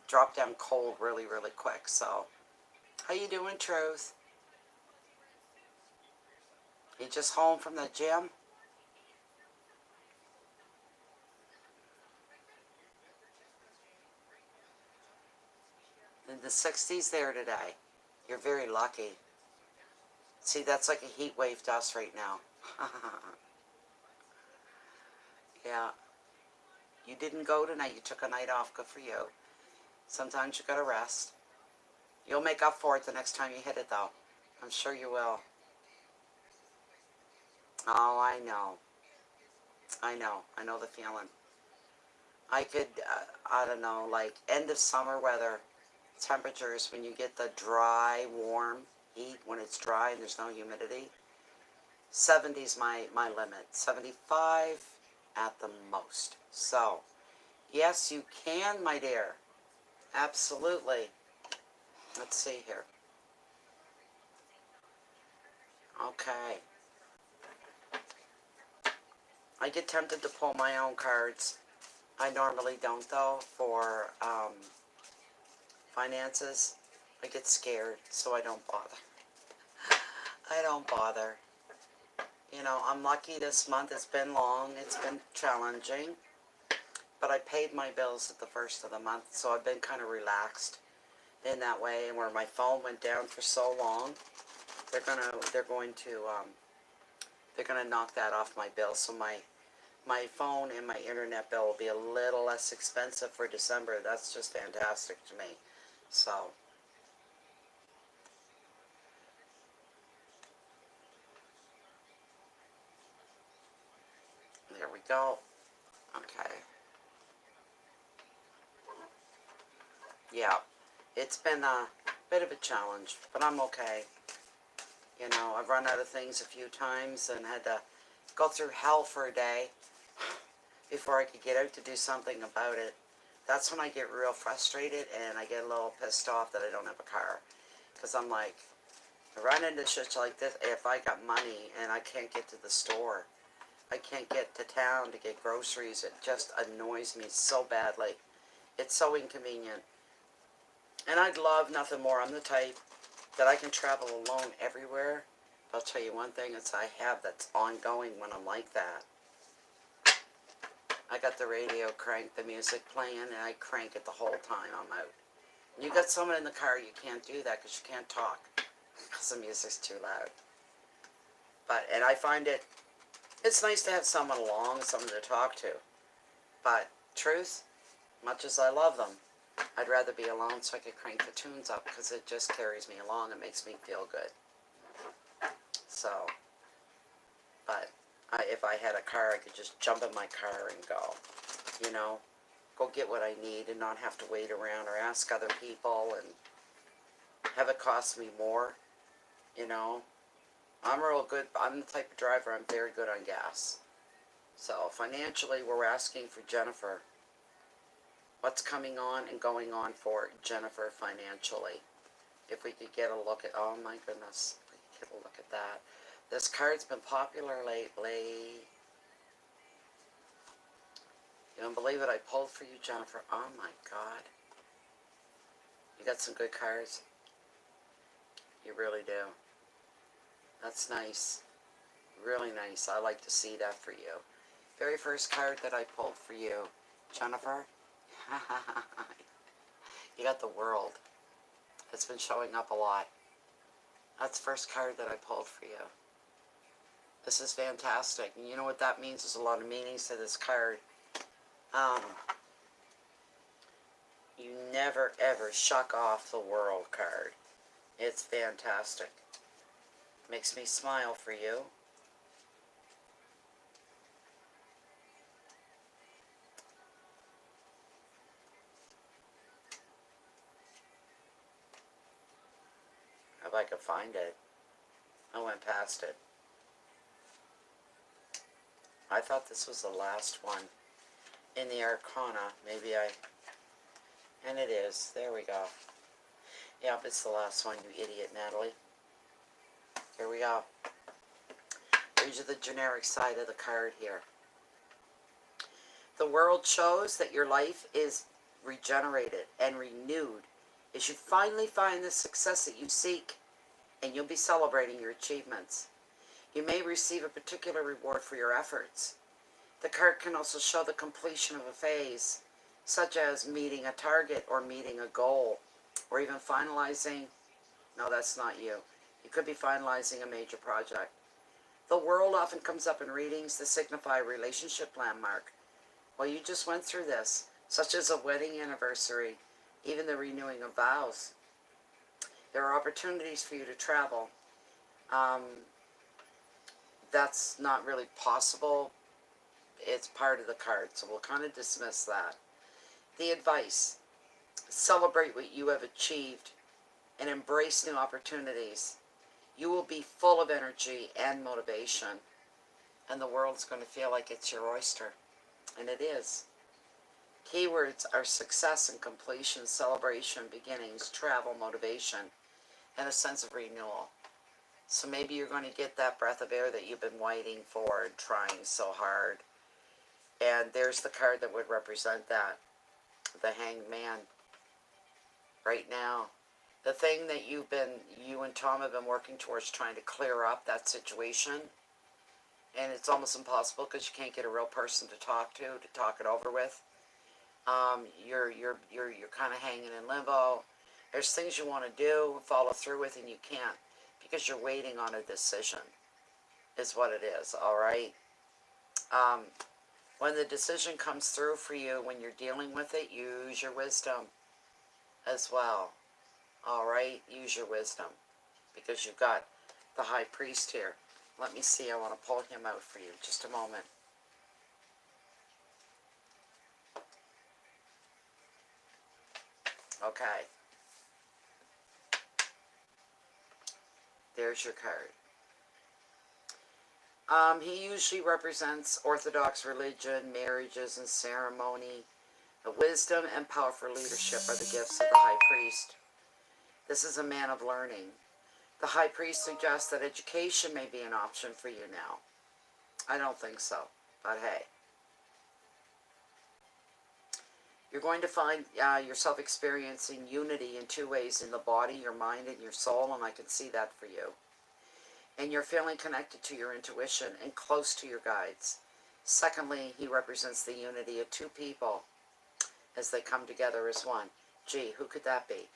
drop down cold really, really quick. So, how you doing, Truth? You just home from the gym? In the 60s there today. You're very lucky. See, that's like a heat wave to us right now. Yeah. You didn't go tonight. You took a night off. Good for you. Sometimes you gotta rest. You'll make up for it the next time you hit it, though. I'm sure you will. Oh, I know. I know. I know the feeling. I could, I don't know, like end of summer weather temperatures when you get the dry, warm heat, when it's dry and there's no humidity. 70's my limit. 75 at the most. So, yes, you can, my dear. Absolutely. Let's see here. Okay. I get tempted to pull my own cards. I normally don't, though, for finances. I get scared, so I don't bother. I don't bother. You know, I'm lucky this month. It's been long. It's been challenging. But I paid my bills at the first of the month, so I've been kind of relaxed in that way. And where my phone went down for so long, they're going to knock that off my bill. So my phone and my internet bill will be a little less expensive for December. That's just fantastic to me. So, there we go. Okay. Yeah. It's been a bit of a challenge, but I'm okay. You know, I've run out of things a few times and had to go through hell for a day before I could get out to do something about it. That's when I get real frustrated and I get a little pissed off that I don't have a car. Because I'm like, I run into shit like this. If I got money and I can't get to the store, I can't get to town to get groceries, it just annoys me so badly. It's so inconvenient. And I'd love nothing more. I'm the type that I can travel alone everywhere. I'll tell you one thing that's I have that's ongoing when I'm like that. I got the radio cranked, the music playing, and I crank it the whole time I'm out. You got someone in the car, you can't do that because you can't talk because the music's too loud. And I find it's nice to have someone along, someone to talk to. But truth, much as I love them, I'd rather be alone so I could crank the tunes up because it just carries me along and makes me feel good. So, but if I had a car, I could just jump in my car and go, you know, go get what I need and not have to wait around or ask other people and have it cost me more, you know. I'm real good. I'm the type of driver, I'm very good on gas. So financially, we're asking for Jennifer What's coming on and going on for Jennifer financially? If we could get a look at, oh my goodness, if we could get a look at that. This card's been popular lately. You don't believe it, I pulled for you, Jennifer. Oh my God. You got some good cards. You really do. That's nice. Really nice. I like to see that for you. Very first card that I pulled for you, Jennifer. You got the World. It's been showing up a lot. That's the first card that I pulled for you. This is fantastic. And you know what that means? There's a lot of meanings to this card. You never ever shuck off the World card. It's fantastic. Makes me smile for you. If I could find it. I went past it. I thought this was the last one in the Arcana. And it is. There we go. Yep, it's the last one, you idiot, Natalie. Here we go. These are the generic side of the card here. The World shows that your life is regenerated and renewed as you finally find the success that you seek, and you'll be celebrating your achievements. You may receive a particular reward for your efforts. The card can also show the completion of a phase, such as meeting a target or meeting a goal, or even finalizing, no, that's not you. You could be finalizing a major project. The World often comes up in readings that signify a relationship landmark. Well, you just went through this, such as a wedding anniversary, even the renewing of vows. There are opportunities for you to travel. That's not really possible. It's part of the card, so we'll kind of dismiss that. The advice: celebrate what you have achieved and embrace new opportunities. You will be full of energy and motivation, and the world's going to feel like it's your oyster. And it is. Keywords are success and completion, celebration, beginnings, travel, motivation, and a sense of renewal. So maybe you're going to get that breath of air that you've been waiting for and trying so hard. And there's the card that would represent that. The Hanged Man. Right now. The thing that you and Tom have been working towards, trying to clear up that situation. And it's almost impossible because you can't get a real person to talk it over with. You're kind of hanging in limbo. There's things you want to do, follow through with, and you can't because you're waiting on a decision. Is what it is. All right. When the decision comes through for you, when you're dealing with it, use your wisdom as well. All right, use your wisdom because you've got the High Priest here. Let me see. I want to pull him out for you. Just a moment. Okay. There's your card. He usually represents Orthodox religion, marriages, and ceremony. The wisdom and power for leadership are the gifts of the High Priest. This is a man of learning. The High Priest suggests that education may be an option for you now. I don't think so, but hey. You're going to find yourself experiencing unity in two ways, in the body, your mind, and your soul, and I can see that for you. And you're feeling connected to your intuition and close to your guides. Secondly, he represents the unity of two people as they come together as one. Gee, who could that be?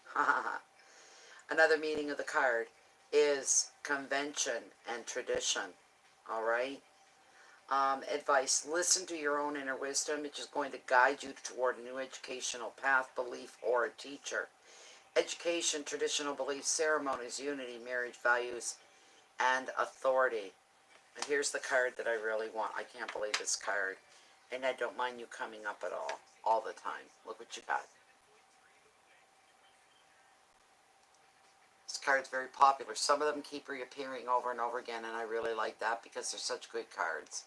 Another meaning of the card is convention and tradition. All right? Advice: listen to your own inner wisdom, which is going to guide you toward a new educational path, belief, or a teacher. Education, traditional beliefs, ceremonies, unity, marriage, values, and authority. And here's the card that I really want. I can't believe this card. And I don't mind you coming up at all the time. Look what you got. This card's very popular. Some of them keep reappearing over and over again, and I really like that because they're such good cards.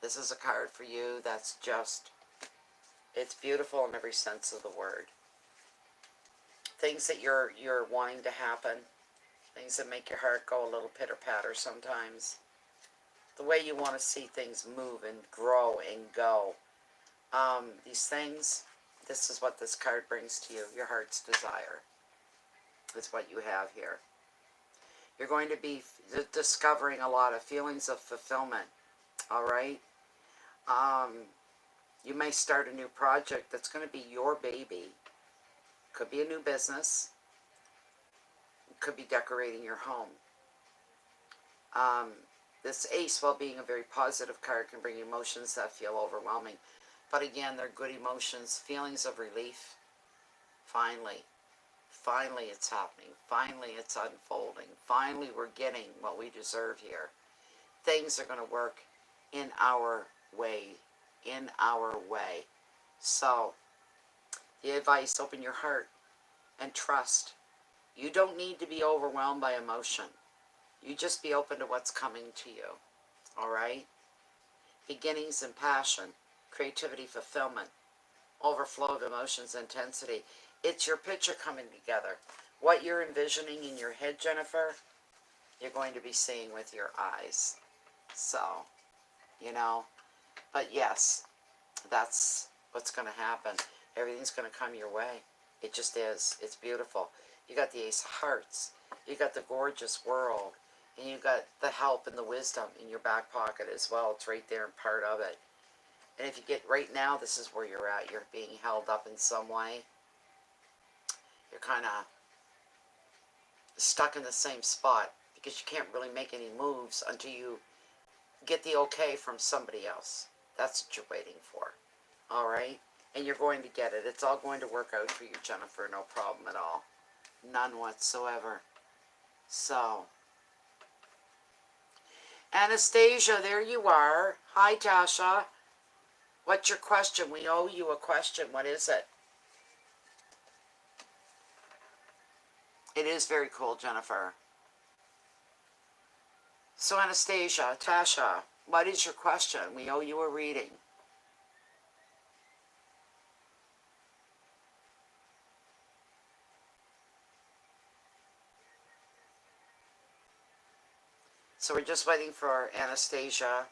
This is a card for you that's just, It's beautiful in every sense of the word. Things that you're wanting to happen, things that make your heart go a little pitter-patter sometimes. The way you want to see things move and grow and go. These things, this is what this card brings to you. Your heart's desire is what you have here. You're going to be discovering a lot of feelings of fulfillment. All right? You may start a new project that's going to be your baby. Could be a new business. Could be decorating your home. This ace, while being a very positive card, can bring emotions that feel overwhelming. But again, they're good emotions, feelings of relief. Finally it's happening. Finally it's unfolding. Finally we're getting what we deserve here. Things are going to work in our way. In our way. So, the advice, open your heart and trust. You don't need to be overwhelmed by emotion. You just be open to what's coming to you. Alright? Beginnings and passion, creativity, fulfillment, overflow of emotions, intensity. It's your picture coming together. What you're envisioning in your head, Jennifer, you're going to be seeing with your eyes. So, you know, but yes, that's what's going to happen. Everything's going to come your way. It just is. It's beautiful. You got the Ace of Hearts. You got the gorgeous world. And you got the help and the wisdom in your back pocket as well. It's right there and part of it. And if you get right now, this is where you're at. You're being held up in some way. You're kind of stuck in the same spot because you can't really make any moves until you get the okay from somebody else. That's what you're waiting for. All right? And you're going to get it. It's all going to work out for you, Jennifer. No problem at all. None whatsoever. So, Anastasia, there you are. Hi, Tasha. What's your question? We owe you a question. What is it? It is very cool, Jennifer. So, Anastasia, Tasha, what is your question? We owe you a reading. So we're just waiting for Anastasia,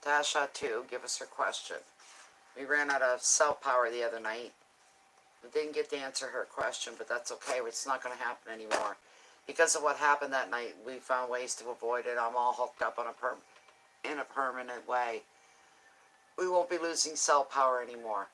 Tasha, to give us her question. We ran out of cell power the other night. We didn't get to answer her question, but that's okay. It's not going to happen anymore. Because of what happened that night, we found ways to avoid it. I'm all hooked up on in a permanent way. We won't be losing cell power anymore.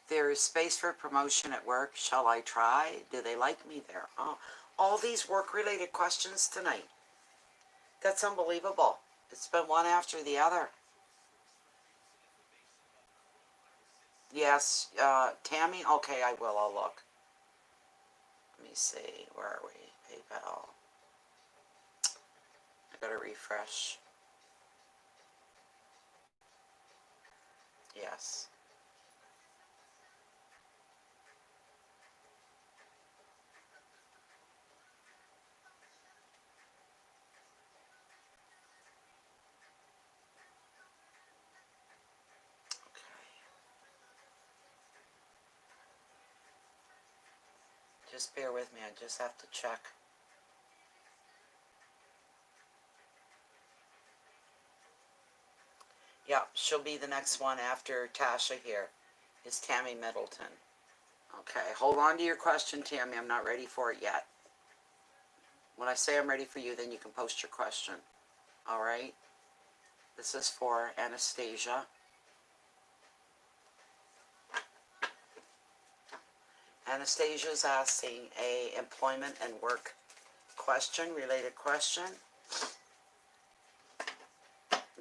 There is space for promotion at work. Shall I try? Do they like me there? Oh, all these work-related questions tonight. That's unbelievable. It's been one after the other. Yes, Tammy? Okay, I will. I'll look. Let me see. Where are we? PayPal. I gotta refresh. Yes. Just bear with me. I just have to check. Yeah, she'll be the next one after Tasha here. Is Tammy Middleton. Okay, hold on to your question, Tammy. I'm not ready for it yet. When I say I'm ready for you, then you can post your question. All right? This is for Anastasia. Anastasia's asking a employment and work question, related question.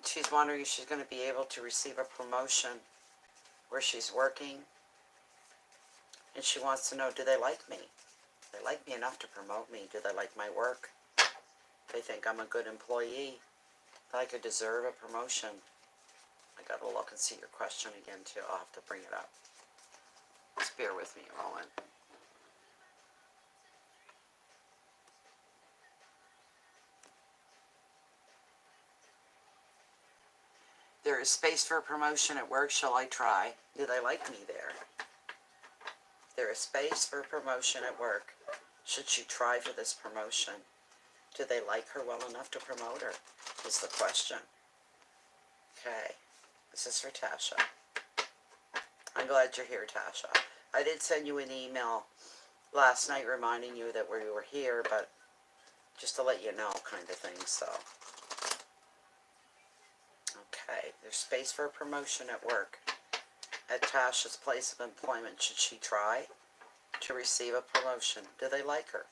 She's wondering if she's going to be able to receive a promotion where she's working. And she wants to know, do they like me? They like me enough to promote me. Do they like my work? They think I'm a good employee. I could deserve a promotion. I gotta look and see your question again too. I'll have to bring it up. Just bear with me a moment. There is space for a promotion at work. Shall I try? Do they like me there? There is space for a promotion at work. Should she try for this promotion? Do they like her well enough to promote her? Is the question. Okay. This is for Tasha. I'm glad you're here, Tasha. I did send you an email last night reminding you that we were here, but just to let you know kind of thing, so. Okay. There's space for a promotion at work. At Tasha's place of employment, should she try to receive a promotion? Do they like her?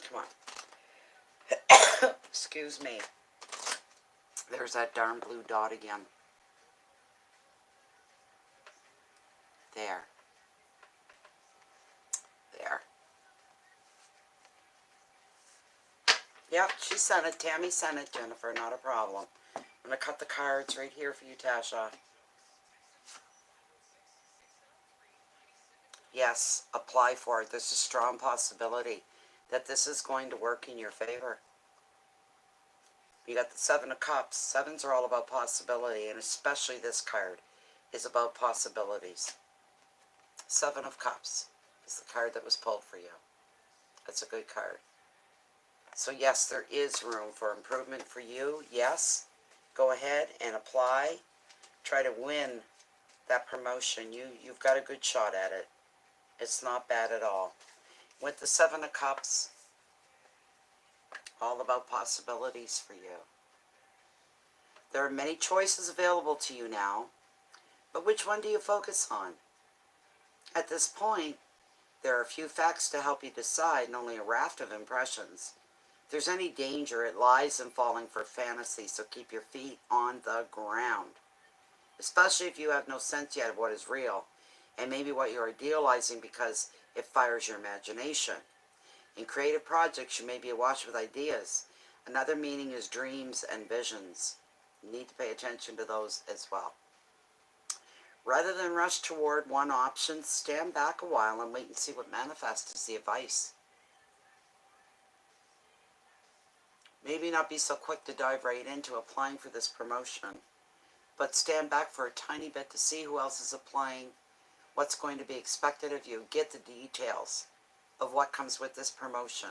Come on. Excuse me. There's that darn blue dot again. There. There. Yep, she sent it. Tammy sent it, Jennifer. Not a problem. I'm going to cut the cards right here for you, Tasha. Yes, apply for it. There's a strong possibility that this is going to work in your favor. You got the Seven of Cups. Sevens are all about possibility, and especially this card is about possibilities. Seven of Cups is the card that was pulled for you. That's a good card. So yes, there is room for improvement for you. Yes, go ahead and apply. Try to win that promotion. You've got a good shot at it. It's not bad at all. With the Seven of Cups, all about possibilities for you. There are many choices available to you now, but which one do you focus on? At this point, there are a few facts to help you decide and only a raft of impressions. If there's any danger, it lies in falling for fantasy, so keep your feet on the ground. Especially if you have no sense yet of what is real, and maybe what you're idealizing because it fires your imagination. In creative projects, you may be awash with ideas. Another meaning is dreams and visions. You need to pay attention to those as well. Rather than rush toward one option, stand back a while and wait and see what manifests is the advice. Maybe not be so quick to dive right into applying for this promotion, but stand back for a tiny bit to see who else is applying, what's going to be expected of you. Get the details of what comes with this promotion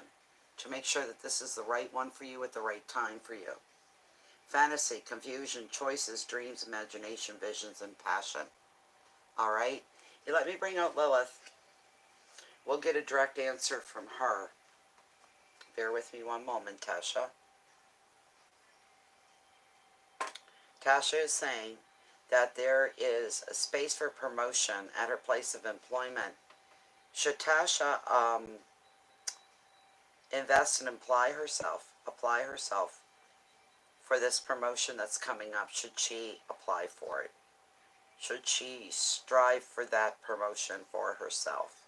to make sure that this is the right one for you at the right time for you. Fantasy, confusion, choices, dreams, imagination, visions, and passion. All right? You let me bring out Lilith. We'll get a direct answer from her. Bear with me one moment, Tasha. Tasha is saying that there is a space for promotion at her place of employment. Should Tasha invest and apply herself for this promotion that's coming up? Should she apply for it? Should she strive for that promotion for herself?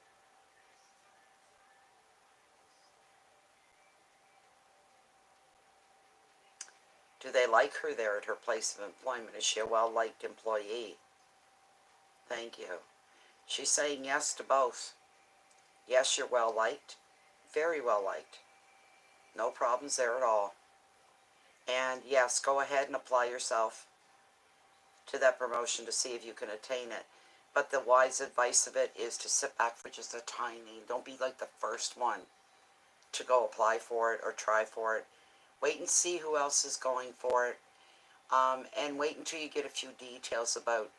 Do they like her there at her place of employment? Is she a well-liked employee? Thank you. She's saying yes to both. Yes, you're well-liked. Very well-liked. No problems there at all. And yes, go ahead and apply yourself to that promotion to see if you can attain it. But the wise advice of it is to sit back for just a tiny. Don't be like the first one to go apply for it or try for it. Wait and see who else is going for it. And wait until you get a few details about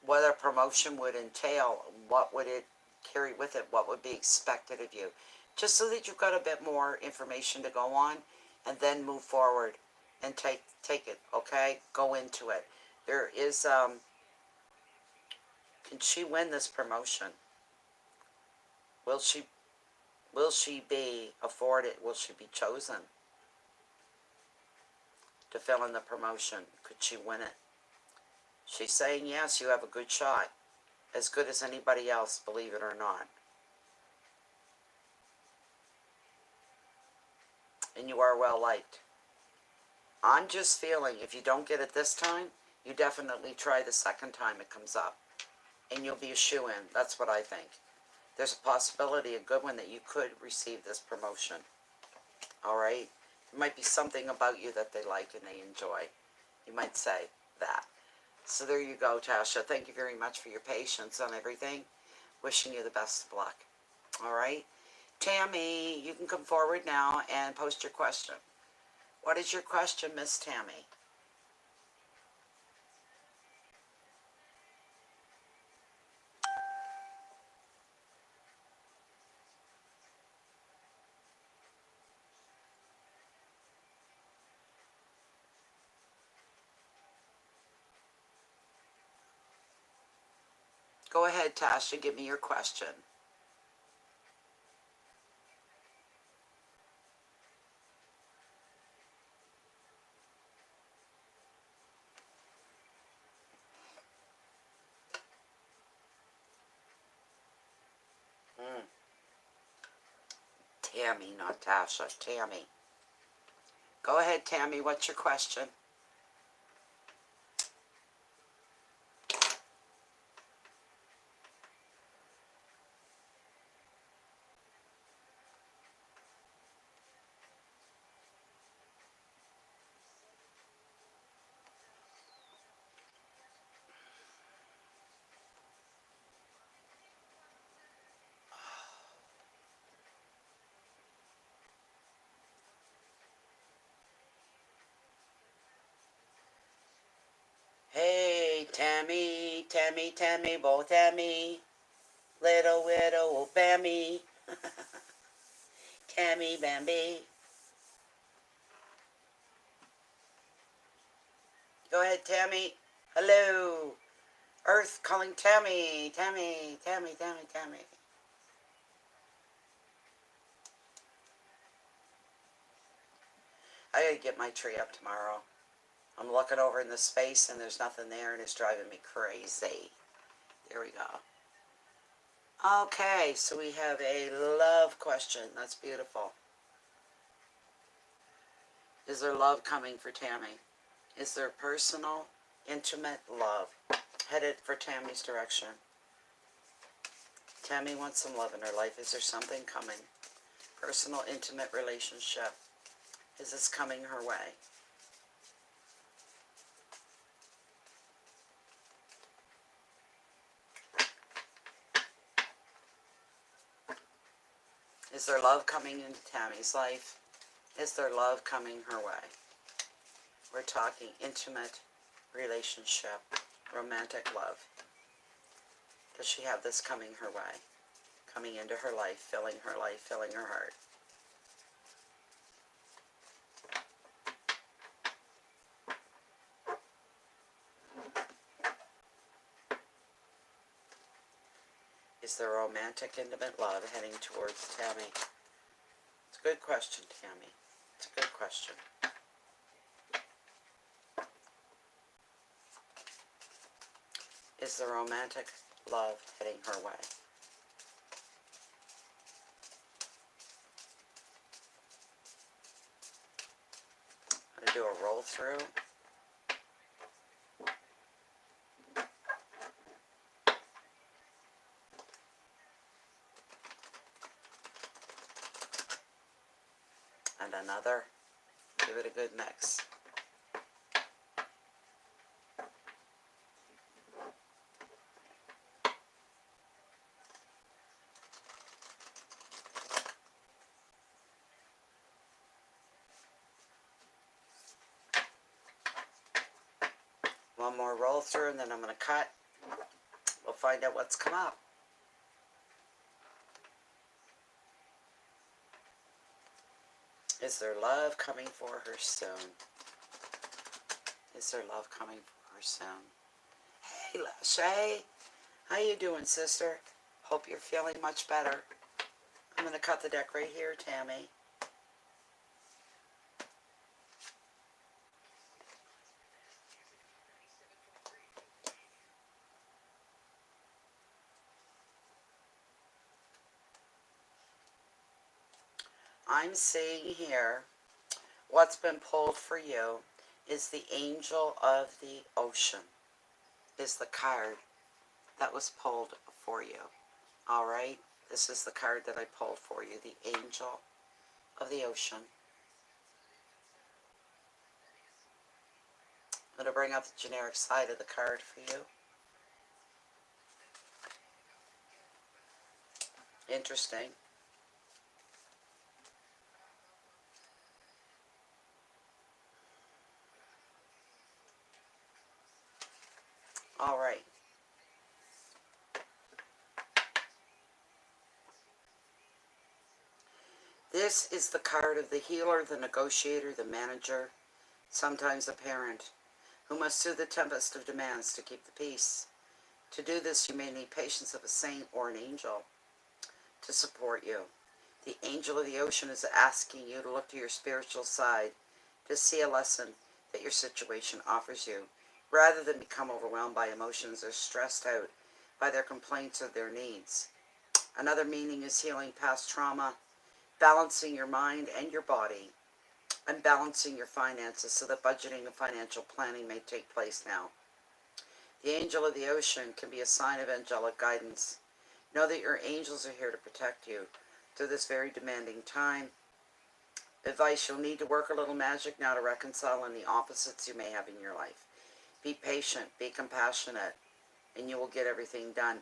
what a promotion would entail. What would it carry with it? What would be expected of you? Just so that you've got a bit more information to go on, and then move forward and take it, okay? Go into it. There is, can she win this promotion? Will she be afforded, will she be chosen to fill in the promotion? Could she win it? She's saying yes, you have a good shot. as good as anybody else, believe it or not. And you are well liked. I'm just feeling if you don't get it this time, you definitely try the second time it comes up. And you'll be a shoo-in. That's what I think. There's a possibility, a good one, that you could receive this promotion. Alright? There might be something about you that they like and they enjoy. You might say that. So there you go, Tasha. Thank you very much for your patience on everything. Wishing you the best of luck. Alright? Tammy, you can come forward now and post your question. What is your question, Miss Tammy? Go ahead, Tasha. Give me your question. Tammy, not Tasha. Tammy. Go ahead, Tammy. What's your question? Hey, Tammy, Tammy, Tammy, bo Tammy. Little widow Bammy. Tammy Bambi. Go ahead, Tammy. Hello. Earth calling Tammy. Tammy, Tammy, Tammy, Tammy. I gotta get my tree up tomorrow. I'm looking over in the space and there's nothing there and it's driving me crazy. There we go. Okay, so we have a love question. That's beautiful. Is there love coming for Tammy? Is there personal, intimate love headed for Tammy's direction? Tammy wants some love in her life. Is there something coming? Personal, intimate relationship. Is this coming her way? Is there love coming into Tammy's life? Is there love coming her way? We're talking intimate relationship, romantic love. Does she have this coming her way? Coming into her life, filling her heart. Is there romantic, intimate love heading towards Tammy? It's a good question, Tammy. It's a good question. Is there romantic love heading her way? I'm going to do a roll through. And another. Give it a good mix. One more roll through and then I'm going to cut. We'll find out what's come up. Is there love coming for her soon? Is there love coming for her soon? Hey, Lashay. How you doing, sister? Hope you're feeling much better. I'm going to cut the deck right here, Tammy. I'm seeing here what's been pulled for you is the Angel of the Ocean is the card that was pulled for you. All right, this is the card that I pulled for you, the Angel of the Ocean. I'm going to bring up the generic side of the card for you. Interesting. All right. This is the card of the healer, the negotiator, the manager, sometimes a parent, who must soothe the tempest of demands to keep the peace. To do this, you may need patience of a saint or an angel to support you. The Angel of the Ocean is asking you to look to your spiritual side to see a lesson that your situation offers you, rather than become overwhelmed by emotions or stressed out by their complaints or their needs. Another meaning is healing past trauma, balancing your mind and your body, and balancing your finances so that budgeting and financial planning may take place now. The Angel of the Ocean can be a sign of angelic guidance. Know that your angels are here to protect you through this very demanding time. Advice: you'll need to work a little magic now to reconcile any opposites you may have in your life. Be patient, be compassionate, and you will get everything done.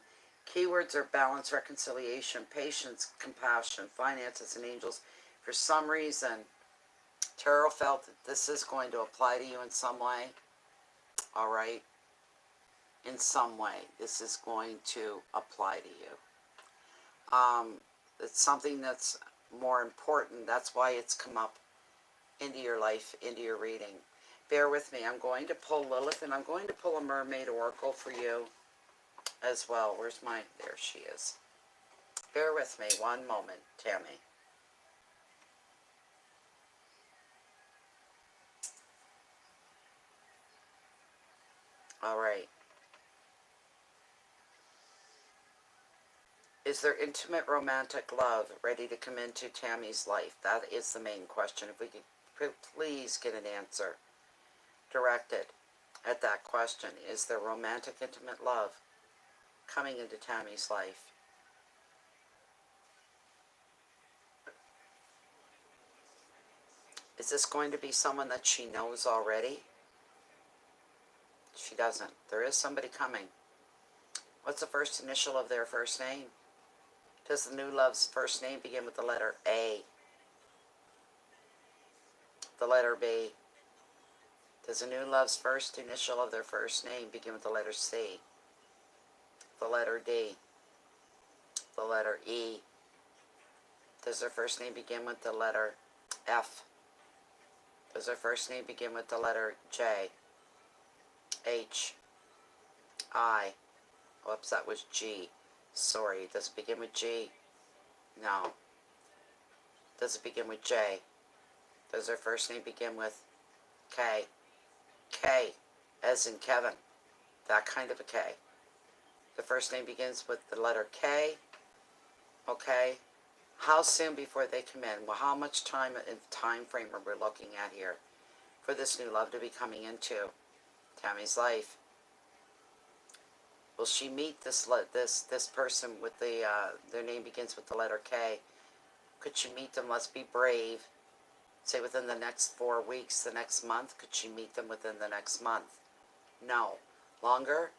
Keywords are balance, reconciliation, patience, compassion, finances, and angels. For some reason, Tarot felt that this is going to apply to you in some way. All right? In some way, this is going to apply to you. It's something that's more important. That's why it's come up into your life, into your reading. Bear with me. I'm going to pull Lilith, and I'm going to pull a mermaid oracle for you as well. Where's my... There she is. Bear with me one moment, Tammy. All right. Is there intimate romantic love ready to come into Tammy's life? That is the main question. If we could please get an answer directed at that question. Is there romantic, intimate love coming into Tammy's life? Is this going to be someone that she knows already? She doesn't. There is somebody coming. What's the first initial of their first name? Does the new love's first name begin with the letter A? The letter B? Does the new love's first initial of their first name begin with the letter C? The letter D? The letter E? Does their first name begin with the letter F? Does their first name begin with the letter J? H? I? Whoops, that was G. Sorry, does it begin with G? No. Does it begin with J? Does their first name begin with K? K, as in Kevin. That kind of a K. The first name begins with the letter K. Okay. How soon before they come in? Well, how much time frame are we looking at here for this new love to be coming into Tammy's life? Will she meet this person with their name begins with the letter K? Could she meet them? Let's be brave. Say within the next 4 weeks, the next month. Could she meet them within the next month? No. Longer?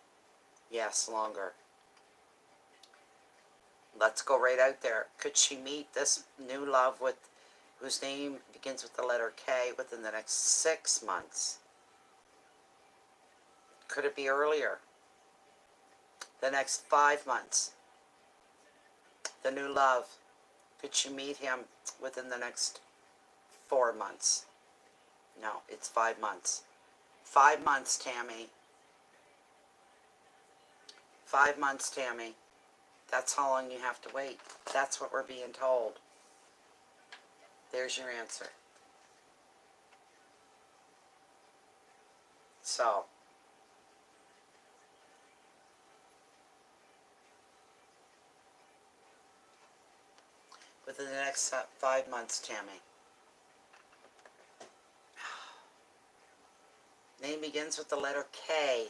Yes, longer. Let's go right out there. Could she meet this new love whose name begins with the letter K within the next 6 months? Could it be earlier? The next 5 months? The new love, could she meet him within the next 4 months? No, it's 5 months. 5 months, Tammy. 5 months, Tammy. That's how long you have to wait. That's what we're being told. There's your answer. So, within the next 5 months, Tammy. Name begins with the letter K.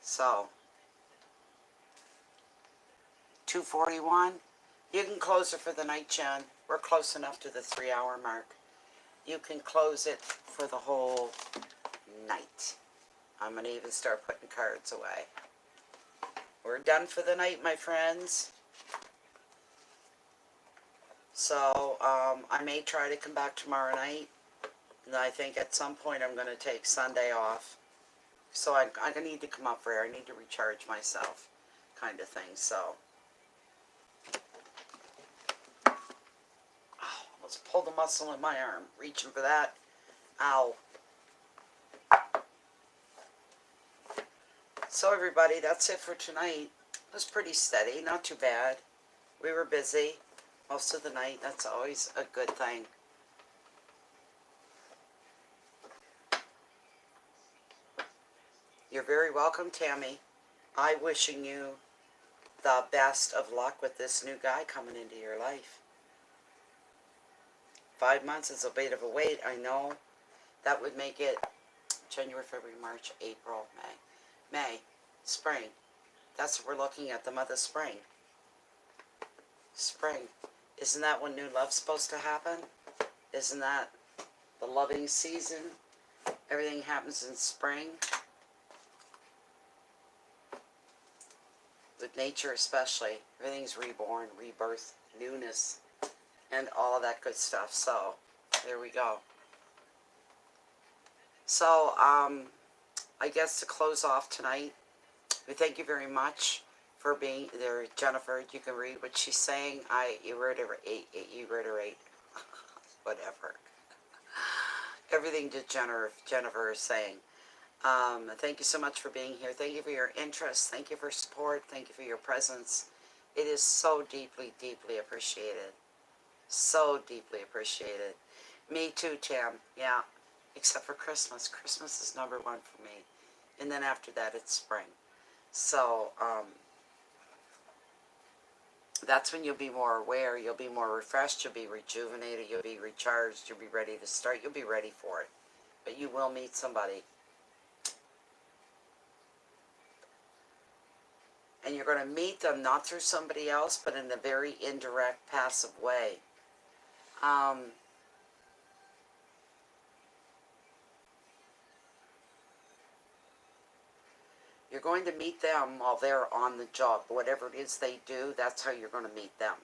So, 2:41. You can close it for the night, Jen. We're close enough to the 3-hour mark. You can close it for the whole night. I'm going to even start putting cards away. We're done for the night, my friends. So, I may try to come back tomorrow night. And I think at some point I'm going to take Sunday off. So I need to come up for air. I need to recharge myself, kind of thing. So, let's pull the muscle in my arm. Reaching for that. Ow. So everybody, that's it for tonight. It was pretty steady, not too bad. We were busy most of the night. That's always a good thing. You're very welcome, Tammy. I wishing you the best of luck with this new guy coming into your life. 5 months is a bit of a wait, I know. That would make it January, February, March, April, May, spring. That's what we're looking at, the month of spring. Spring. Isn't that when new love's supposed to happen? Isn't that the loving season? Everything happens in spring. With nature especially. Everything's reborn, rebirth, newness, and all of that good stuff. So, there we go. So, I guess to close off tonight, we thank you very much for being there. Jennifer, you can read what she's saying. You reiterate, whatever. Everything that Jennifer is saying. Thank you so much for being here. Thank you for your interest. Thank you for support. Thank you for your presence. It is so deeply, deeply appreciated. So deeply appreciated. Me too, Tam. Yeah. Except for Christmas. Christmas is number one for me. And then after that, it's spring. So, that's when you'll be more aware. You'll be more refreshed. You'll be rejuvenated. You'll be recharged. You'll be ready to start. You'll be ready for it. But you will meet somebody. And you're going to meet them not through somebody else, but in a very indirect, passive way. You're going to meet them while they're on the job. Whatever it is they do, that's how you're going to meet them.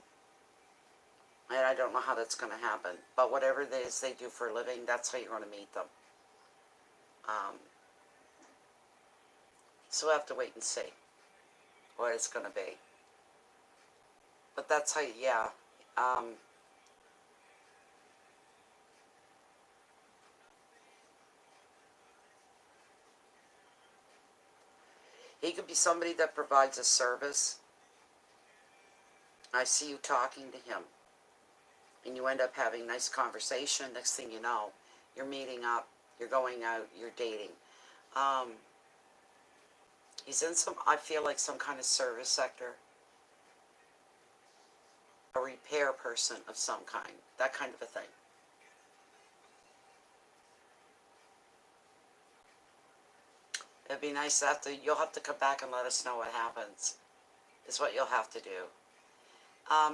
And I don't know how that's going to happen. But whatever it is they do for a living, that's how you're going to meet them. So we'll have to wait and see what it's going to be. But that's how, yeah. He could be somebody that provides a service. I see you talking to him. And you end up having nice conversation. Next thing you know, you're meeting up. You're going out. You're dating. He's in I feel like some kind of service sector. A repair person of some kind. That kind of a thing. It'd be nice you'll have to come back and let us know what happens. Is what you'll have to do.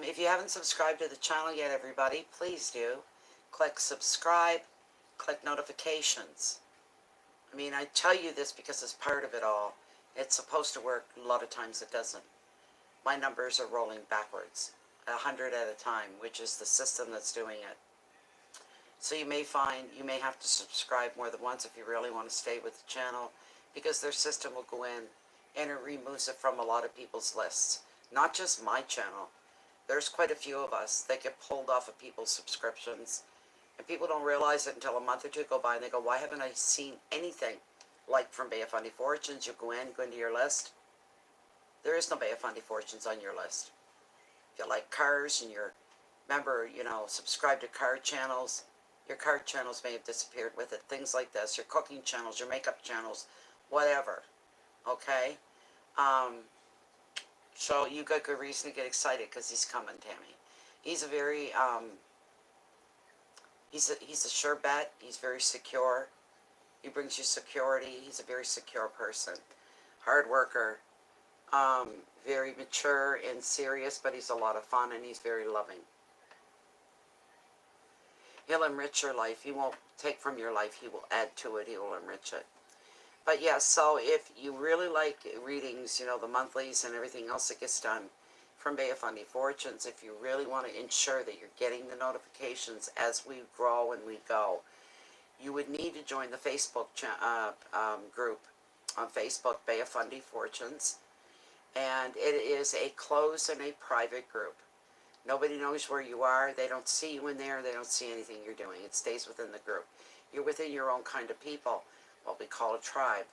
If you haven't subscribed to the channel yet, everybody, please do. Click subscribe. Click notifications. I mean, I tell you this because it's part of it all. It's supposed to work. A lot of times it doesn't. My numbers are rolling backwards. 100 at a time, which is the system that's doing it. So you may find you may have to subscribe more than once if you really want to stay with the channel, because their system will go in and it removes it from a lot of people's lists. Not just my channel. There's quite a few of us that get pulled off of people's subscriptions. And people don't realize it until a month or two go by and they go, why haven't I seen anything? Like from Bay of Fundy Fortunes, you go into your list. There is no Bay of Fundy Fortunes on your list. If you like cars and you're, subscribe to car channels, your car channels may have disappeared with it. Things like this. Your cooking channels, your makeup channels, whatever. Okay? So you got good reason to get excited because he's coming, Tammy. He's a very, he's a sure bet. He's very secure. He brings you security. He's a very secure person. Hard worker. Very mature and serious, but he's a lot of fun and he's very loving. He'll enrich your life. He won't take from your life. He will add to it. He will enrich it. But yeah, so if you really like readings, you know, the monthlies and everything else that gets done from Bay of Fundy Fortunes, if you really want to ensure that you're getting the notifications as we grow and we go, you would need to join the Facebook group on Facebook, Bay of Fundy Fortunes. And it is a closed and a private group. Nobody knows where you are. They don't see you in there. They don't see anything you're doing. It stays within the group. You're within your own kind of people, what we call a tribe.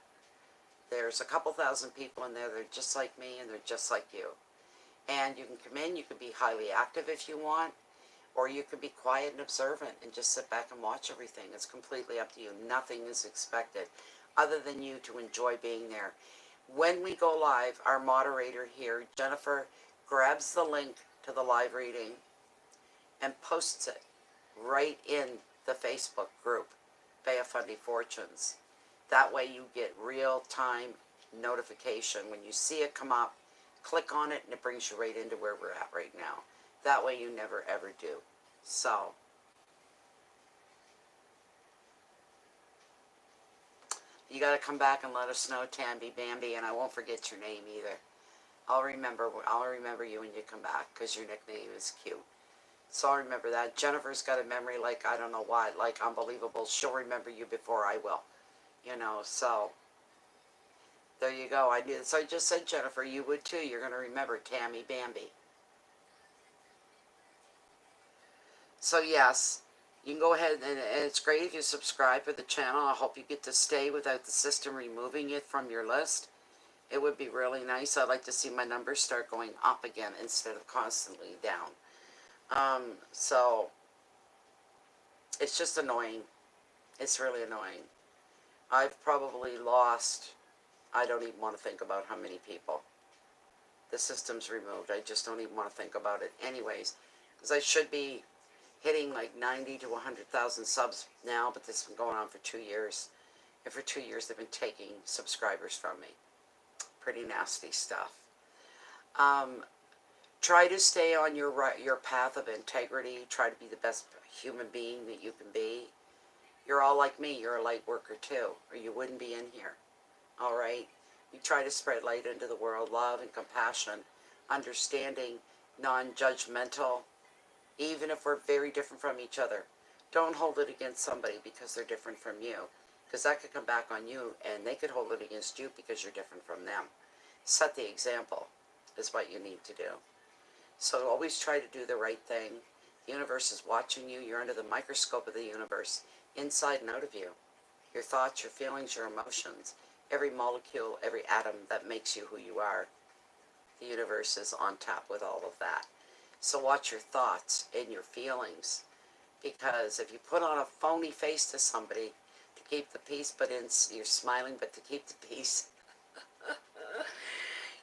There's a couple thousand people in there. They're just like me and they're just like you. And you can come in. You can be highly active if you want, or you can be quiet and observant and just sit back and watch everything. It's completely up to you. Nothing is expected other than you to enjoy being there. When we go live, our moderator here, Jennifer, grabs the link to the live reading and posts it right in the Facebook group, Bay of Fundy Fortunes. That way you get real-time notification. When you see it come up, click on it and it brings you right into where we're at right now. That way you never ever do. So, you got to come back and let us know, Tamby Bambi, and I won't forget your name either. I'll remember you when you come back because your nickname is cute. So I'll remember that. Jennifer's got a memory like I don't know what, like unbelievable. She'll remember you before I will. You know, so there you go. I did. So I just said, Jennifer, you would too. You're going to remember Tammy Bambi. So yes, you can go ahead and it's great if you subscribe to the channel. I hope you get to stay without the system removing it from your list. It would be really nice. I'd like to see my numbers start going up again instead of constantly down. So it's just annoying. It's really annoying. I've probably lost, I don't even want to think about how many people. The system's removed. I just don't even want to think about it anyways. Because I should be hitting like 90 to 100,000 subs now, but this has been going on for 2 years. And for 2 years they've been taking subscribers from me. Pretty nasty stuff. Try to stay on your path of integrity. Try to be the best human being that you can be. You're all like me. You're a light worker too, or you wouldn't be in here. All right? We try to spread light into the world, love and compassion, understanding, non-judgmental, even if we're very different from each other. Don't hold it against somebody because they're different from you, because that could come back on you, and they could hold it against you because you're different from them. Set the example is what you need to do. So always try to do the right thing. The universe is watching you. You're under the microscope of the universe, inside and out of you. Your thoughts, your feelings, your emotions, every molecule, every atom that makes you who you are. The universe is on top with all of that. So watch your thoughts and your feelings, because if you put on a phony face to somebody to keep the peace, but you're smiling, but to keep the peace,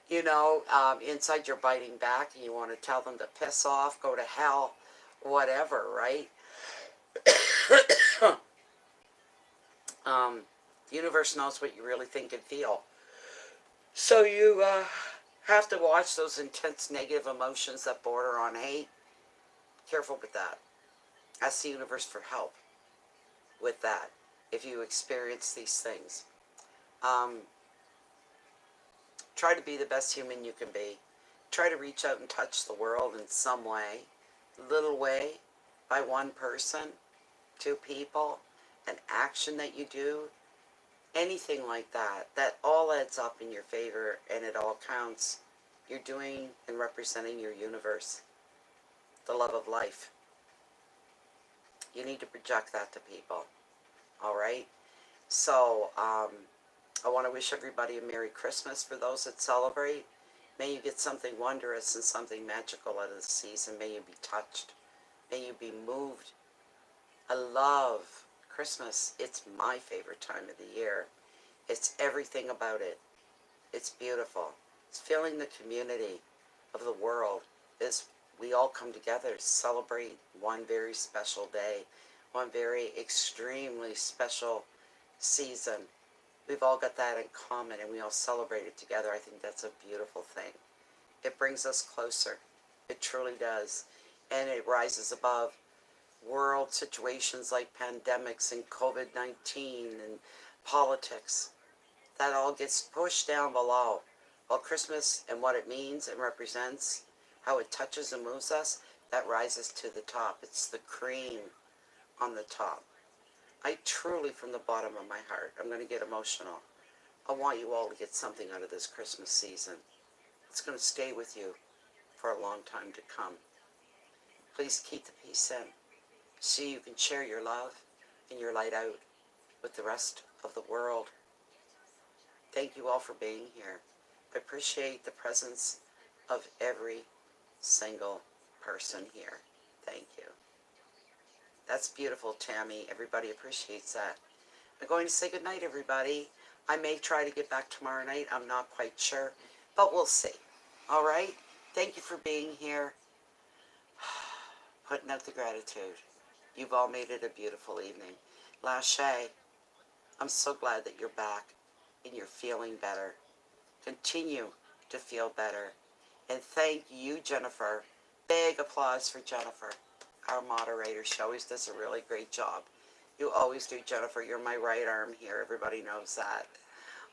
you know, inside you're biting back and you want to tell them to piss off, go to hell, whatever, right? The universe knows what you really think and feel. So you have to watch those intense negative emotions that border on hate. Careful with that. Ask the universe for help with that if you experience these things. Try to be the best human you can be. Try to reach out and touch the world in some way, little way, by one person, 2 people, an action that you do, anything like that. That all adds up in your favor and it all counts. You're doing and representing your universe, the love of life. You need to project that to people. All right? So, I want to wish everybody a Merry Christmas for those that celebrate. May you get something wondrous and something magical out of the season. May you be touched. May you be moved. I love Christmas. It's my favorite time of the year. It's everything about it. It's beautiful. It's feeling the community. of the world is we all come together to celebrate one very special day, one very extremely special season. We've all got that in common and we all celebrate it together. I think that's a beautiful thing. It brings us closer. It truly does. And it rises above world situations like pandemics and COVID-19 and politics. That all gets pushed down below. While Christmas and what it means and represents, how it touches and moves us, that rises to the top. It's the cream on the top. I truly, from the bottom of my heart, I'm going to get emotional. I want you all to get something out of this Christmas season. It's going to stay with you for a long time to come. Please keep the peace in so you can share your love and your light out with the rest of the world. Thank you all for being here. I appreciate the presence of every single person here. Thank you. That's beautiful, Tammy. Everybody appreciates that. I'm going to say goodnight, everybody. I may try to get back tomorrow night. I'm not quite sure, but we'll see. All right? Thank you for being here. Putting out the gratitude. You've all made it a beautiful evening. Lachey, I'm so glad that you're back and you're feeling better. Continue to feel better. And thank you, Jennifer. Big applause for Jennifer, our moderator. She always does a really great job. You always do, Jennifer. You're my right arm here. Everybody knows that.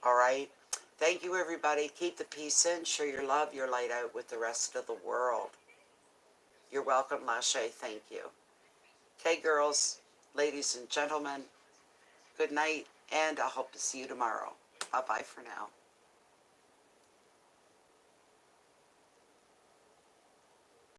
All right? Thank you, everybody. Keep the peace in. Share your love, your light out with the rest of the world. You're welcome, Lachey. Thank you. Okay, girls, ladies and gentlemen, good night, and I hope to see you tomorrow. Bye-bye for now.